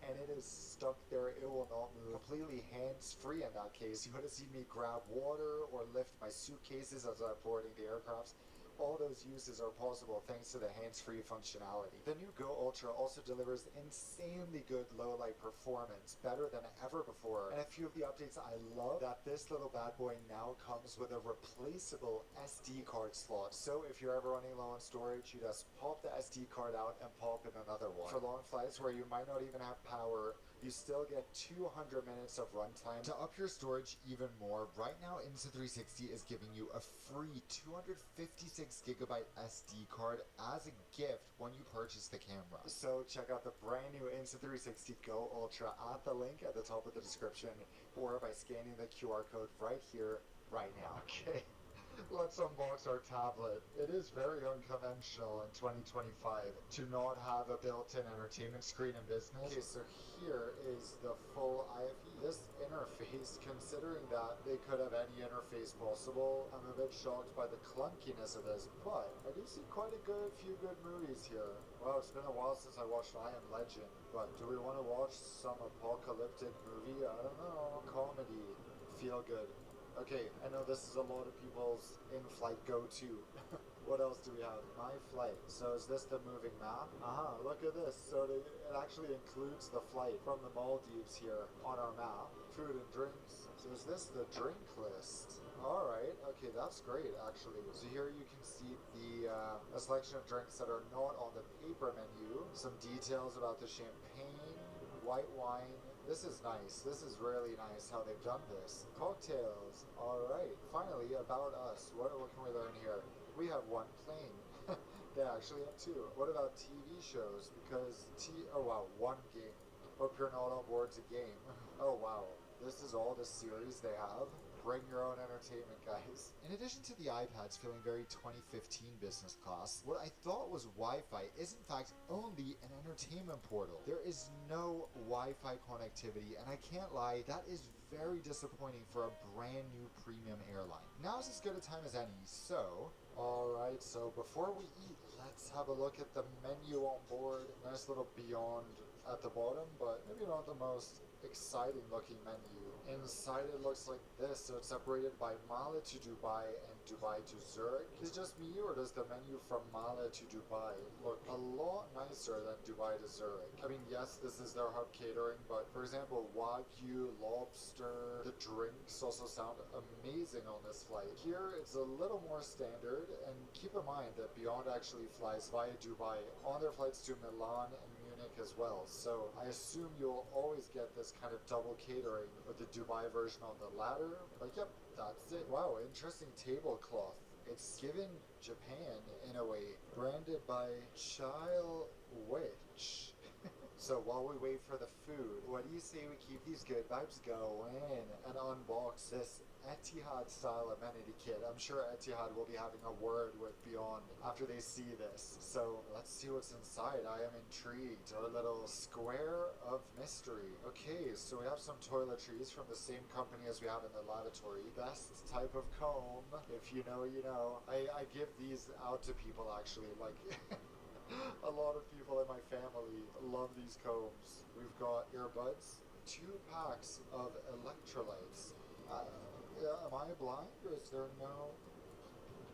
and it is stuck there. It will not move. Completely hands-free in that case. You would have seen me grab water or lift my suitcases as I'm boarding the aircraft. All those uses are possible thanks to the hands-free functionality. The new Go Ultra also delivers insanely good low-light performance, better than ever before. And a few of the updates I love, that this little bad boy now comes with a replaceable SD card slot. So if you're ever running low on storage, you just pop the SD card out and pop in another one. For long flights where you might not even have power, you still get 200 minutes of runtime. To up your storage even more, right now Insta360 is giving you a free 256GB SD card as a gift when you purchase the camera. So check out the brand new Insta360 Go Ultra at the link at the top of the description, or by scanning the QR code right here, right now. Okay. Let's unbox our tablet. It is very unconventional in 2025 to not have a built-in entertainment screen in business. Okay, so here is the full IFE. This interface, considering that they could have any interface possible, I'm a bit shocked by the clunkiness of this, but I do see quite a few good movies here. Wow, it's been a while since I watched I Am Legend, but do we want to watch some apocalyptic movie? I don't know. Comedy. Feel good. Okay, I know this is a lot of people's in-flight go-to. What else do we have? My flight. So is this the moving map? Look at this. So it actually includes the flight from the Maldives here on our map. Food and drinks. So is this the drink list? Alright, okay, that's great actually. So here you can see a selection of drinks that are not on the paper menu. Some details about the champagne, white wine. This is nice. This is really nice how they've done this. Cocktails. Alright. Finally, about us. What can we learn here? We have one plane. They actually have two. What about TV shows? Because oh wow, one game. Hope you're not on board to game. Oh wow. This is all the series they have. Bring your own entertainment, guys. In addition to the iPads feeling very 2015 business class, what I thought was Wi-Fi is in fact only an entertainment portal. There is no Wi-Fi connectivity, and I can't lie, that is very disappointing for a brand new premium airline. Now's as good a time as any, so... Alright, so before we eat, let's have a look at the menu on board. Nice little Beyond at the bottom, but maybe not the most exciting looking menu. Inside it looks like this, so it's separated by Mala to Dubai and Dubai to Zurich. Is it just me, or does the menu from Mala to Dubai look a lot nicer than Dubai to Zurich? I mean, yes, this is their hub catering, but for example, Wagyu, lobster, the drinks also sound amazing on this flight. Here, it's a little more standard, and keep in mind that Beyond actually flies via Dubai on their flights to Milan and as well, so I assume you'll always get this kind of double catering with the Dubai version on the ladder. But yep, that's it. Wow, interesting tablecloth. It's given Japan in a way, branded by Child Witch. So while we wait for the food, what do you say we keep these good vibes going and unbox this Etihad style amenity kit? I'm sure Etihad will be having a word with Beyond after they see this. So let's see what's inside. I am intrigued. Our little square of mystery. Okay, so we have some toiletries from the same company as we have in the lavatory. Best type of comb. If you know, you know. I give these out to people actually, like... A lot of people in my family love these combs. We've got earbuds, 2 packs of electrolytes. Am I blind, or is there no...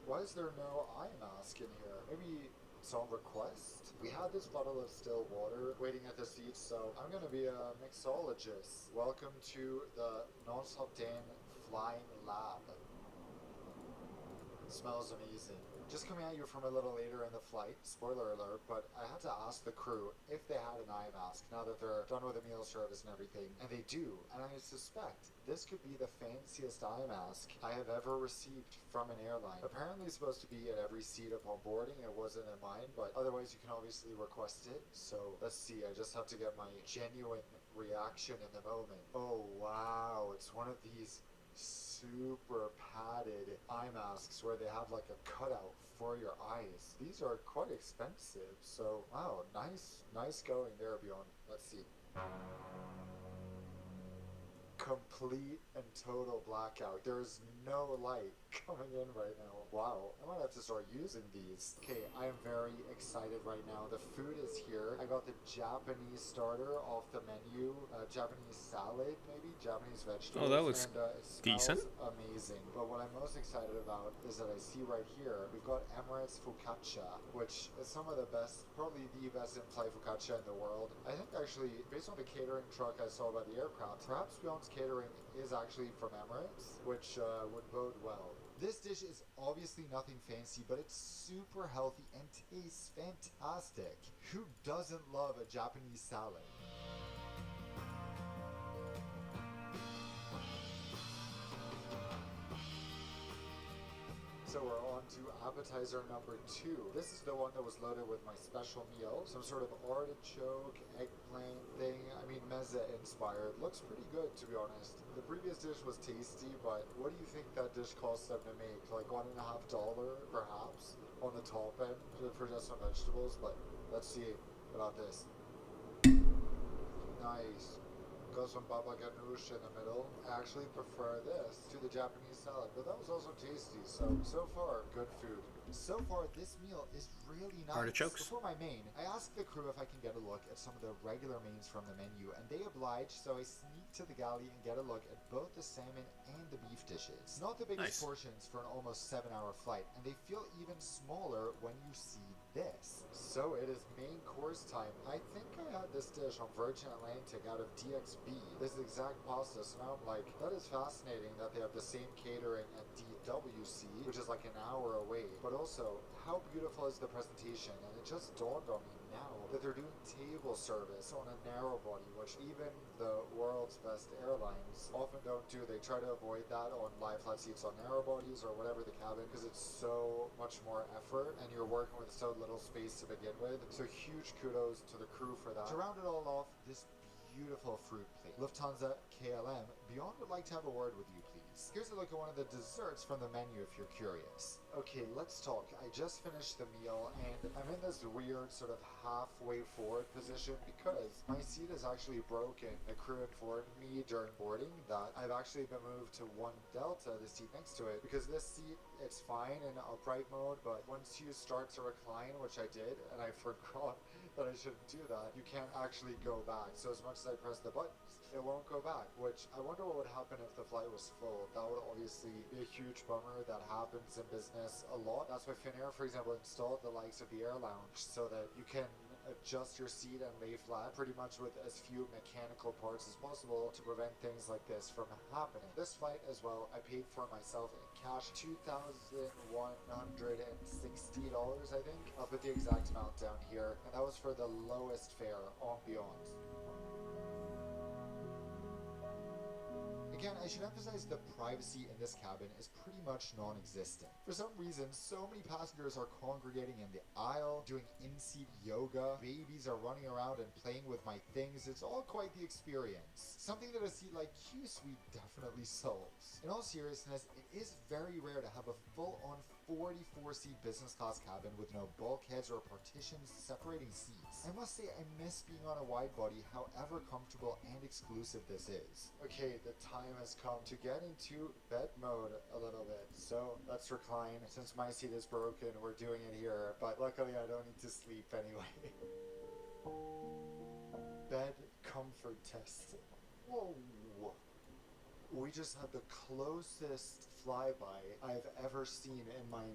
Why is there no eye mask in here? Maybe it's on request? We had this bottle of still water waiting at the seat, so I'm gonna be a mixologist. Welcome to the Non-Stop Dan Flying Lab. It smells amazing. Just coming at you from a little later in the flight, spoiler alert, but I had to ask the crew if they had an eye mask now that they're done with the meal service and everything, and they do, and I suspect this could be the fanciest eye mask I have ever received from an airline. Apparently it's supposed to be at every seat upon boarding. It wasn't in mine, but otherwise you can obviously request it. So let's see, I just have to get my genuine reaction in the moment. Oh wow, it's one of these super padded eye masks where they have like a cutout for your eyes. These are quite expensive, so wow, nice going there, Bjorn. Let's see. Complete and total blackout. There's no light coming in right now. Wow, I might have to start using these. Okay, I am very excited right now. The food is here. I got the Japanese starter off the menu. Japanese salad, maybe? Japanese vegetables. Oh, that looks and, it smells decent. amazing. But what I'm most excited about is that I see right here, we've got Emirates focaccia, which is some of the best, probably the best in-flight focaccia in the world. I think actually, based on the catering truck I saw by the aircraft, perhaps Beyond's Catering is actually from Emirates, which would bode well. This dish is obviously nothing fancy, but it's super healthy and tastes fantastic. Who doesn't love a Japanese salad? So we're on to appetizer number 2. This is the one that was loaded with my special meal. Some sort of artichoke, eggplant thing. I mean, meze inspired. Looks pretty good, to be honest. The previous dish was tasty, but what do you think that dish cost them to make? Like $1.50 perhaps on the top end for just some vegetables, but let's see about this. Nice. Got some baba ganoush in the middle. I actually prefer this to the Japanese salad, but that was also tasty. So far, good food. So far, this meal is really nice. Artichokes. Before my main, I asked the crew if I can get a look at some of the regular mains from the menu, and they obliged, so I sneaked to the galley and get a look at both the salmon and the beef dishes. Not the biggest portions for an almost 7-hour flight, and they feel even smaller when you see this. So it is main course time. I think I had this dish on Virgin Atlantic out of DXB, this exact pasta, so now I'm like, that is fascinating that they have the same catering at DWC, which is like an hour away, but also, how beautiful is the presentation? And it just dawned on me now that they're doing table service on a narrow body, which even the world's best airlines often don't do. They try to avoid that on lie flat seats on narrow bodies or whatever the cabin, because it's so much more effort and you're working with so little space to begin with. So huge kudos to the crew for that. To round it all off, this beautiful fruit plate. Lufthansa KLM, Beyond would like to have a word with you, please. Here's a look at one of the desserts from the menu if you're curious. Okay, let's talk. I just finished the meal and I'm in this weird sort of halfway forward position because my seat is actually broken. The crew informed me during boarding that I've actually been moved to 1 Delta, the seat next to it, because this seat, it's fine in upright mode, but once you start to recline, which I did, and I forgot that I shouldn't do that, you can't actually go back. So as much as I press the buttons, it won't go back, which I wonder what would happen if the flight was full. That would obviously be a huge bummer. That happens in business a lot. That's why Finnair, for example, installed the likes of the Air Lounge so that you can adjust your seat and lay flat pretty much with as few mechanical parts as possible to prevent things like this from happening. This flight as well, I paid for myself in cash $2,160, I think. I'll put the exact amount down here, and that was for the lowest fare on Beyond. Again, I should emphasize the privacy in this cabin is pretty much non-existent. For some reason, so many passengers are congregating in the aisle, doing in-seat yoga, babies are running around and playing with my things. It's all quite the experience. Something that a seat like Q-Suite definitely solves. In all seriousness, it is very rare to have a full-on 44-seat business class cabin with no bulkheads or partitions separating seats. I must say I miss being on a wide body, however comfortable and exclusive this is. Okay, the time has come to get into bed mode a little bit. So let's recline. Since my seat is broken, we're doing it here, but luckily I don't need to sleep anyway. Bed comfort test. Whoa. We just had the closest flyby I've ever seen in my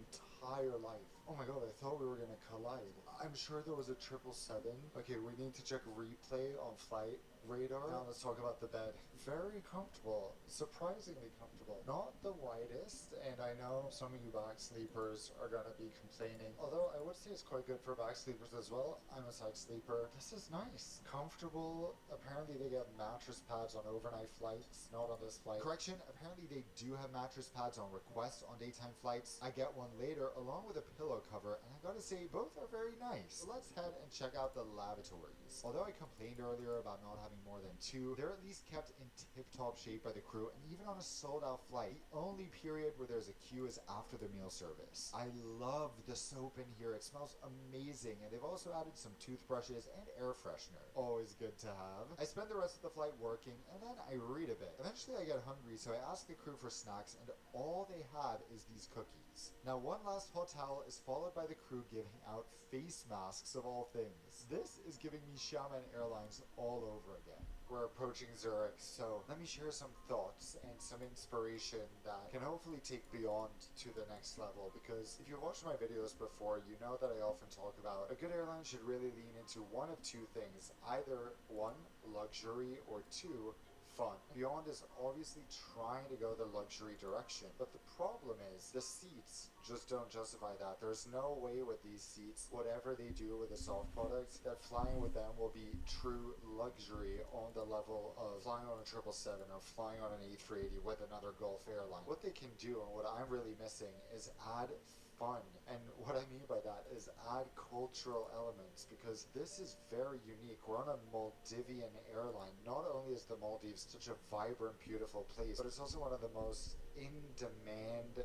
entire life. Oh my god, I thought we were gonna collide. I'm sure there was a 777. Okay, we need to check replay on flight radar. Now let's talk about the bed. Very comfortable. Surprisingly comfortable. Not the widest, and I know some of you back sleepers are gonna be complaining. Although I would say it's quite good for back sleepers as well. I'm a side sleeper. This is nice. Comfortable. Apparently they get mattress pads on overnight flights. Not on this flight. Correction, apparently they do have mattress pads on request on daytime flights. I get one later along with a pillow cover, and I gotta say both are very nice. So let's head and check out the lavatories. Although I complained earlier about not having more than two, they're at least kept in tip-top shape by the crew, and even on a sold-out flight, the only period where there's a queue is after the meal service. I love the soap in here. It smells amazing, and they've also added some toothbrushes and air freshener. Always good to have. I spend the rest of the flight working, and then I read a bit. Eventually I get hungry, so I ask the crew for snacks, and all they had is these cookies. Now one last hot towel is followed by the crew giving out face masks of all things. This is giving me Shaman Airlines all over again. We're approaching Zurich, so let me share some thoughts and some inspiration that can hopefully take Beyond to the next level, because if you've watched my videos before, you know that I often talk about a good airline should really lean into one of two things, either one, luxury, or two, fun. Beyond is obviously trying to go the luxury direction, but the problem is the seats just don't justify that. There's no way with these seats, whatever they do with the soft products, that flying with them will be true luxury on the level of flying on a 777 or flying on an A380 with another Gulf airline. What they can do, and what I'm really missing, is add fun. And what I mean by that is add cultural elements, because this is very unique. We're on a Maldivian airline. Not only is the Maldives such a vibrant, beautiful place, but it's also one of the most in-demand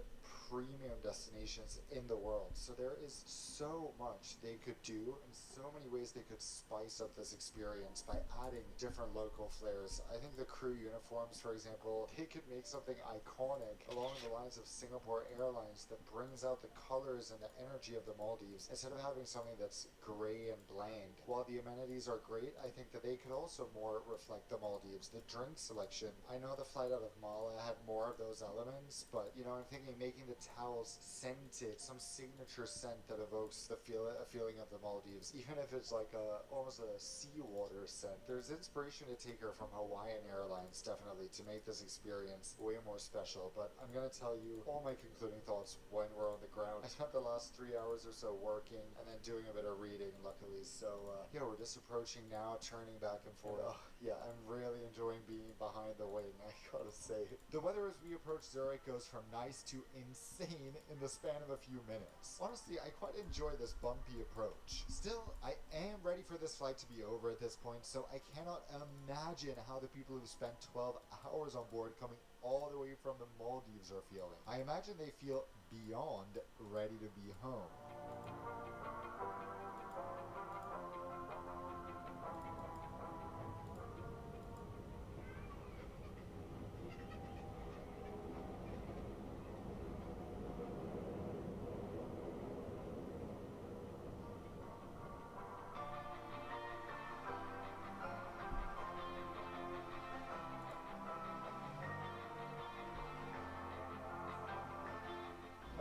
premium destinations in the world. So there is so much they could do and so many ways they could spice up this experience by adding different local flares. I think the crew uniforms, for example, they could make something iconic along the lines of Singapore Airlines that brings out the colors and the energy of the Maldives instead of having something that's gray and bland. While the amenities are great, I think that they could also more reflect the Maldives. The drink selection, I know the flight out of Mala had more of those elements, but you know, I'm thinking making the towels scented, some signature scent that evokes a feeling of the Maldives, even if it's like almost a seawater scent. There's inspiration to take her from Hawaiian Airlines, definitely, to make this experience way more special. But I'm gonna tell you all my concluding thoughts when we're on the ground. I spent the last 3 hours or so working and then doing a bit of reading, luckily. So yeah, we're just approaching now, turning back and forth. Yeah, I'm really enjoying being behind the wing, I gotta say. The weather as we approach Zurich goes from nice to insane in the span of a few minutes. Honestly, I quite enjoy this bumpy approach. Still, I am ready for this flight to be over at this point, so I cannot imagine how the people who spent 12 hours on board coming all the way from the Maldives are feeling. I imagine they feel beyond ready to be home.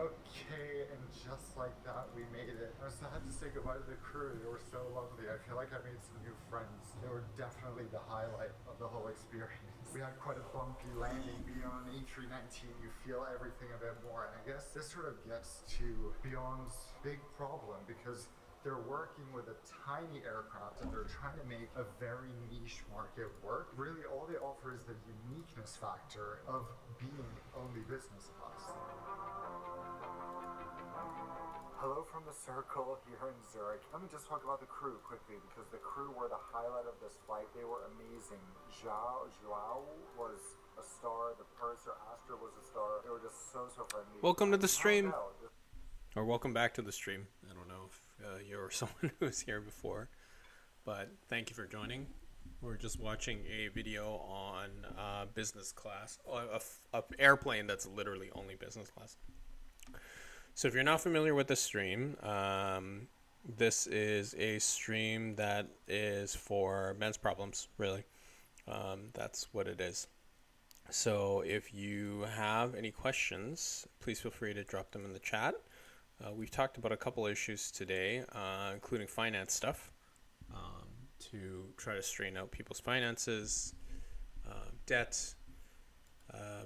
Okay, and just like that, we made it. I was sad to say goodbye to the crew. They were so lovely. I feel like I made some new friends. They were definitely the highlight of the whole experience. We had quite a bumpy landing. Being on an A319, you feel everything a bit more. And I guess this sort of gets to Beyond's big problem, because they're working with a tiny aircraft and they're trying to make a very niche market work. Really, all they offer is the uniqueness factor of being only business class. Hello from the circle here in Zurich. Let me just talk about the crew quickly, because the crew were the highlight of this flight. They were amazing. Joao was a star. The purser, Astra, was a star. They were just so friendly. Welcome to the stream. Or welcome back to the stream. I don't know if you're someone who was here before, but thank you for joining. We're just watching a video on business class, a airplane that's literally only business class. So if you're not familiar with the stream, this is a stream that is for men's problems, really. That's what it is. So if you have any questions, please feel free to drop them in the chat. We've talked about a couple issues today, including finance stuff, to try to straighten out people's finances, debt,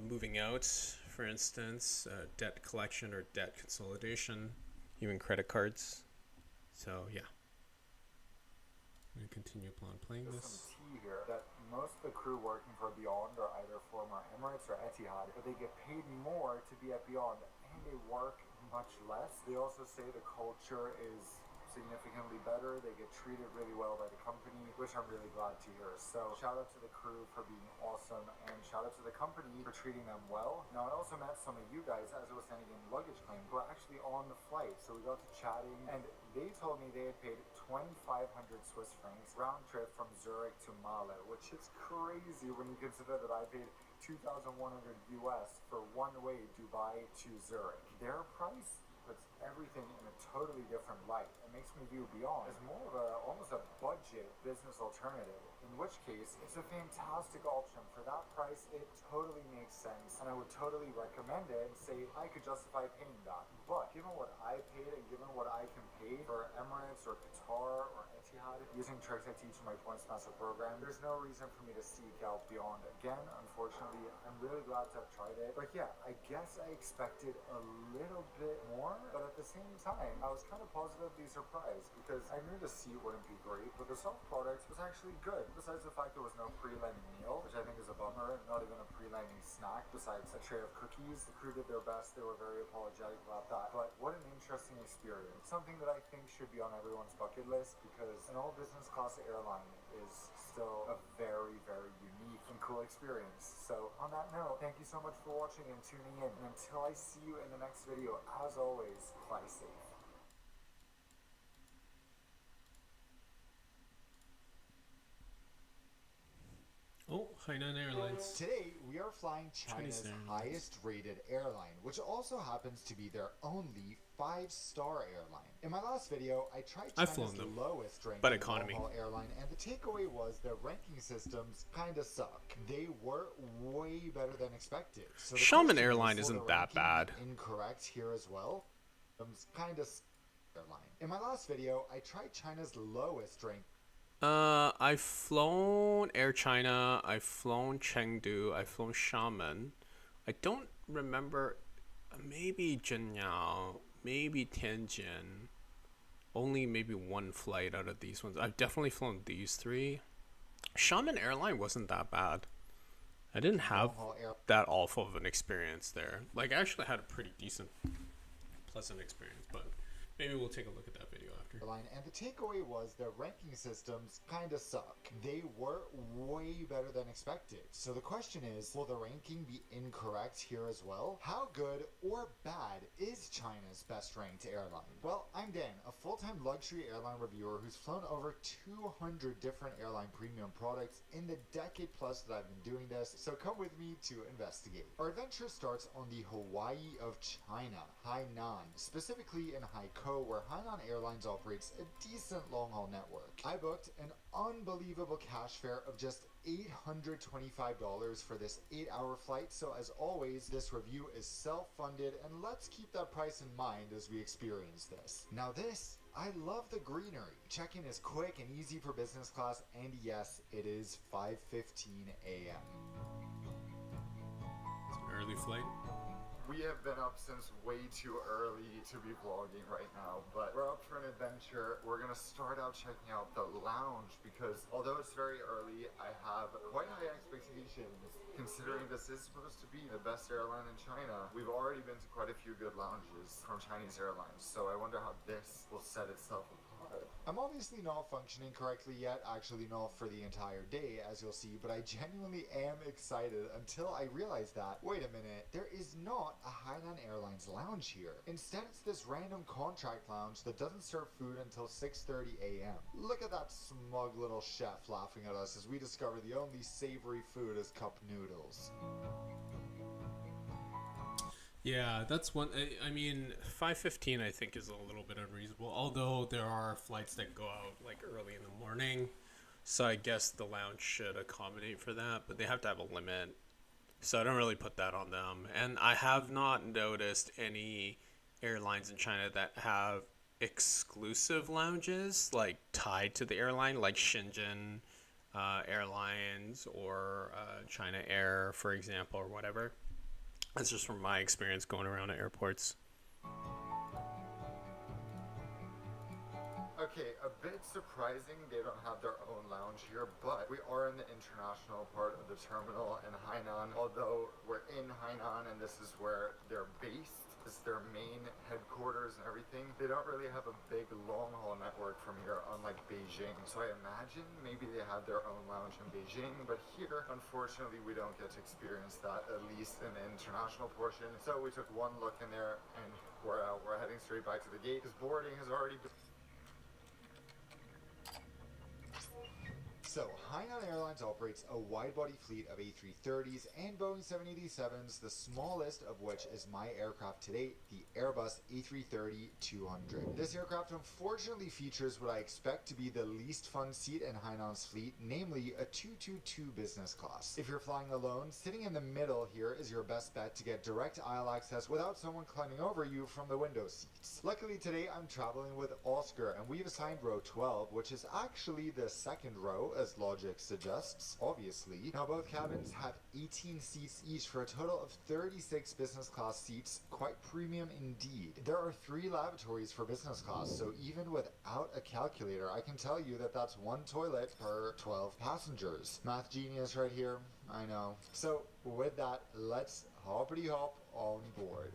moving out, for instance, debt collection or debt consolidation, even credit cards. So yeah, I'm going to continue on playing There's this. some tea here that most of the crew working for Beyond are either former Emirates or Etihad, but they get paid more to be at Beyond and they work much less. They also say the culture is significantly better. They get treated really well by the company, which I'm really glad to hear. So shout out to the crew for being awesome and shout out to the company for treating them well. Now I also met some of you guys as I was sending in luggage claim who are actually on the flight. So we got to chatting and they told me they had paid 2,500 Swiss francs round trip from Zurich to Male, which is crazy when you consider that I paid 2,100 US for one way Dubai to Zurich. Their price puts everything in a totally different light. It makes me view Beyond as more of almost a budget business alternative, in which case it's a fantastic option. For that price, it totally makes sense, and I would totally recommend it and say I could justify paying that. But given what I paid and given what I can pay for Emirates or Qatar or Etihad using tricks I teach in my Points Master program, there's no reason for me to seek out Beyond again. Unfortunately, I'm really glad to have tried it. But yeah, I guess I expected a little bit more, but at the same time, I was kind of positively surprised because I knew the seat wouldn't be great, but the soft product was actually good. Besides the fact there was no pre-landing meal, which I think is a bummer, not even a pre-landing snack besides a tray of cookies. The crew did their best. They were very apologetic about that. But what an interesting experience. Something that I think should be on everyone's bucket list because an all business class airline is still a very, very unique and cool experience. So on that note, thank you so much for watching and tuning in. And until I see you in the next video, as always, fly safe. Oh, Hainan Airlines. Today, we are flying Chinese China's Airlines. highest rated airline, which also happens to be their only 5-star airline. In my last video, I tried I've China's flown them, lowest ranked but economy. long-haul airline, and the takeaway was their ranking systems kinda suck. They were way better than expected. So the Xiamen question Airline is, will isn't the that ranking bad. be incorrect here as well? Kinda airline. In my last video, I tried China's lowest ranked. I've flown Air China, I've flown Chengdu, I've flown Xiamen. I don't remember, maybe Jinyao, maybe Tianjin. Only maybe one flight out of these ones. I've definitely flown these three. Xiamen Airline wasn't that bad. I didn't have that awful of an experience there. Like, I actually had a pretty decent, pleasant experience, but maybe we'll take a look at that video after. And the takeaway was their ranking systems kinda suck. They were way better than expected. So the question is, will the ranking be incorrect here as well? How good or bad is China's best ranked airline? Well, I'm Dan, a full-time luxury airline reviewer who's flown over 200 different airline premium products in the decade plus that I've been doing this, so come with me to investigate. Our adventure starts on the Hawaii of China, Hainan, specifically in Haikou, where Hainan Airlines operates a decent long-haul network. I booked an unbelievable cash fare of just $825 for this 8-hour flight, so as always, this review is self-funded, and let's keep that price in mind as we experience this. Now this, I love the greenery. Check-in is quick and easy for business class, and yes, it is 5:15 a.m. It's an early flight. We have been up since way too early to be vlogging right now, but we're up for an adventure. We're gonna start out checking out the lounge because although it's very early, I have quite high expectations considering this is supposed to be the best airline in China. We've already been to quite a few good lounges from Chinese airlines, so I wonder how this will set itself apart. I'm obviously not functioning correctly yet, actually not for the entire day, as you'll see, but I genuinely am excited until I realize that, wait a minute, there is not a Hainan Airlines lounge here. Instead, it's this random contract lounge that doesn't serve food until 6:30 a.m. Look at that smug little chef laughing at us as we discover the only savory food is cup noodles. Yeah, that's one. I mean, 5:15 I think is a little bit unreasonable. Although there are flights that go out like early in the morning, so I guess the lounge should accommodate for that. But they have to have a limit, so I don't really put that on them. And I have not noticed any airlines in China that have exclusive lounges like tied to the airline, like Shenzhen Airlines or China Air, for example, or whatever. That's just from my experience going around at airports. Okay, a bit surprising they don't have their own lounge here, but we are in the international part of the terminal in Hainan. Although we're in Hainan and this is where they're based, this is their main headquarters and everything, they don't really have a big long-haul network from here, unlike Beijing. So I imagine maybe they have their own lounge in Beijing, but here, unfortunately, we don't get to experience that, at least in the international portion. So we took one look in there and we're out. We're heading straight back to the gate because boarding has already been. So, Hainan Airlines operates a wide-body fleet of A330s and Boeing 787s, the smallest of which is my aircraft today, the Airbus A330-200. This aircraft unfortunately features what I expect to be the least fun seat in Hainan's fleet, namely a 222 business class. If you're flying alone, sitting in the middle here is your best bet to get direct aisle access without someone climbing over you from the window seats. Luckily today I'm traveling with Oscar and we've assigned row 12, which is actually the second row, as logic suggests, obviously. Now both cabins have 18 seats each for a total of 36 business class seats, quite premium indeed. There are 3 lavatories for business class, so even without a calculator, I can tell you that that's 1 toilet per 12 passengers. Math genius right here, I know. So with that, let's hoppity hop on board.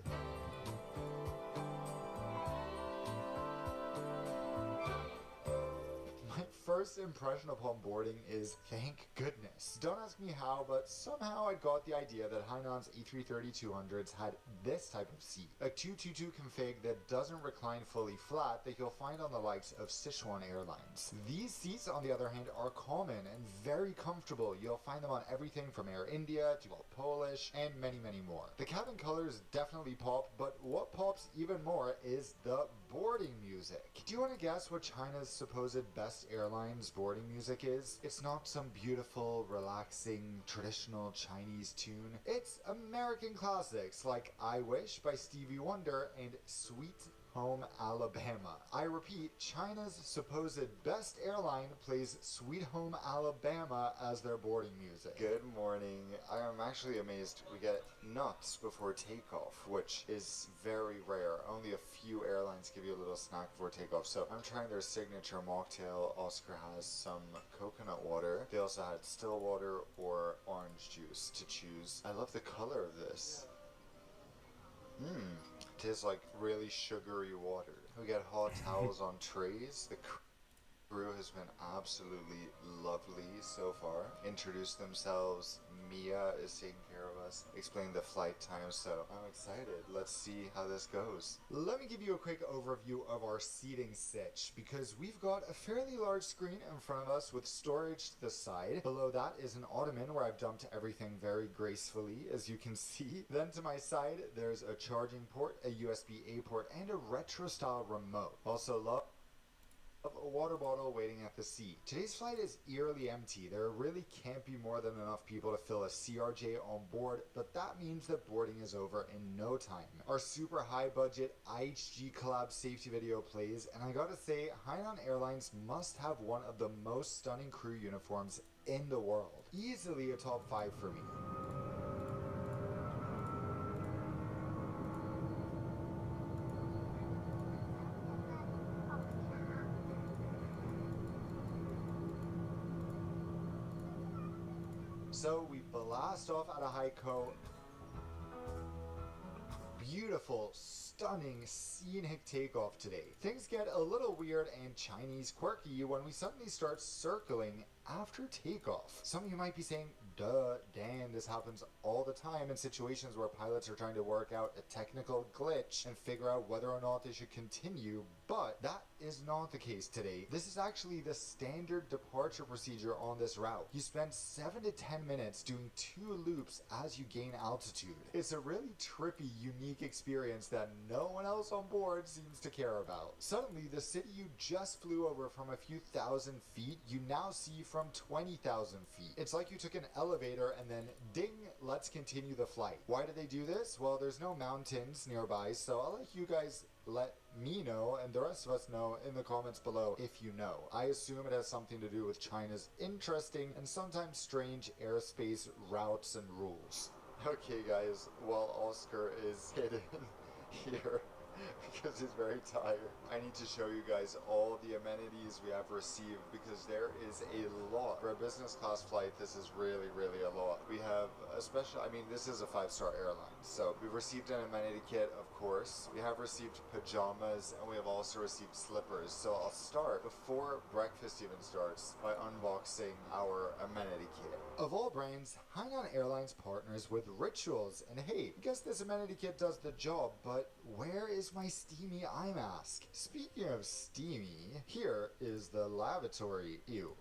First impression upon boarding is thank goodness. Don't ask me how, but somehow I got the idea that Hainan's A330-200s had this type of seat, a 222 config that doesn't recline fully flat that you'll find on the likes of Sichuan Airlines. These seats, on the other hand, are common and very comfortable. You'll find them on everything from Air India to Polish and many, many more. The cabin colors definitely pop, but what pops even more is the boarding music. Do you want to guess what China's supposed best airline's boarding music is? It's not some beautiful, relaxing, traditional Chinese tune. It's American classics like I Wish by Stevie Wonder and Sweet Home Alabama. I repeat, China's supposed best airline plays Sweet Home Alabama as their boarding music. Good morning. I am actually amazed we get nuts before takeoff, which is very rare. Only a few airlines give you a little snack before takeoff, so I'm trying their signature mocktail. Oscar has some coconut water. They also had still water or orange juice to choose. I love the color of this. Tastes like really sugary water. We get hot towels on trays. The crew has been absolutely lovely so far. Introduced themselves. Mia is taking care of us. Explained the flight time, so I'm excited. Let's see how this goes. Let me give you a quick overview of our seating sitch, because we've got a fairly large screen in front of us with storage to the side. Below that is an ottoman where I've dumped everything very gracefully, as you can see. Then to my side, there's a charging port, a USB-A port, and a retro-style remote. Also love a water bottle waiting at the seat. Today's flight is eerily empty. There really can't be more than enough people to fill a CRJ on board, but that means that boarding is over in no time. Our super high budget IHG collab safety video plays, and I gotta say, Hainan Airlines must have one of the most stunning crew uniforms in the world. Easily a top 5 for me. So we blast off at a high coat. Beautiful, stunning, scenic takeoff today. Things get a little weird and Chinese quirky when we suddenly start circling after takeoff. Some of you might be saying, duh, Dan, this happens all the time in situations where pilots are trying to work out a technical glitch and figure out whether or not they should continue, But that is not the case today. This is actually the standard departure procedure on this route. You spend 7 to 10 minutes doing 2 loops as you gain altitude. It's a really trippy, unique experience that no one else on board seems to care about. Suddenly, the city you just flew over from a few thousand feet, you now see from 20,000 feet. It's like you took an elevator and then ding, let's continue the flight. Why do they do this? Well, there's no mountains nearby, so I'll let you guys let me know and the rest of us know in the comments below if you know. I assume it has something to do with China's interesting and sometimes strange airspace routes and rules. Okay guys, while Oscar is hidden here because he's very tired, I need to show you guys all the amenities we have received because there is a lot. For a business class flight, this is really a lot. We have this is a 5-star airline, so we've received an amenity kit, of course. We have received pajamas and we have also received slippers. So I'll start before breakfast even starts by unboxing our amenity kit. Of all brands, Hainan Airlines partners with Rituals, and hey, I guess this amenity kit does the job, but where is my steamy eye mask? Speaking of steamy, here is the lavatory. Ew.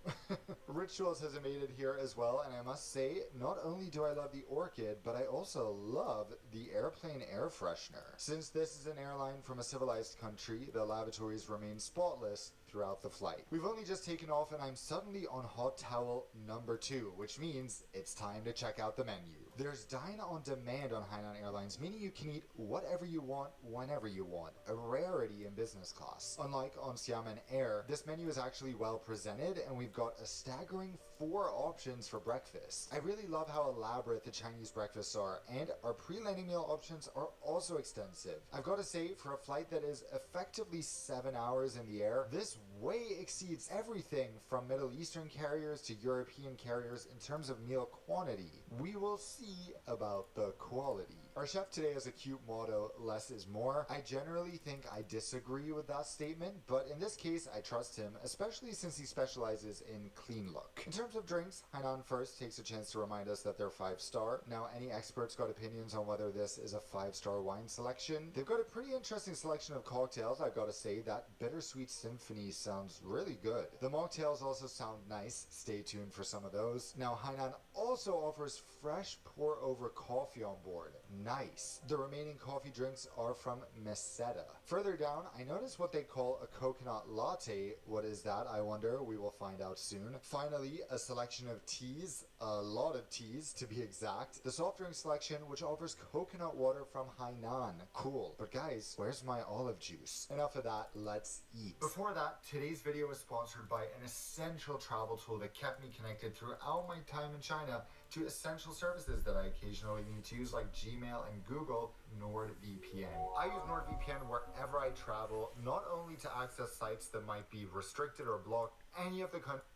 Rituals has made it here as well, and I must say, not only do I love the orchid, but I also love the airplane air freshener. Since this is an airline from a civilized country, the lavatories remain spotless throughout the flight. We've only just taken off and I'm suddenly on hot towel number 2, which means it's time to check out the menu. There's dine on demand on Hainan Airlines, meaning you can eat whatever you want, whenever you want, a rarity in business class. Unlike on Xiamen Air, this menu is actually well presented and we've got a staggering 4 options for breakfast. I really love how elaborate the Chinese breakfasts are, and our pre-landing meal options are also extensive. I've got to say, for a flight that is effectively 7 hours in the air, this way exceeds everything from Middle Eastern carriers to European carriers in terms of meal quantity. We will see about the quality. Our chef today has a cute motto, less is more. I generally think I disagree with that statement, but in this case I trust him, especially since he specializes in clean look. In terms of drinks, Hainan first takes a chance to remind us that they're 5-star. Now, any experts got opinions on whether this is a 5-star wine selection? They've got a pretty interesting selection of cocktails, I've got to say. That bittersweet symphony sounds really good. The mocktails also sound nice. Stay tuned for some of those. Now, Hainan also offers fresh pour-over coffee on board. Nice. The remaining coffee drinks are from Meseta. Further down, I noticed what they call a coconut latte. What is that, I wonder? We will find out soon. Finally, a selection of teas. A lot of teas, to be exact. The soft drink selection, which offers coconut water from Hainan. Cool. But guys, where's my olive juice? Enough of that, let's eat. Before that, today's video was sponsored by an essential travel tool that kept me connected throughout my time in China to essential services that I occasionally need to use, like Gmail and Google, NordVPN. I use NordVPN wherever I travel, not only to access sites that might be restricted or blocked any of the countries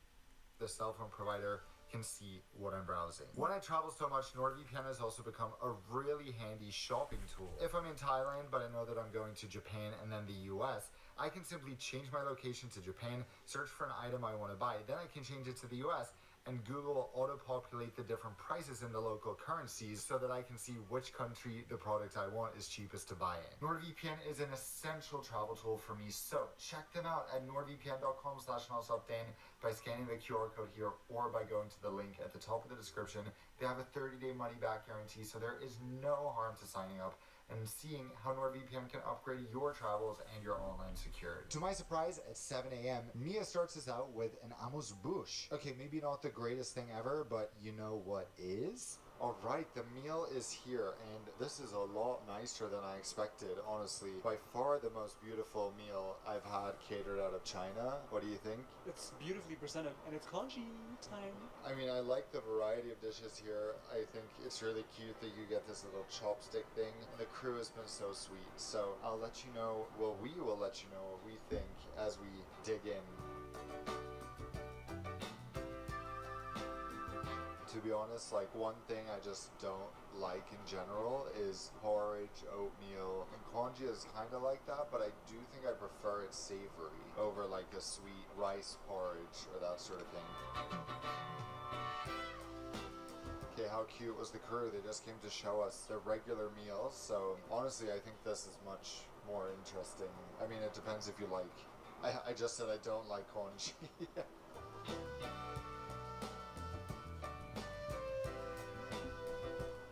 the cell phone provider can see what I'm browsing. When I travel so much, NordVPN has also become a really handy shopping tool. If I'm in Thailand, but I know that I'm going to Japan and then the US, I can simply change my location to Japan, search for an item I want to buy, then I can change it to the US, and Google will auto-populate the different prices in the local currencies so that I can see which country the product I want is cheapest to buy in. NordVPN is an essential travel tool for me, so check them out at nordvpn.com/nonsupdan by scanning the QR code here or by going to the link at the top of the description. They have a 30-day money-back guarantee, so there is no harm to signing up and seeing how NordVPN can upgrade your travels and your online security. To my surprise, at 7 a.m., Mia starts us out with an amuse-bouche. Okay, maybe not the greatest thing ever, but you know what is? Alright, the meal is here, and this is a lot nicer than I expected, honestly. By far the most beautiful meal I've had catered out of China. What do you think? It's beautifully presented, and it's congee time. I mean, I like the variety of dishes here. I think it's really cute that you get this little chopstick thing, and the crew has been so sweet. So I'll let you know, well, we will let you know what we think as we dig in. To be honest, like, one thing I just don't like in general is porridge, oatmeal, and congee is kind of like that, but I do think I prefer it savory over like a sweet rice porridge or that sort of thing. Okay, how cute was the crew? They just came to show us their regular meals, so honestly I think this is much more interesting. I mean, it depends if you like. I just said I don't like congee.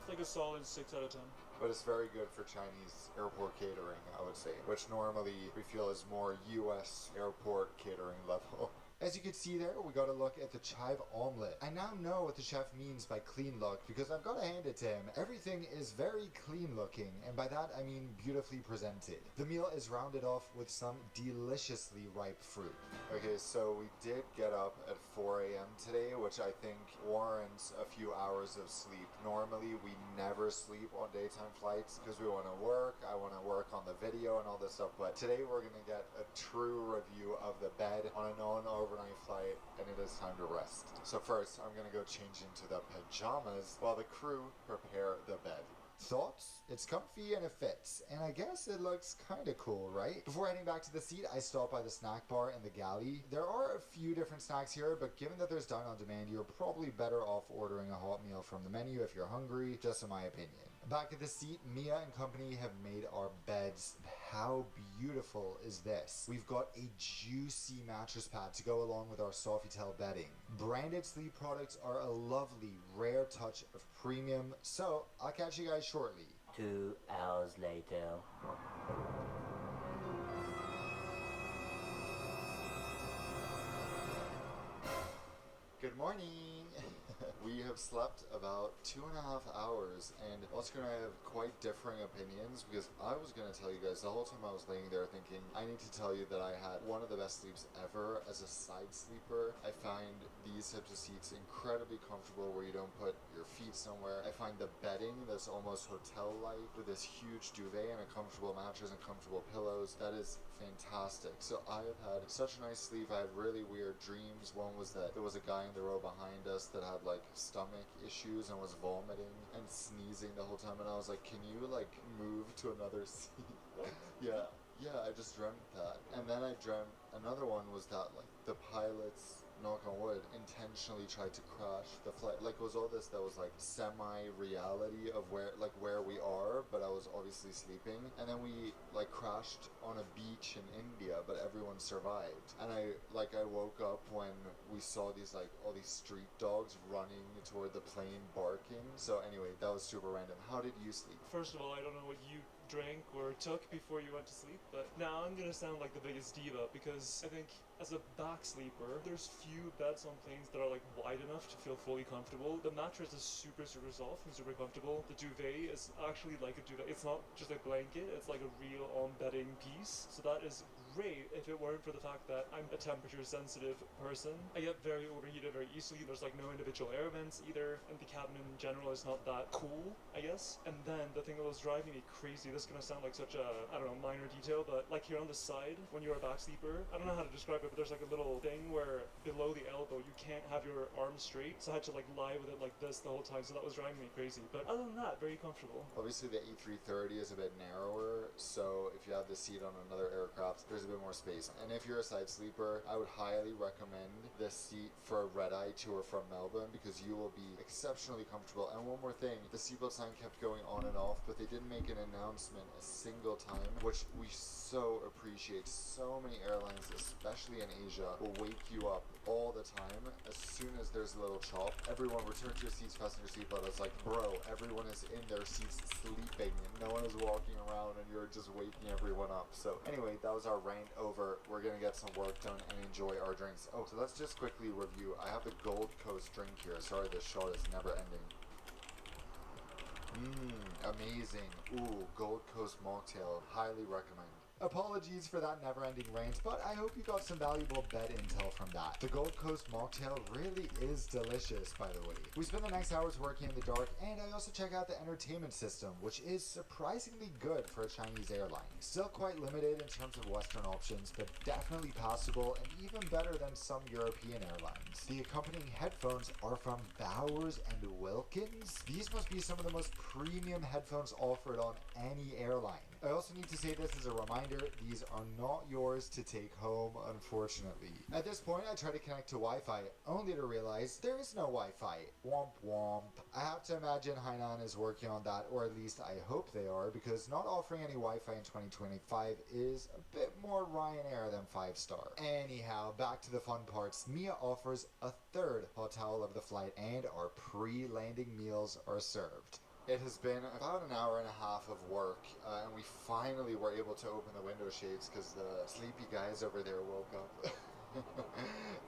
It's like a solid 6 out of 10. But it's very good for Chinese airport catering, I would say, which normally we feel is more US airport catering level. As you can see there, we got a look at the chive omelette. I now know what the chef means by clean look because I've got to hand it to him. Everything is very clean looking, and by that I mean beautifully presented. The meal is rounded off with some deliciously ripe fruit. Okay, so we did get up at 4 a.m. today, which I think warrants a few hours of sleep. Normally we never sleep on daytime flights because we want to work, I want to work on the video and all this stuff, but today we're going to get a true review of the bed on a non-overnight flight, and it is time to rest. So first I'm going to go change into the pajamas while the crew prepare the bed. Thoughts? It's comfy and it fits, and I guess it looks kinda cool, right? Before heading back to the seat, I stopped by the snack bar in the galley. There are a few different snacks here, but given that there's dine on demand, you're probably better off ordering a hot meal from the menu if you're hungry, just in my opinion. Back at the seat, Mia and company have made our beds. How beautiful is this? We've got a juicy mattress pad to go along with our Sofitel bedding. Branded sleep products are a lovely, rare touch of premium, so I'll catch you guys shortly. 2 hours later. Good morning! We have slept about 2.5 hours, and Oscar and I have quite differing opinions because I was going to tell you guys the whole time I was laying there thinking, I need to tell you that I had one of the best sleeps ever as a side sleeper. I find these types of seats incredibly comfortable where you don't put your feet somewhere. I find the bedding that's almost hotel-like with this huge duvet and a comfortable mattress and comfortable pillows. That is fantastic. So I have had such a nice sleep. I had really weird dreams. One was that there was a guy in the row behind us that had like stomach issues and was vomiting and sneezing the whole time, and I was like, can you like move to another seat? yeah I just dreamt that. And then I dreamt another one was that like the pilots, knock on wood, intentionally tried to crash the flight. Like it was all this that was like semi-reality of where we are, but I was obviously sleeping. And then we like crashed on a beach in India, but everyone survived. And I woke up when we saw these like all these street dogs running toward the plane barking. So anyway, that was super random. How did you sleep? First of all, I don't know what you drank or took before you went to sleep, but now I'm gonna sound like the biggest diva because I think as a back sleeper, there's few beds on planes that are like wide enough to feel fully comfortable. The mattress is super soft and super comfortable. The duvet is actually like a duvet. It's not just a blanket, it's like a real on-bedding piece. So that is great if it weren't for the fact that I'm a temperature sensitive person. I get very overheated very easily. There's like no individual air vents either, and the cabin in general is not that cool, I guess. And then the thing that was driving me crazy, this is gonna sound like such a, I don't know, minor detail, but like here on the side, when you're a back sleeper, I don't know how to describe it, but there's like a little thing where below the elbow you can't have your arms straight, so I had to like lie with it like this the whole time, so that was driving me crazy. But other than that, very comfortable. Obviously the A330 is a bit narrower, so if you have the seat on another aircraft, there's a bit more space. And if you're a side sleeper, I would highly recommend this seat for a red-eye tour from Melbourne because you will be exceptionally comfortable. And one more thing, the seatbelt sign kept going on and off, but they didn't make an announcement a single time, which we so appreciate. So many airlines, especially in Asia, will wake you up all the time as soon as there's a little chop. Everyone, return to your seats, fasten your seatbelt. It's like, bro, everyone is in their seats sleeping and no one is walking around and you're just waking everyone up. So anyway, that was our rant over. We're gonna get some work done and enjoy our drinks. Oh, so let's just quickly review. I have the Gold Coast drink here. Sorry, this shot is never ending. Amazing. Ooh, Gold Coast mocktail. Highly recommend. Apologies for that never-ending rant, but I hope you got some valuable bed intel from that. The Gold Coast mocktail really is delicious, by the way. We spend the next hours working in the dark, and I also check out the entertainment system, which is surprisingly good for a Chinese airline. Still quite limited in terms of Western options, but definitely passable and even better than some European airlines. The accompanying headphones are from Bowers & Wilkins. These must be some of the most premium headphones offered on any airline. I also need to say this as a reminder, these are not yours to take home, unfortunately. At this point, I try to connect to Wi-Fi, only to realize there is no Wi-Fi. Womp womp. I have to imagine Hainan is working on that, or at least I hope they are, because not offering any Wi-Fi in 2025 is a bit more Ryanair than 5-star. Anyhow, back to the fun parts. Mia offers a third hot towel of the flight, and our pre-landing meals are served. It has been about an hour and a half of work, and we finally were able to open the window shades because the sleepy guys over there woke up.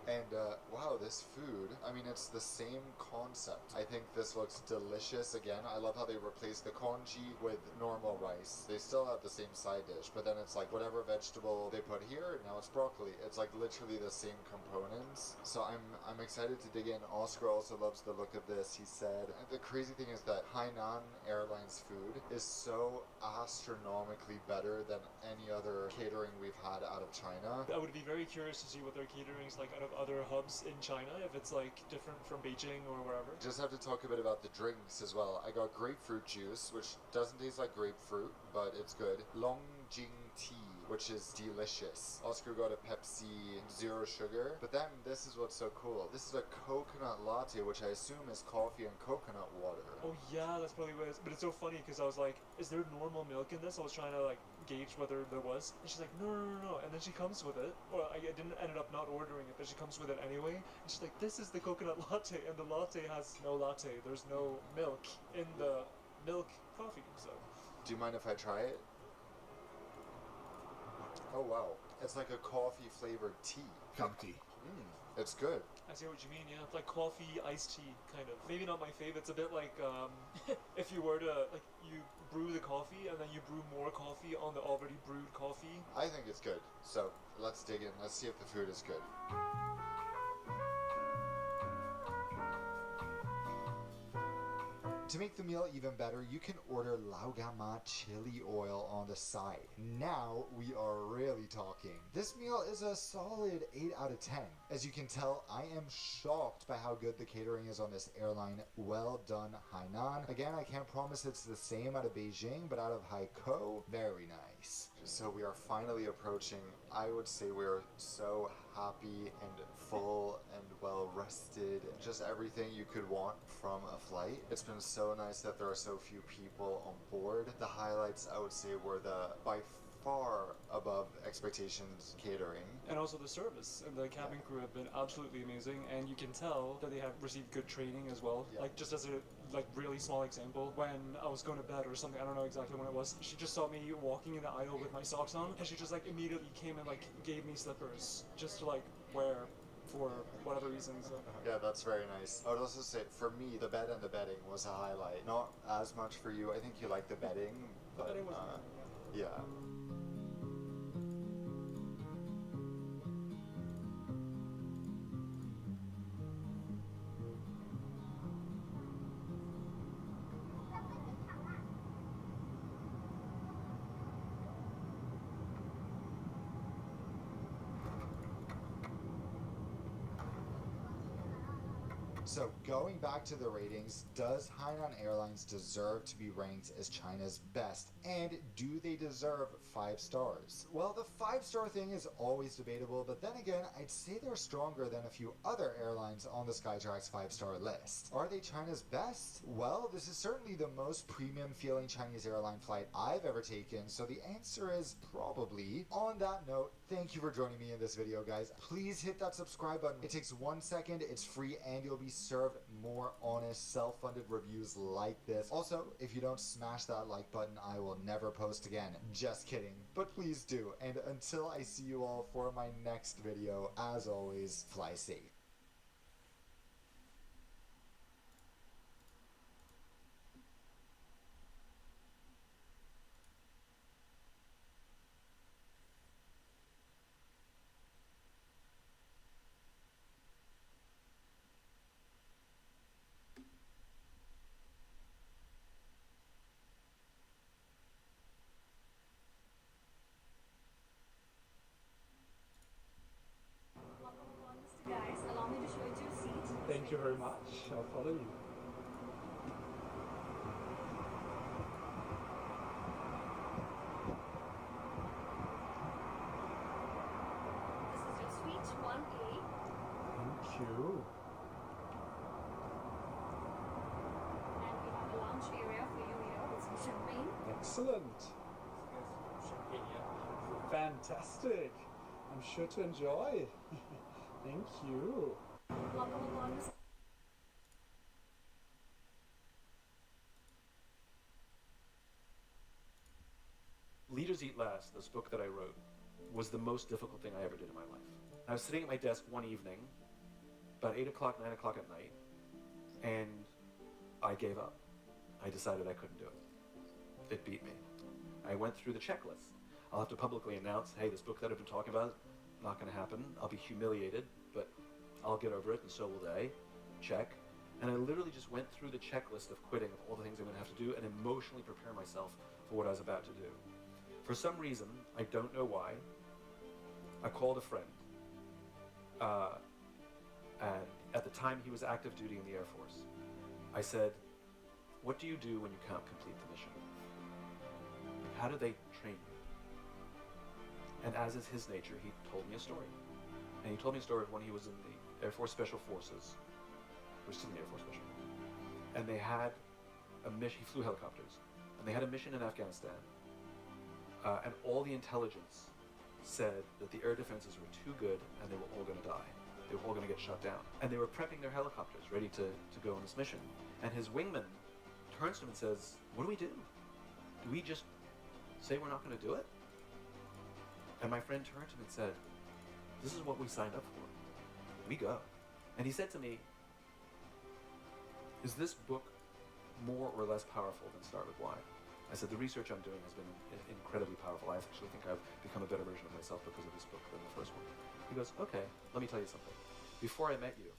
And wow, this food, I mean, it's the same concept. I think this looks delicious. Again, I love how they replaced the congee with normal rice. They still have the same side dish, but then it's like whatever vegetable they put here, now it's broccoli. It's like literally the same components. So I'm excited to dig in. Oscar also loves the look of this, he said. And the crazy thing is that Hainan Airlines food is so astronomically better than any other catering we've had out of China. I would be very curious to see what their catering is like out of other hubs in China, if it's like different from Beijing or wherever. Just have to talk a bit about the drinks as well. I got grapefruit juice, which doesn't taste like grapefruit, but it's good. Longjing tea, which is delicious. Oscar got a Pepsi zero sugar, but then this is what's so cool. This is a coconut latte, which I assume is coffee and coconut water. Oh yeah, that's probably what it is. But it's so funny because I was like, is there normal milk in this? I was trying to like gauge whether there was, and she's like, no, and then she comes with it. Well, I didn't ended up not ordering it, but she comes with it anyway, and she's like, this is the coconut latte, and the latte has no latte. There's no milk in the milk coffee. So do you mind if I try it? Oh wow, it's like a coffee flavored tea. Comfy. It's good. I see what you mean, yeah. Like coffee, iced tea, kind of. Maybe not my fave. It's a bit like if you were to, like, you brew the coffee and then you brew more coffee on the already brewed coffee. I think it's good. So let's dig in. Let's see if the food is good. To make the meal even better, you can order Laogama chili oil on the side. Now we are really talking. This meal is a solid 8 out of 10. As you can tell, I am shocked by how good the catering is on this airline. Well done, Hainan. Again, I can't promise it's the same out of Beijing, but out of Haikou, very nice. So we are finally approaching. I would say we're so happy and full and well rested. Just everything you could want from a flight. It's been so nice that there are so few people on board. The highlights, I would say, were the by far above expectations catering. And also the service and the cabin crew have been absolutely amazing, and you can tell that they have received good training as well. Yeah. Like, just as a really small example, when I was going to bed or something, I don't know exactly when it was, she just saw me walking in the aisle with my socks on, and she just like immediately came and like gave me slippers just to like wear for whatever reasons. Yeah, that's very nice. I would also say, for me, the bed and the bedding was a highlight. Not as much for you. I think you like the bedding, but bedding was yeah. So going back to the ratings, does Hainan Airlines deserve to be ranked as China's best? And do they deserve 5 stars? Well, the 5-star thing is always debatable, but then again, I'd say they're stronger than a few other airlines on the Skytrax 5-star list. Are they China's best? Well, this is certainly the most premium feeling Chinese airline flight I've ever taken, so the answer is probably. On that note, thank you for joining me in this video, guys. Please hit that subscribe button. It takes 1 second, it's free, and you'll be served more honest, self-funded reviews like this. Also, if you don't smash that like button, I will never post again. Just kidding. But please do. And until I see you all for my next video, as always, fly safe. Guys, allow me to show you your seat. Thank you very much. I'll follow you. Cool. And we have a lounge area for you here with some champagne. Excellent. Fantastic. I'm sure to enjoy. Thank you. Welcome aboard, Mr. Leaders Eat Last, this book that I wrote, was the most difficult thing I ever did in my life. I was sitting at my desk one evening, about 8 o'clock, 9 o'clock at night, and I gave up. I decided I couldn't do it. It beat me. I went through the checklist. I'll have to publicly announce, hey, this book that I've been talking about, not going to happen. I'll be humiliated, but I'll get over it, and so will they. Check. And I literally just went through the checklist of quitting, of all the things I'm going to have to do, and emotionally prepare myself for what I was about to do. For some reason, I don't know why, I called a friend. And at the time, he was active duty in the Air Force. I said, what do you do when you can't complete the mission? How do they train you? And as is his nature, he told me a story. And he told me a story of when he was in the Air Force Special Forces. He was still in the Air Force Special. And they had a mission, he flew helicopters, and they had a mission in Afghanistan. And all the intelligence said that the air defenses were too good and they were all going to die. They were all going to get shut down. And they were prepping their helicopters, ready to go on this mission. And his wingman turns to him and says, what do we do? Do we just say we're not going to do it? And my friend turned to him and said, this is what we signed up for. We go. And he said to me, is this book more or less powerful than Start With Why? I said, the research I'm doing has been incredibly powerful. I actually think I've become a better version of myself because of this book than the first one. He goes, okay, let me tell you something. Before I met you,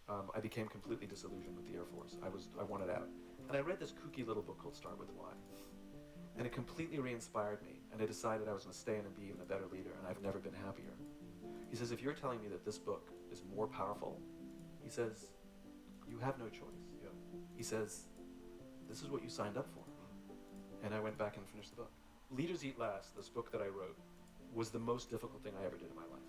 I became completely disillusioned with the Air Force. I wanted out. And I read this kooky little book called Start With Why. And it completely re-inspired me. And I decided I was going to stay in and be even a better leader. And I've never been happier. He says, if you're telling me that this book is more powerful, he says, you have no choice. Yeah. He says, this is what you signed up for. And I went back and finished the book. Leaders Eat Last, this book that I wrote, was the most difficult thing I ever did in my life.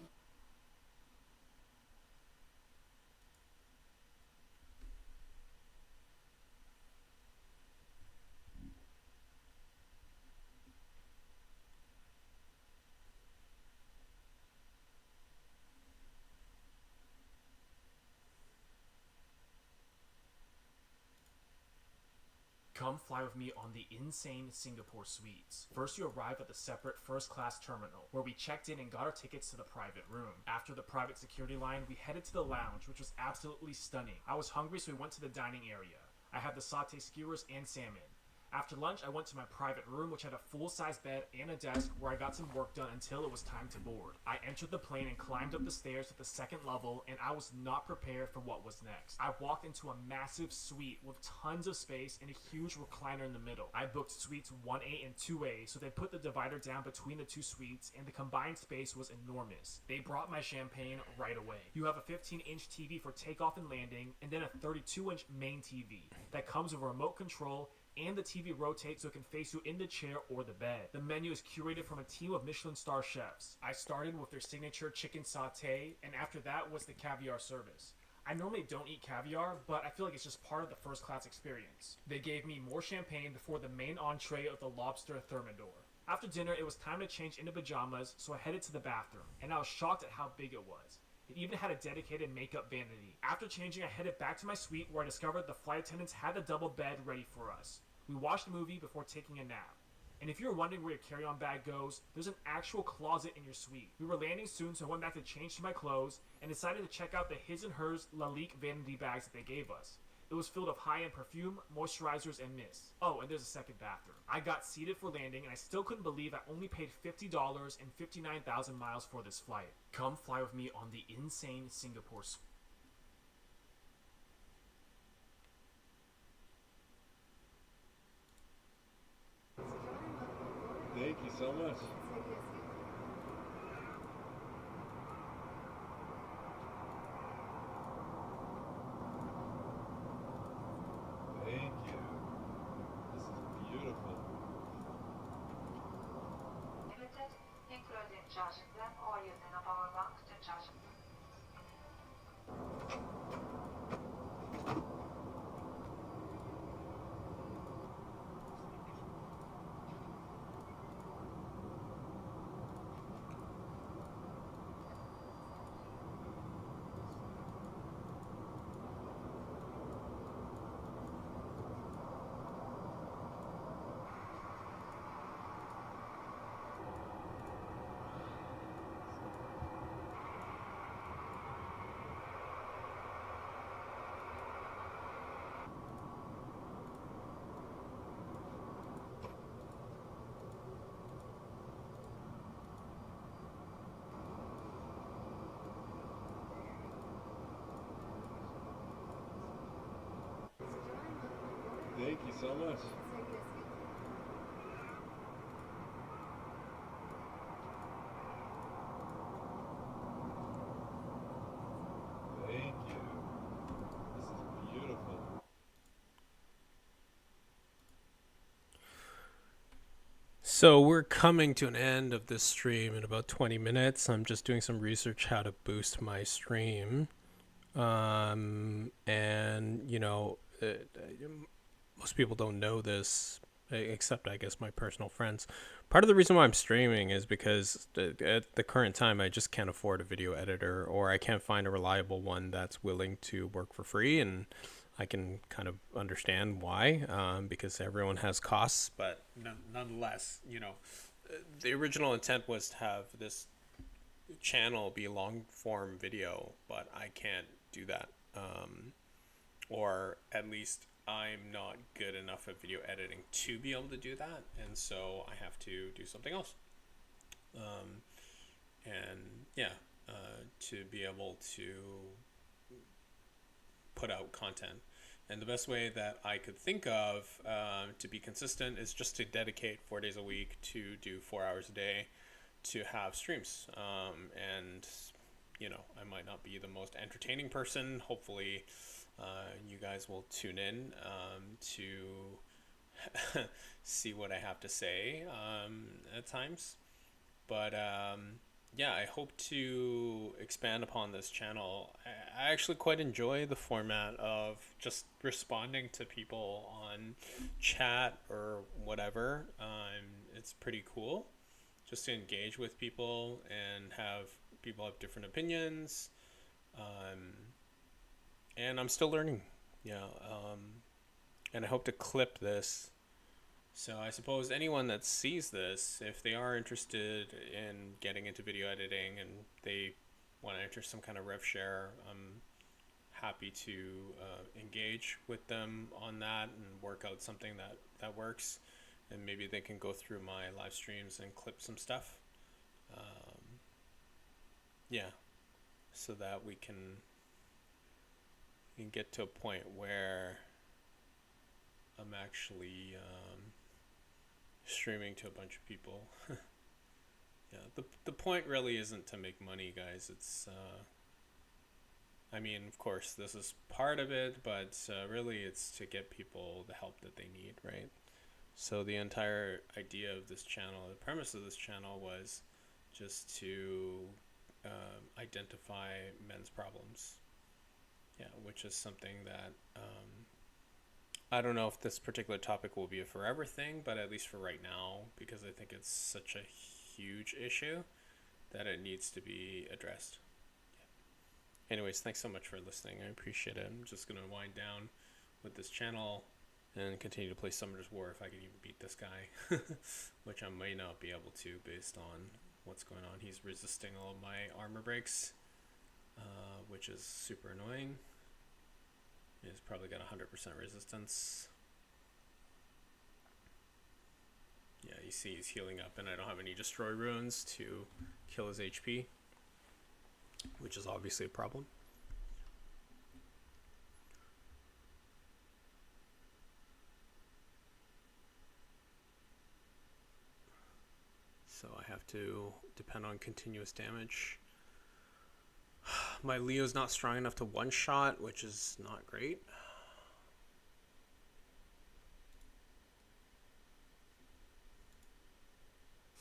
Come fly with me on the insane Singapore suites. First, you arrive at the separate first-class terminal, where we checked in and got our tickets to the private room. After the private security line, we headed to the lounge, which was absolutely stunning. I was hungry, so we went to the dining area. I had the sauté skewers and salmon. After lunch, I went to my private room, which had a full-size bed and a desk where I got some work done until it was time to board. I entered the plane and climbed up the stairs to the second level, and I was not prepared for what was next. I walked into a massive suite with tons of space and a huge recliner in the middle. I booked suites 1A and 2A, so they put the divider down between the two suites, and the combined space was enormous. They brought my champagne right away. You have a 15-inch TV for takeoff and landing, and then a 32-inch main TV that comes with a remote control, and the TV rotates so it can face you in the chair or the bed. The menu is curated from a team of Michelin star chefs. I started with their signature chicken sauté, and after that was the caviar service. I normally don't eat caviar, but I feel like it's just part of the first class experience. They gave me more champagne before the main entree of the lobster thermidor. After dinner, it was time to change into pajamas, so I headed to the bathroom, and I was shocked at how big it was. It even had a dedicated makeup vanity. After changing, I headed back to my suite where I discovered the flight attendants had a double bed ready for us. We watched the movie before taking a nap. And if you're wondering where your carry-on bag goes, there's an actual closet in your suite. We were landing soon, so I went back to change to my clothes and decided to check out the his and hers Lalique vanity bags that they gave us. It was filled with high-end perfume, moisturizers, and mists. Oh, and there's a second bathroom. I got seated for landing, and I still couldn't believe I only paid $50 and 59,000 miles for this flight. Come fly with me on the insane Singapore suite. Thank you so much. Thank you. This is beautiful. Limited, including charging them or using a power bank to charge them. Thank you so much. Thank you. This is beautiful. So we're coming to an end of this stream in about 20 minutes. I'm just doing some research how to boost my stream. And, you know, most people don't know this, except I guess my personal friends. Part of the reason why I'm streaming is because at the current time I just can't afford a video editor, or I can't find a reliable one that's willing to work for free, and I can kind of understand why, because everyone has costs, but nonetheless, you know, the original intent was to have this channel be long form video, but I can't do that, or at least I'm not good enough at video editing to be able to do that, and so I have to do something else, and yeah, to be able to put out content. And the best way that I could think of to be consistent is just to dedicate 4 days a week to do 4 hours a day to have streams. And, you know, I might not be the most entertaining person. Hopefully you guys will tune in to see what I have to say at times. But yeah, I hope to expand upon this channel. I actually quite enjoy the format of just responding to people on chat or whatever. It's pretty cool just to engage with people and have people have different opinions. And I'm still learning. Yeah. And I hope to clip this. So I suppose anyone that sees this, if they are interested in getting into video editing and they want to enter some kind of rev share, I'm happy to engage with them on that and work out something that works. And maybe they can go through my live streams and clip some stuff. Yeah, so that we can get to a point where I'm actually streaming to a bunch of people. Yeah, the point really isn't to make money, guys. It's I mean, of course this is part of it, but really it's to get people the help that they need, right? So the entire idea of this channel, the premise of this channel was just to identify men's problems. Yeah, which is something that I don't know if this particular topic will be a forever thing, but at least for right now, because I think it's such a huge issue that it needs to be addressed. Yeah. Anyways, thanks so much for listening. I appreciate it. I'm just going to wind down with this channel and continue to play Summoner's War if I can even beat this guy, which I may not be able to based on what's going on. He's resisting all of my armor breaks, which is super annoying. He's probably got 100% resistance. Yeah, you see he's healing up, and I don't have any destroy runes to kill his HP, which is obviously a problem. So I have to depend on continuous damage. My Leo's not strong enough to one-shot, which is not great.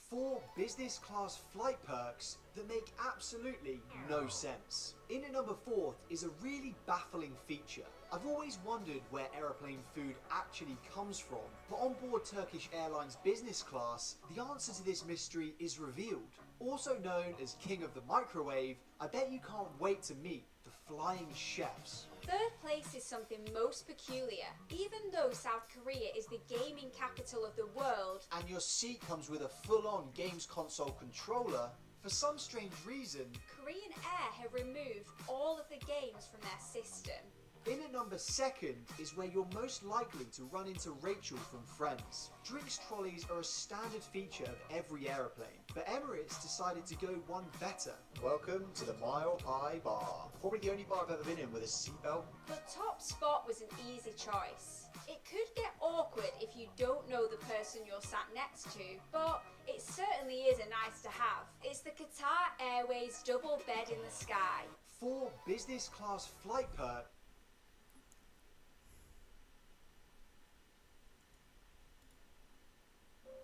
Four business class flight perks that make absolutely no sense. In at number 4 is a really baffling feature. I've always wondered where aeroplane food actually comes from, but on board Turkish Airlines business class, the answer to this mystery is revealed. Also known as King of the Microwave, I bet you can't wait to meet the flying chefs. Third place is something most peculiar. Even though South Korea is the gaming capital of the world, and your seat comes with a full-on games console controller, for some strange reason, Korean Air have removed all of the games from their system. in at number 2 is where you're most likely to run into Rachel from Friends. Drinks trolleys are a standard feature of every aeroplane, but Emirates decided to go one better. Welcome to the Mile High Bar. Probably the only bar I've ever been in with a seatbelt. The top spot was an easy choice. It could get awkward if you don't know the person you're sat next to, but it certainly is a nice to have. It's the Qatar Airways double bed in the sky. 4 business class flight perks.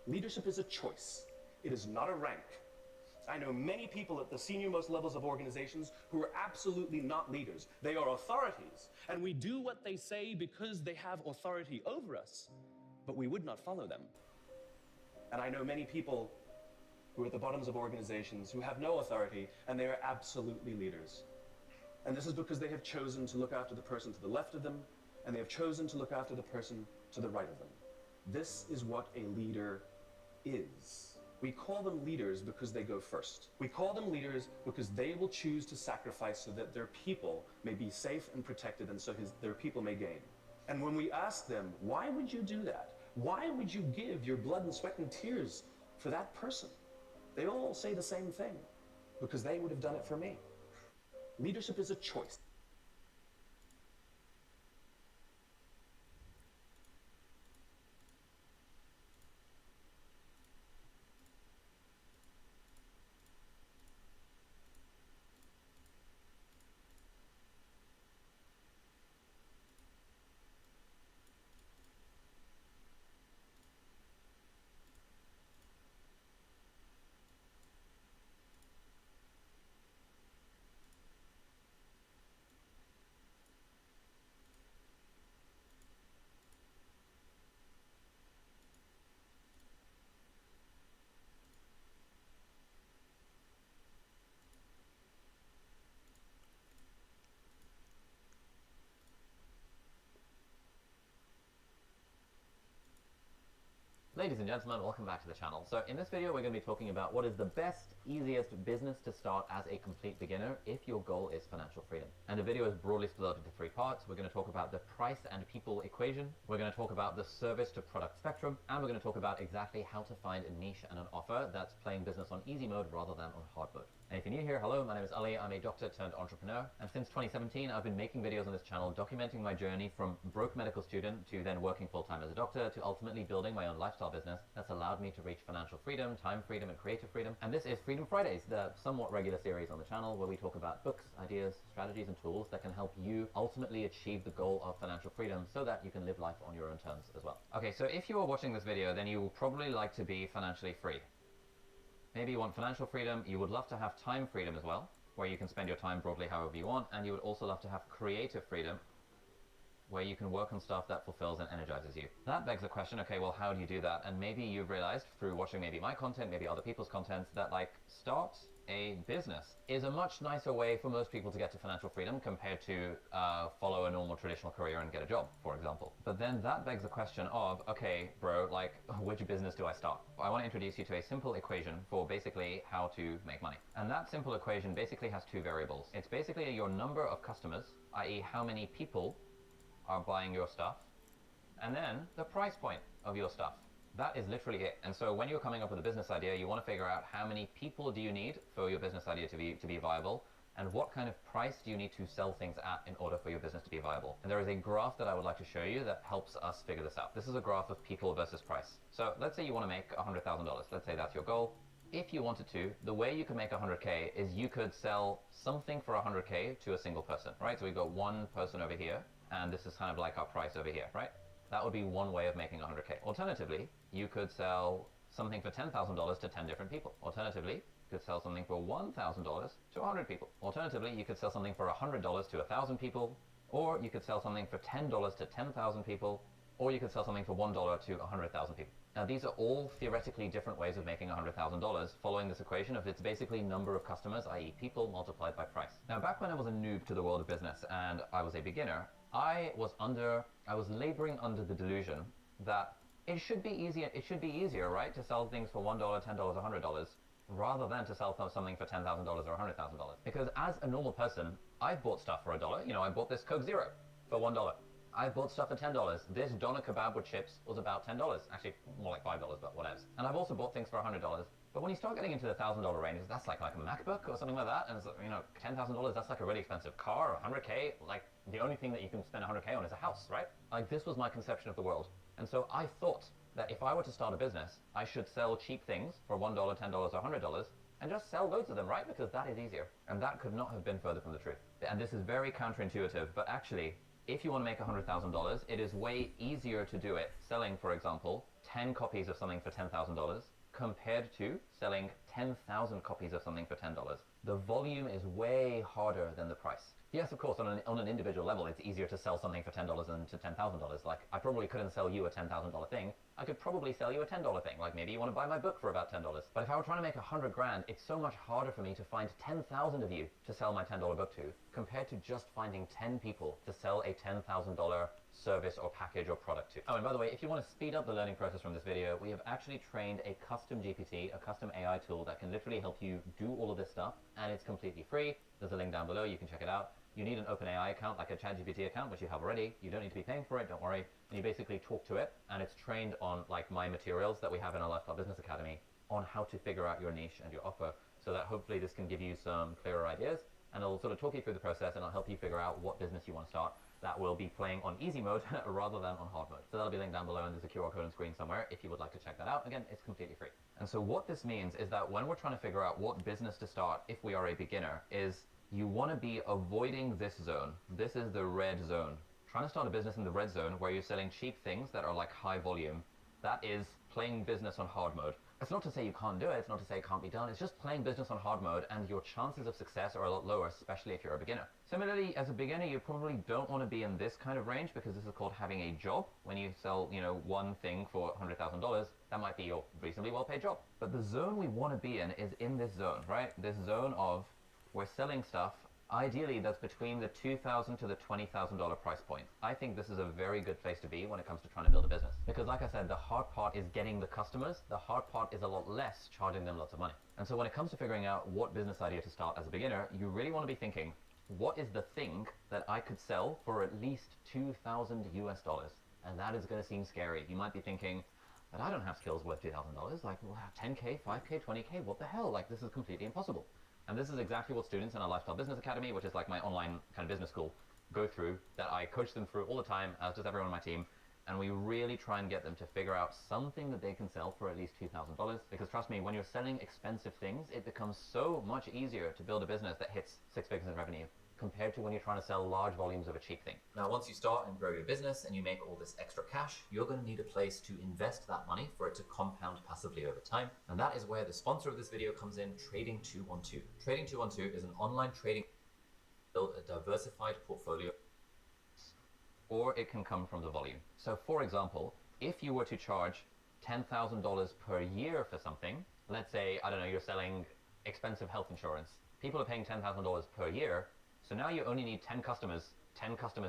Leadership is a choice. It is not a rank. I know many people at the senior-most levels of organizations who are absolutely not leaders. They are authorities, and we do what they say because they have authority over us, but we would not follow them. And I know many people who are at the bottoms of organizations who have no authority, and they are absolutely leaders. And this is because they have chosen to look after the person to the left of them, and they have chosen to look after the person to the right of them. This is what a leader is. We call them leaders because they go first. We call them leaders because they will choose to sacrifice so that their people may be safe and protected, and so their people may gain. And when we ask them, why would you do that? Why would you give your blood and sweat and tears for that person? They all say the same thing, because they would have done it for me. Leadership is a choice. Ladies and gentlemen, welcome back to the channel. So in this video we're going to be talking about what is the best, easiest business to start as a complete beginner if your goal is financial freedom. And the video is broadly split up into 3 parts. We're going to talk about the price and people equation, we're going to talk about the service to product spectrum, and we're going to talk about exactly how to find a niche and an offer that's playing business on easy mode rather than on hard mode. And if you're new here, hello, my name is Ali, I'm a doctor turned entrepreneur, and since 2017 I've been making videos on this channel documenting my journey from broke medical student to then working full-time as a doctor to ultimately building my own lifestyle business that's allowed me to reach financial freedom, time freedom, and creative freedom. And this is Freedom Fridays, the somewhat regular series on the channel where we talk about books, ideas, strategies, and tools that can help you ultimately achieve the goal of financial freedom so that you can live life on your own terms as well. Okay, so if you are watching this video, then you will probably like to be financially free. Maybe you want financial freedom, you would love to have time freedom as well, where you can spend your time broadly however you want, and you would also love to have creative freedom, where you can work on stuff that fulfills and energizes you. That begs the question, okay, well, how do you do that? And maybe you've realized through watching maybe my content, maybe other people's content, that like start a business is a much nicer way for most people to get to financial freedom compared to follow a normal traditional career and get a job, for example. But then that begs the question of, okay, bro, like which business do I start? I want to introduce you to a simple equation for basically how to make money. And that simple equation basically has 2 variables. It's basically your number of customers, i.e. how many people are buying your stuff, and then the price point of your stuff. That is literally it. And so when you're coming up with a business idea, you want to figure out how many people do you need for your business idea to be viable, and what kind of price do you need to sell things at in order for your business to be viable. And there is a graph that I would like to show you that helps us figure this out. This is a graph of people versus price. So let's say you want to make $100,000. Let's say that's your goal. If you wanted to, the way you could make 100K is you could sell something for 100K to a single person, right? So we've got one person over here, and this is kind of like our price over here, right? That would be one way of making 100K. Alternatively, you could sell something for $10,000 to 10 different people. Alternatively, you could sell something for $1,000 to 100 people. Alternatively, you could sell something for $100 to 1,000 people, or you could sell something for $10 to 10,000 people, or you could sell something for $1 to 100,000 people. Now, these are all theoretically different ways of making $100,000 following this equation of it's basically number of customers, i.e. people, multiplied by price. Now, back when I was a noob to the world of business and I was a beginner, I was laboring under the delusion that it should be easier, right, to sell things for $1, $10, $100, rather than to sell something for $10,000 or $100,000. Because as a normal person, I've bought stuff for $1. You know, I bought this Coke Zero for $1. I've bought stuff for $10. This doner kebab with chips was about $10. Actually, more like $5, but whatever. And I've also bought things for $100. But when you start getting into the $1,000 range, that's like a MacBook or something like that. And it's, you know, $10,000, that's like a really expensive car, or $100K. Like, the only thing that you can spend $100K on is a house, right? Like, this was my conception of the world. And so I thought that if I were to start a business, I should sell cheap things for $1, $10, or $100, and just sell loads of them, right? Because that is easier. And that could not have been further from the truth. And this is very counterintuitive, but actually, if you want to make $100,000, it is way easier to do it selling, for example, 10 copies of something for $10,000 compared to selling 10,000 copies of something for $10. The volume is way harder than the price. Yes, of course, on an individual level, it's easier to sell something for $10 than to $10,000. Like, I probably couldn't sell you a $10,000 thing. I could probably sell you a $10 thing. Like, maybe you want to buy my book for about $10. But if I were trying to make 100 grand, it's so much harder for me to find 10,000 of you to sell my $10 book to, compared to just finding 10 people to sell a $10,000 service or package or product to. Oh, and by the way, if you want to speed up the learning process from this video, we have actually trained a custom GPT, a custom AI tool that can literally help you do all of this stuff, and it's completely free. There's a link down below, you can check it out. You need an OpenAI account, like a ChatGPT account, which you have already. You don't need to be paying for it, don't worry. And you basically talk to it, and it's trained on like my materials that we have in our Lifestyle Business Academy on how to figure out your niche and your offer, so that hopefully this can give you some clearer ideas, and it'll sort of talk you through the process, and it'll help you figure out what business you want to start that will be playing on easy mode rather than on hard mode. So that'll be linked down below, and there's a QR code on screen somewhere if you would like to check that out. Again, it's completely free. And so what this means is that when we're trying to figure out what business to start if we are a beginner, is you want to be avoiding this zone. This is the red zone. Trying to start a business in the red zone where you're selling cheap things that are like high volume, that is playing business on hard mode. It's not to say you can't do it, it's not to say it can't be done, it's just playing business on hard mode, and your chances of success are a lot lower, especially if you're a beginner. Similarly, as a beginner, you probably don't want to be in this kind of range, because this is called having a job. When you sell, you know, one thing for $100,000, that might be your reasonably well-paid job. But the zone we want to be in is in this zone, right? This zone of we're selling stuff, ideally that's between the $2,000 to the $20,000 price point. I think this is a very good place to be when it comes to trying to build a business. Because like I said, the hard part is getting the customers. The hard part is a lot less charging them lots of money. And so when it comes to figuring out what business idea to start as a beginner, you really want to be thinking, what is the thing that I could sell for at least $2,000 US? And that is going to seem scary. You might be thinking, but I don't have skills worth $2,000. Like, well, 10K, 5K, 20K, what the hell? Like, this is completely impossible. And this is exactly what students in our Lifestyle Business Academy, which is like my online kind of business school, go through, that I coach them through all the time, as does everyone on my team. And we really try and get them to figure out something that they can sell for at least $2,000. Because trust me, when you're selling expensive things, it becomes so much easier to build a business that hits 6 figures in revenue, compared to when you're trying to sell large volumes of a cheap thing. Now, once you start and grow your business and you make all this extra cash, you're going to need a place to invest that money for it to compound passively over time. And that is where the sponsor of this video comes in, Trading 212. Trading 212 is an online trading, build a diversified portfolio, or it can come from the volume. So for example, if you were to charge $10,000 per year for something, let's say, I don't know, you're selling expensive health insurance. People are paying $10,000 per year. So now you only need 10 customers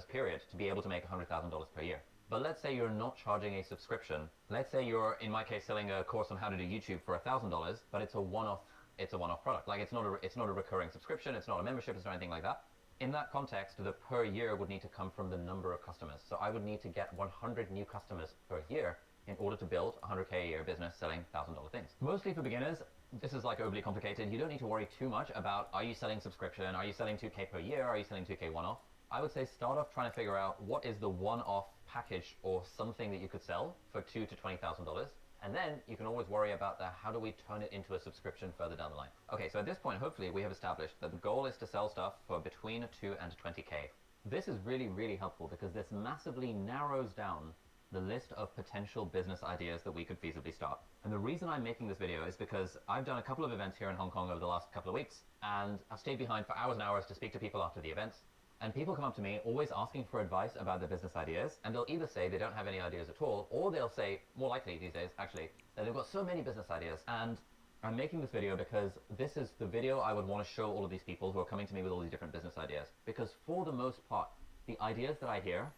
period, to be able to make $100,000 per year. But let's say you're not charging a subscription. Let's say you're, in my case, selling a course on how to do YouTube for $1,000, but it's a one-off product. Like, it's not a recurring subscription, it's not a membership, it's not anything like that. In that context, the per year would need to come from the number of customers. So I would need to get 100 new customers per year in order to build a 100K a year business selling $1,000 things. Mostly for beginners, this is like overly complicated. You don't need to worry too much about, are you selling subscription? Are you selling 2K per year? Are you selling 2K one-off? I would say start off trying to figure out what is the one-off package or something that you could sell for $2,000 to $20,000. And then you can always worry about how do we turn it into a subscription further down the line. Okay, so at this point, hopefully we have established that the goal is to sell stuff for between 2 and 20K. This is really, really helpful because this massively narrows down the list of potential business ideas that we could feasibly start. And the reason I'm making this video is because I've done a couple of events here in Hong Kong over the last couple of weeks, and I've stayed behind for hours and hours to speak to people after the events. And people come up to me always asking for advice about their business ideas, and they'll either say they don't have any ideas at all, or they'll say, more likely these days actually, that they've got so many business ideas. And I'm making this video because this is the video I would want to show all of these people who are coming to me with all these different business ideas. Because for the most part, the ideas that I hear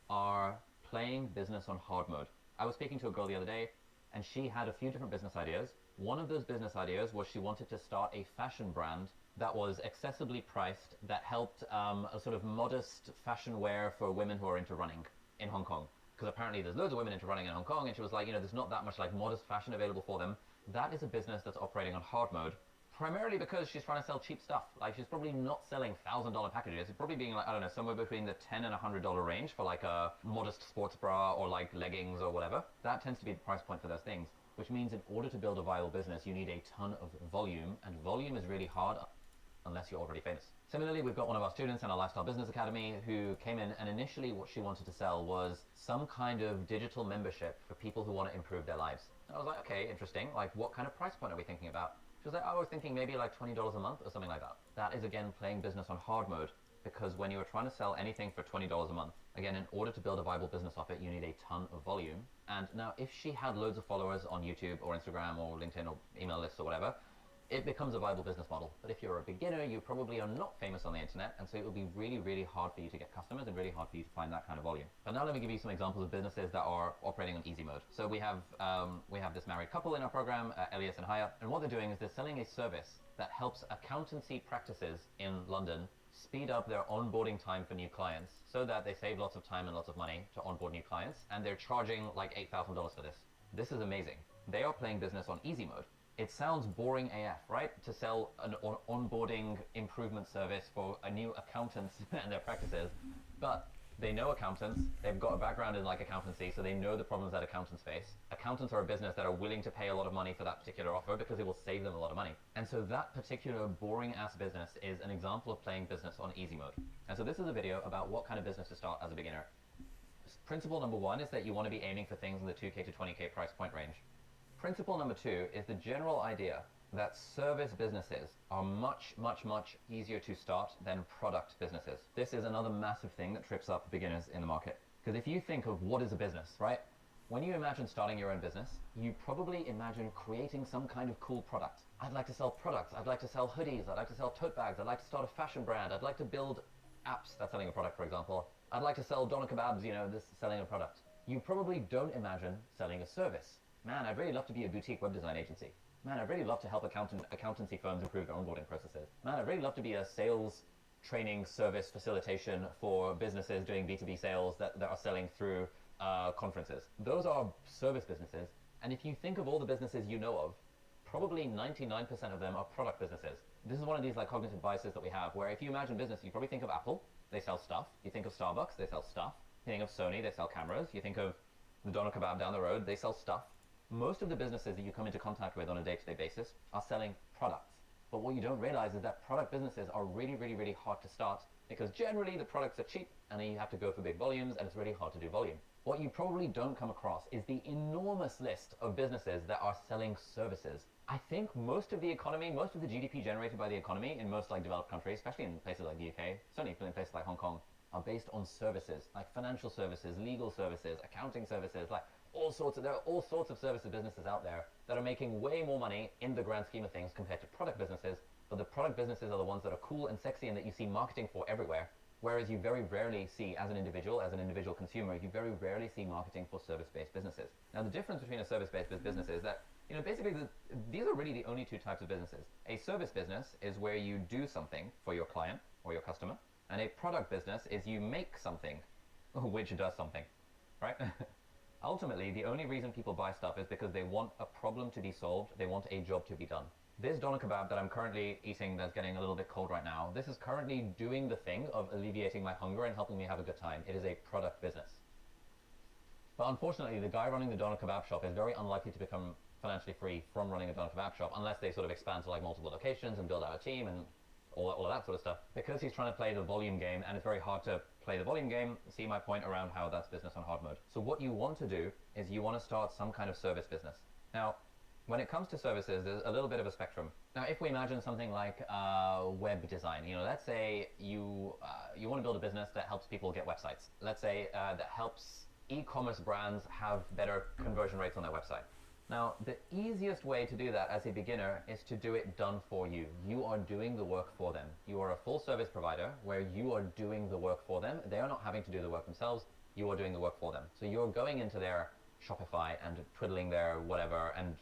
are playing business on hard mode. I was speaking to a girl the other day, and she had a few different business ideas. One of those business ideas was she wanted to start a fashion brand that was accessibly priced, that helped a sort of modest fashion wear for women who are into running in Hong Kong. Because apparently there's loads of women into running in Hong Kong, and she was like, you know, there's not that much like modest fashion available for them. That is a business that's operating on hard mode, primarily because she's trying to sell cheap stuff. Like, she's probably not selling $1,000 packages. It's probably being like, I don't know, somewhere between the $10 and $100 range for like a modest sports bra or like leggings or whatever. That tends to be the price point for those things, which means in order to build a viable business, you need a ton of volume, and volume is really hard unless you're already famous. Similarly, we've got one of our students in our Lifestyle Business Academy who came in, and initially what she wanted to sell was some kind of digital membership for people who want to improve their lives. And I was like, okay, interesting. Like, what kind of price point are we thinking about? She was like, I was thinking maybe like $20 a month or something like that. That is, again, playing business on hard mode, because when you are trying to sell anything for $20 a month, again, in order to build a viable business off it, you need a ton of volume. And now, if she had loads of followers on YouTube or Instagram or LinkedIn or email lists or whatever, it becomes a viable business model. But if you're a beginner, you probably are not famous on the internet, and so it will be really, really hard for you to get customers and really hard for you to find that kind of volume. But now let me give you some examples of businesses that are operating on easy mode. So we have this married couple in our program, Elias and Haya, and what they're doing is they're selling a service that helps accountancy practices in London speed up their onboarding time for new clients so that they save lots of time and lots of money to onboard new clients, and they're charging like $8,000 for this. This is amazing. They are playing business on easy mode. It sounds boring AF, right? To sell an onboarding improvement service for a new accountant and their practices, but they know accountants, they've got a background in like accountancy, so they know the problems that accountants face. Accountants are a business that are willing to pay a lot of money for that particular offer because it will save them a lot of money. And so that particular boring ass business is an example of playing business on easy mode. And so this is a video about what kind of business to start as a beginner. Principle number one is that you want to be aiming for things in the 2K to 20K price point range. Principle number two is the general idea that service businesses are much, much, much easier to start than product businesses. This is another massive thing that trips up beginners in the market. Because if you think of what is a business, right? When you imagine starting your own business, you probably imagine creating some kind of cool product. I'd like to sell products, I'd like to sell hoodies, I'd like to sell tote bags, I'd like to start a fashion brand, I'd like to build apps that's selling a product, for example. I'd like to sell doner kebabs, you know, this is selling a product. You probably don't imagine selling a service. Man, I'd really love to be a boutique web design agency. Man, I'd really love to help accountancy firms improve their onboarding processes. Man, I'd really love to be a sales training service facilitation for businesses doing B2B sales that are selling through conferences. Those are service businesses. And if you think of all the businesses you know of, probably 99% of them are product businesses. This is one of these like cognitive biases that we have, where if you imagine business, you probably think of Apple, they sell stuff. You think of Starbucks, they sell stuff. You think of Sony, they sell cameras. You think of the doner kebab down the road, they sell stuff. Most of the businesses that you come into contact with on a day-to-day basis are selling products. But what you don't realize is that product businesses are really, really, really hard to start, because generally the products are cheap and then you have to go for big volumes, and it's really hard to do volume. What you probably don't come across is the enormous list of businesses that are selling services. I think most of the economy, most of the GDP generated by the economy in most like developed countries, especially in places like the UK, certainly in places like Hong Kong, are based on services, like financial services, legal services, accounting services, like there are all sorts of services businesses out there that are making way more money in the grand scheme of things compared to product businesses, but the product businesses are the ones that are cool and sexy and that you see marketing for everywhere, whereas you very rarely see, as an individual consumer, you very rarely see marketing for service-based businesses. Now, the difference between a service-based business is that, you know, basically these are really the only two types of businesses. A service business is where you do something for your client or your customer, and a product business is you make something which does something, right? Ultimately, the only reason people buy stuff is because they want a problem to be solved, they want a job to be done. This doner kebab that I'm currently eating that's getting a little bit cold right now, this is currently doing the thing of alleviating my hunger and helping me have a good time. It is a product business. But unfortunately, the guy running the doner kebab shop is very unlikely to become financially free from running a doner kebab shop unless they sort of expand to like multiple locations and build out a team and all of that sort of stuff. Because he's trying to play the volume game, and it's very hard to play the volume game, see my point around how that's business on hard mode. So what you want to do is you want to start some kind of service business. Now, when it comes to services, there's a little bit of a spectrum. Now, if we imagine something like web design, you know, let's say you want to build a business that helps people get websites. Let's say that helps e-commerce brands have better conversion rates on their website. Now, the easiest way to do that as a beginner is to do it done for you. You are doing the work for them. You are a full service provider where you are doing the work for them. They are not having to do the work themselves. You are doing the work for them. So you're going into their Shopify and twiddling their whatever and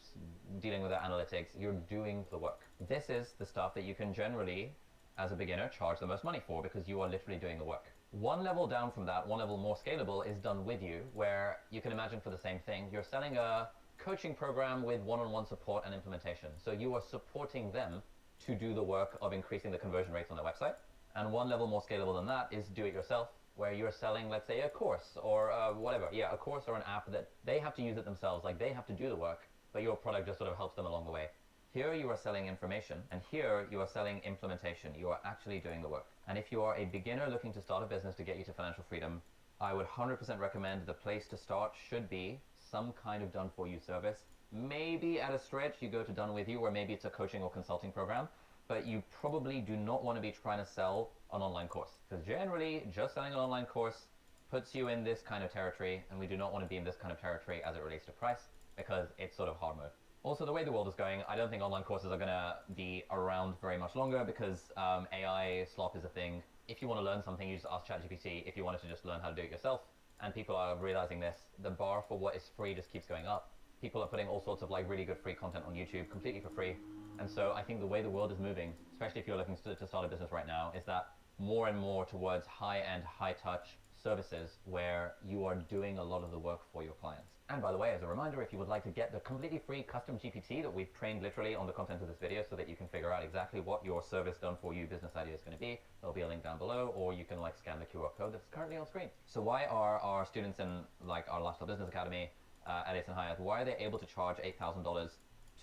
dealing with their analytics. You're doing the work. This is the stuff that you can generally, as a beginner, charge the most money for because you are literally doing the work. One level down from that, one level more scalable, is done with you, where you can imagine for the same thing, you're selling a coaching program with one-on-one support and implementation. So you are supporting them to do the work of increasing the conversion rates on their website. And one level more scalable than that is do it yourself, where you're selling, let's say, a course or whatever. Yeah, a course or an app that they have to use it themselves, like they have to do the work, but your product just sort of helps them along the way. Here you are selling information, and here you are selling implementation. You are actually doing the work. And if you are a beginner looking to start a business to get you to financial freedom, I would 100% recommend the place to start should be some kind of done-for-you service. Maybe at a stretch you go to Done With You, or maybe it's a coaching or consulting program, but you probably do not want to be trying to sell an online course, because generally just selling an online course puts you in this kind of territory, and we do not want to be in this kind of territory as it relates to price, because it's sort of hard mode. Also, the way the world is going, I don't think online courses are going to be around very much longer, because AI slop is a thing. If you want to learn something, you just ask ChatGPT. If you wanted to just learn how to do it yourself, and people are realizing this, the bar for what is free just keeps going up. People are putting all sorts of like really good free content on YouTube completely for free. And so I think the way the world is moving, especially if you're looking to start a business right now, is that more and more towards high-end, high-touch services where you are doing a lot of the work for your clients. And by the way, as a reminder, if you would like to get the completely free custom GPT that we've trained literally on the content of this video so that you can figure out exactly what your service done for you business idea is going to be, there'll be a link down below, or you can like scan the QR code that's currently on screen. So why are our students in like our Lifestyle Business Academy at Ace and Hyatt, why are they able to charge $8,000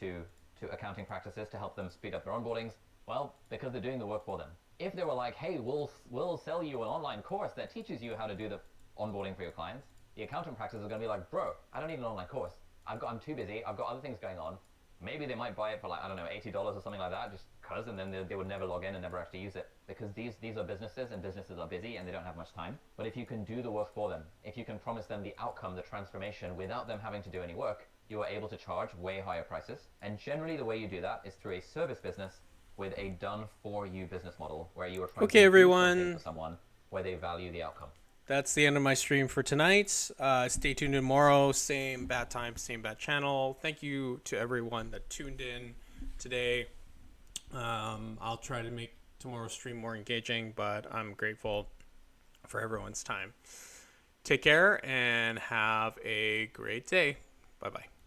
to accounting practices to help them speed up their onboardings? Well, because they're doing the work for them. If they were like, hey, we'll sell you an online course that teaches you how to do the onboarding for your clients, the accountant practice is going to be like, bro, I don't need an online course. I'm too busy. I've got other things going on. Maybe they might buy it for like, I don't know, $80 or something like that, just cause, and then they would never log in and never actually use it, because these are businesses, and businesses are busy and they don't have much time. But if you can do the work for them, if you can promise them the outcome, the transformation, without them having to do any work, you are able to charge way higher prices. And generally the way you do that is through a service business with a done-for-you business model, where you are trying to do something for someone where they value the outcome. That's the end of my stream for tonight. Stay tuned tomorrow. Same bad time, same bad channel. Thank you to everyone that tuned in today. I'll try to make tomorrow's stream more engaging, but I'm grateful for everyone's time. Take care and have a great day. Bye-bye.